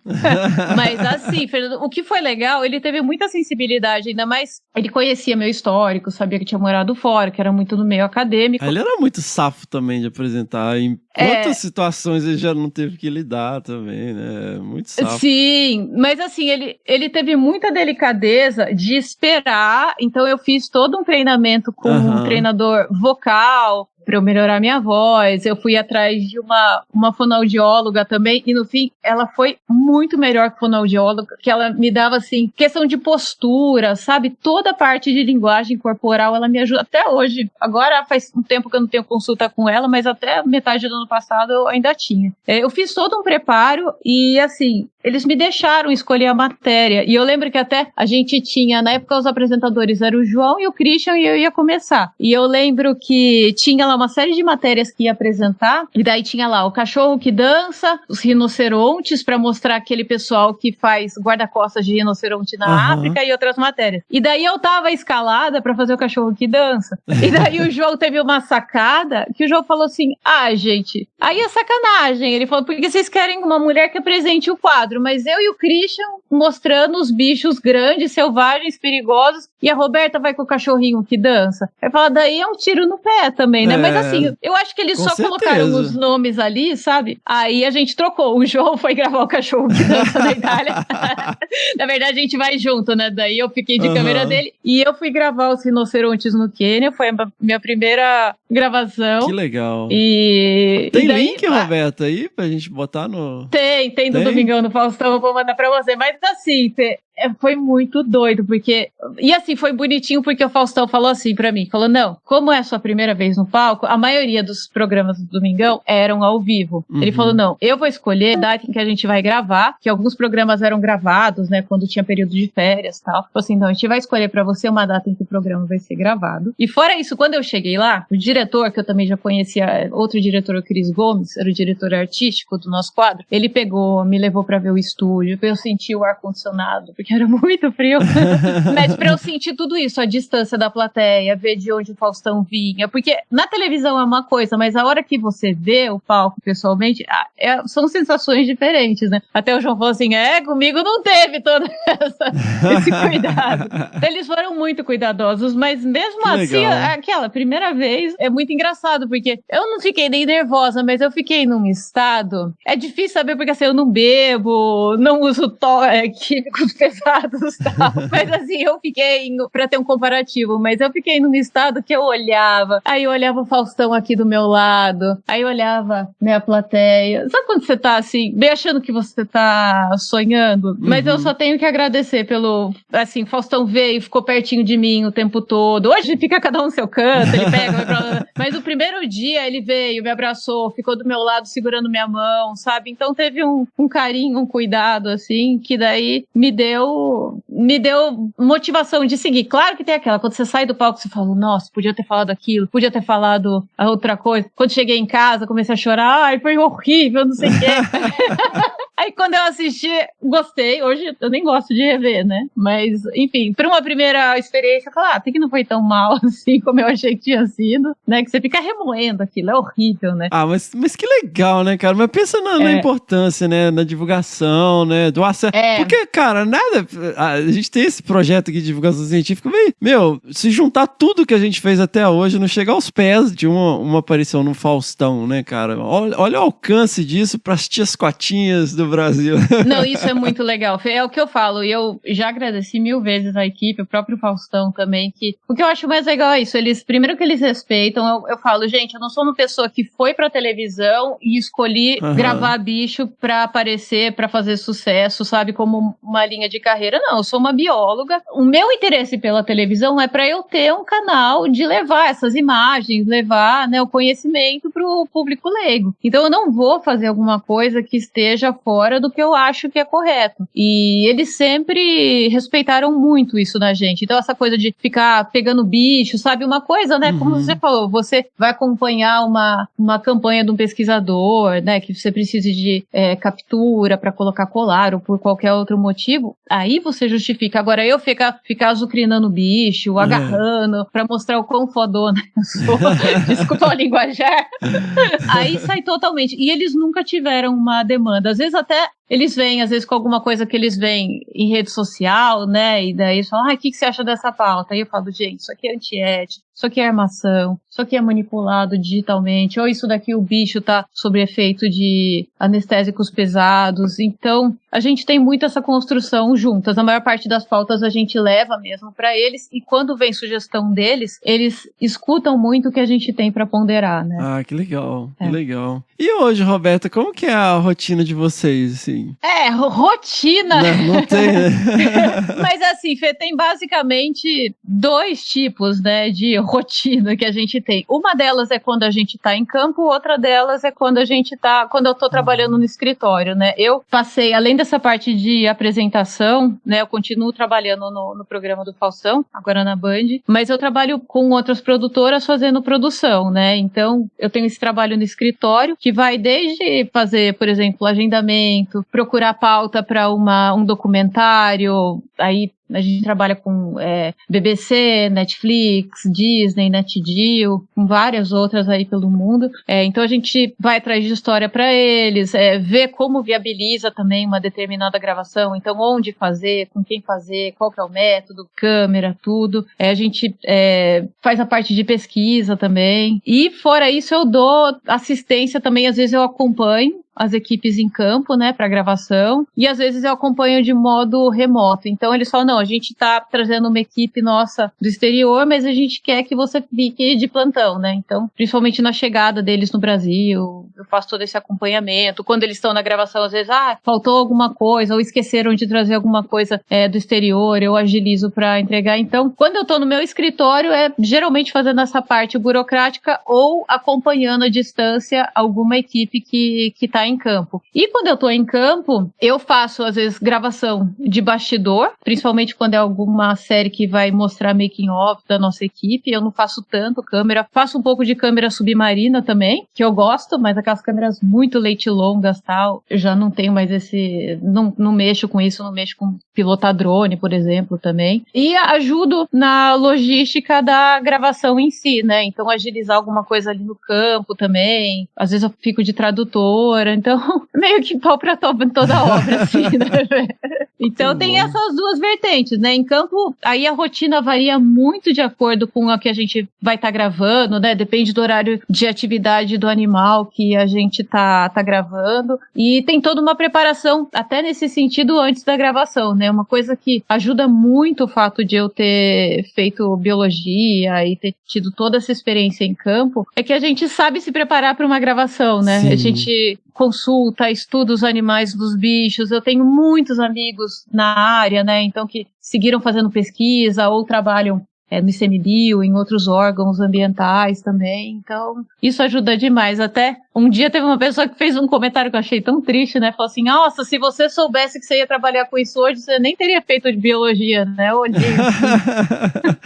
Mas assim, Fernando, o que foi legal, ele teve muita sensibilidade, ainda mais, ele conhecia meu histórico, sabia que tinha morado fora, que era muito no meio acadêmico. Ele era muito safo também de apresentar. Em quantas situações ele já não teve que lidar também, né? Muito safo. Sim, mas assim, ele teve muita delicadeza de esperar, então eu fiz todo um treinamento com um treinador vocal, para eu melhorar minha voz, eu fui atrás de uma fonoaudióloga também, e no fim, ela foi muito melhor que fonoaudióloga, que ela me dava, assim, questão de postura, sabe? Toda a parte de linguagem corporal, ela me ajuda até hoje. Agora faz um tempo que eu não tenho consulta com ela, mas até metade do ano passado eu ainda tinha. Eu fiz todo um preparo e, assim, eles me deixaram escolher a matéria, e eu lembro que até a gente tinha, na época os apresentadores eram o João e o Christian, e eu ia começar. E eu lembro que tinha lá uma série de matérias que ia apresentar, e daí tinha lá o cachorro que dança, os rinocerontes, pra mostrar aquele pessoal que faz guarda-costas de rinoceronte na África, e outras matérias. E daí eu tava escalada pra fazer o cachorro que dança. E daí o João teve uma sacada, que o João falou assim, gente, aí é sacanagem. Ele falou, porque vocês querem uma mulher que apresente o quadro, mas eu e o Christian mostrando os bichos grandes, selvagens, perigosos, e a Roberta vai com o cachorrinho que dança. Eu falo, daí é um tiro no pé também, né? Mas assim, eu acho que eles só colocaram os nomes ali, sabe? Aí a gente trocou. O João foi gravar o cachorro que dança na Itália. Na verdade, a gente vai junto, né? Daí eu fiquei de câmera dele. E eu fui gravar os rinocerontes no Quênia. Foi a minha primeira gravação. Que legal. Tem daí, link, Roberta, aí pra gente botar no... Tem do Domingão no Faustão, eu vou mandar pra você. Mas assim, foi muito doido, porque... E assim, foi bonitinho porque o Faustão falou assim pra mim, falou, não, como é a sua primeira vez no palco, a maioria dos programas do Domingão eram ao vivo. Ele falou, não, eu vou escolher a data em que a gente vai gravar, que alguns programas eram gravados, né, quando tinha período de férias e tal. Falou assim, não, a gente vai escolher pra você uma data em que o programa vai ser gravado. E fora isso, quando eu cheguei lá, o diretor, que eu também já conhecia, outro diretor, o Cris Gomes, era o diretor artístico do nosso quadro, ele pegou, me levou pra ver o estúdio, pra eu sentir o ar-condicionado, porque era muito frio, mas pra eu sentir tudo isso, a distância da plateia, ver de onde o Faustão vinha, porque na televisão é uma coisa, mas a hora que você vê o palco pessoalmente, são sensações diferentes, né? Até o João falou assim, comigo não teve todo esse cuidado. Eles foram muito cuidadosos, mas mesmo assim, aquela primeira vez, é muito engraçado, porque eu não fiquei nem nervosa, mas eu fiquei num estado, é difícil saber, porque assim, eu não bebo, não uso químicos pesados, tal. Mas assim, eu fiquei, pra ter um comparativo, mas eu fiquei num estado que eu olhava, aí eu olhava o Faustão aqui do meu lado, aí eu olhava, né, a plateia. Sabe quando você tá assim, bem achando que você tá sonhando? Mas eu só tenho que agradecer pelo, assim, Faustão veio e ficou pertinho de mim o tempo todo. Hoje fica cada um no seu canto, ele pega, vai pra lá. Mas o primeiro dia ele veio, me abraçou, ficou do meu lado segurando minha mão, sabe? Então teve um carinho, um cuidado, assim, que daí me deu motivação de seguir. Claro que tem aquela, quando você sai do palco, você fala, nossa, podia ter falado aquilo, podia ter falado a outra coisa. Quando cheguei em casa, comecei a chorar, foi horrível, não sei o quê. Aí quando eu assisti, gostei. Hoje eu nem gosto de rever, né? Mas, enfim, para uma primeira experiência, eu falei, até que não foi tão mal assim como eu achei que tinha sido, né? Que você fica remoendo aquilo, é horrível, né? Mas que legal, né, cara? Mas pensa na importância, né? Na divulgação, né? Do acesso. Porque, cara, nada... A gente tem esse projeto aqui de divulgação científica, se juntar tudo que a gente fez até hoje, não chegar aos pés de uma aparição no Faustão, né, cara? Olha o alcance disso pras tias cotinhas do Brasil. Não, isso é muito legal. É o que eu falo, e eu já agradeci 1000 vezes a equipe, o próprio Faustão também, que o que eu acho mais legal é isso, primeiro que eles respeitam, eu falo, gente, eu não sou uma pessoa que foi pra televisão e escolhi gravar bicho pra aparecer, pra fazer sucesso, sabe, como uma linha de carreira, não, eu sou uma bióloga, o meu interesse pela televisão é pra eu ter um canal de levar essas imagens, levar, né, o conhecimento pro público leigo, então eu não vou fazer alguma coisa que esteja fora agora do que eu acho que é correto. E eles sempre respeitaram muito isso na gente. Então essa coisa de ficar pegando bicho, sabe? Uma coisa, né? Como você falou, você vai acompanhar uma campanha de um pesquisador, né? Que você precise de captura para colocar colar ou por qualquer outro motivo. Aí você justifica. Agora eu ficar azucrinando o bicho, agarrando, pra mostrar o quão fodona eu sou. Desculpa o linguajar. Aí sai totalmente. E eles nunca tiveram uma demanda. Às vezes até eles vêm, às vezes, com alguma coisa que eles veem em rede social, né? E daí eles falam, o que você acha dessa pauta? Aí eu falo, gente, isso aqui é antiético, isso aqui é armação, isso aqui é manipulado digitalmente, ou isso daqui o bicho tá sob efeito de anestésicos pesados. Então, a gente tem muito essa construção juntas. A maior parte das pautas a gente leva mesmo para eles, e quando vem sugestão deles, eles escutam muito o que a gente tem para ponderar, né? Ah, que legal, que legal. E hoje, Roberta, como que é a rotina de vocês, assim? Rotina. Não tem, né? Mas assim, Fê, tem basicamente 2 tipos, né, de rotina que a gente tem. Uma delas é quando a gente tá em campo, outra delas é quando eu tô trabalhando no escritório, né? Eu passei, além dessa parte de apresentação, né, eu continuo trabalhando no programa do Faustão, agora na Band, mas eu trabalho com outras produtoras fazendo produção, né? Então, eu tenho esse trabalho no escritório, que vai desde fazer, por exemplo, agendamento, procurar pauta para um documentário, aí a gente trabalha com BBC, Netflix, Disney, NetGeo, com várias outras aí pelo mundo. Então a gente vai atrás de história para eles, ver como viabiliza também uma determinada gravação, então onde fazer, com quem fazer, qual que é o método, câmera, tudo. A gente faz a parte de pesquisa também. E fora isso eu dou assistência também, às vezes eu acompanho as equipes em campo, né, para gravação, e às vezes eu acompanho de modo remoto. Então eles falam, não, a gente tá trazendo uma equipe nossa do exterior, mas a gente quer que você fique de plantão, né? Então, principalmente na chegada deles no Brasil, eu faço todo esse acompanhamento. Quando eles estão na gravação, às vezes, faltou alguma coisa, ou esqueceram de trazer alguma coisa do exterior, eu agilizo para entregar. Então, quando eu tô no meu escritório, geralmente fazendo essa parte burocrática ou acompanhando à distância alguma equipe que tá em campo. E quando eu tô em campo, eu faço, às vezes, gravação de bastidor, principalmente quando é alguma série que vai mostrar making of da nossa equipe. Eu não faço tanto câmera, faço um pouco de câmera submarina também, que eu gosto, mas aquelas câmeras muito leite longas, tal, eu já não tenho mais não mexo com isso, não mexo com pilotar drone, por exemplo, também. E ajudo na logística da gravação em si, né? Então, agilizar alguma coisa ali no campo também. Às vezes eu fico de tradutora, então, meio que pau pra toda a obra, assim, né? Então, tem essas 2 vertentes, né? Em campo, aí a rotina varia muito de acordo com a que a gente vai estar gravando, né? Depende do horário de atividade do animal que a gente tá gravando. E tem toda uma preparação, até nesse sentido, antes da gravação, né? Uma coisa que ajuda muito o fato de eu ter feito biologia e ter tido toda essa experiência em campo, é que a gente sabe se preparar para uma gravação, né? Sim. A gente consulta, estuda os animais dos bichos. Eu tenho muitos amigos na área, né? Então, que seguiram fazendo pesquisa ou trabalham no ICMBio, em outros órgãos ambientais também. Então, isso ajuda demais. Até um dia teve uma pessoa que fez um comentário que eu achei tão triste, né? Falou assim, nossa, se você soubesse que você ia trabalhar com isso hoje, você nem teria feito de biologia, né? Eu olhei assim.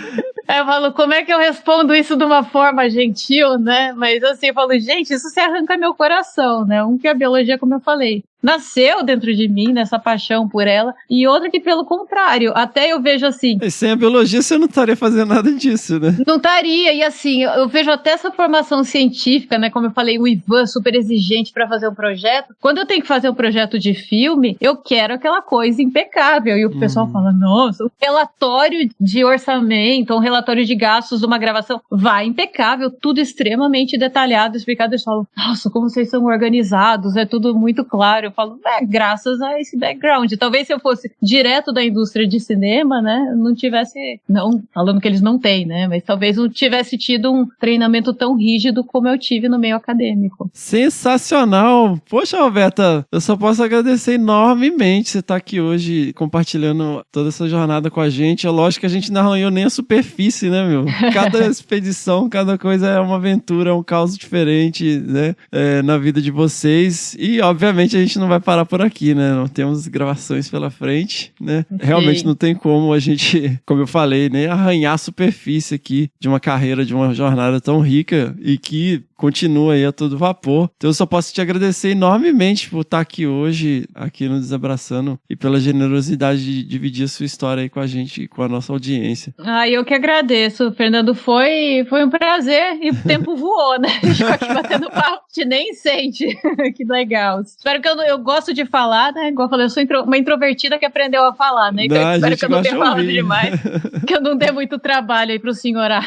Aí eu falo, como é que eu respondo isso de uma forma gentil, né? Mas assim, eu falo, gente, isso se arranca meu coração, né? Um que a biologia, como eu falei, nasceu dentro de mim, nessa paixão por ela, e outra que, pelo contrário, até eu vejo assim... E sem a biologia, você não estaria fazendo nada disso, né? Não estaria, e assim, eu vejo até essa formação científica, né, como eu falei, o Ivan, super exigente para fazer um projeto. Quando eu tenho que fazer um projeto de filme, eu quero aquela coisa impecável, e o pessoal fala, nossa, o relatório de orçamento, um relatório de gastos de uma gravação, vai impecável, tudo extremamente detalhado, explicado. Eles falam, nossa, como vocês são organizados, é tudo muito claro. Eu falo, graças a esse background. Talvez se eu fosse direto da indústria de cinema, né, não tivesse, não falando que eles não têm, né, mas talvez não tivesse tido um treinamento tão rígido como eu tive no meio acadêmico. Sensacional! Poxa, Roberta, eu só posso agradecer enormemente você estar aqui hoje compartilhando toda essa jornada com a gente. É lógico que a gente não arranhou nem a superfície, né, meu? Cada expedição, cada coisa é uma aventura, é um caos diferente, né, na vida de vocês. E, obviamente, a gente não não vai parar por aqui, né? Não temos gravações pela frente, né? Realmente não tem como a gente, como eu falei, nem arranhar a superfície aqui de uma carreira, de uma jornada tão rica e que continua aí a todo vapor. Então eu só posso te agradecer enormemente por estar aqui hoje, aqui no Desabraçando, e pela generosidade de dividir a sua história aí com a gente e com a nossa audiência. Eu que agradeço, Fernando. Foi um prazer e o tempo voou, né? Já que batendo papo, a gente nem sente. Que legal. Espero que eu gosto de falar, né? Igual eu falei, eu sou uma introvertida que aprendeu a falar, né? Então espero que eu não tenha falado demais. Que eu não dê muito trabalho aí pro senhorar.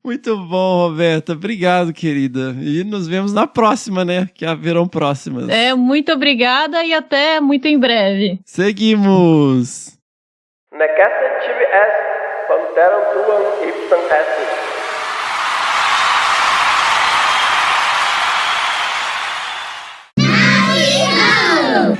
Muito bom, Roberta. Obrigado, querida. E nos vemos na próxima, né? Que haverão próximas. Muito obrigada e até muito em breve. Seguimos! Nekasa TVS, Panteram Tuan Ipsan S.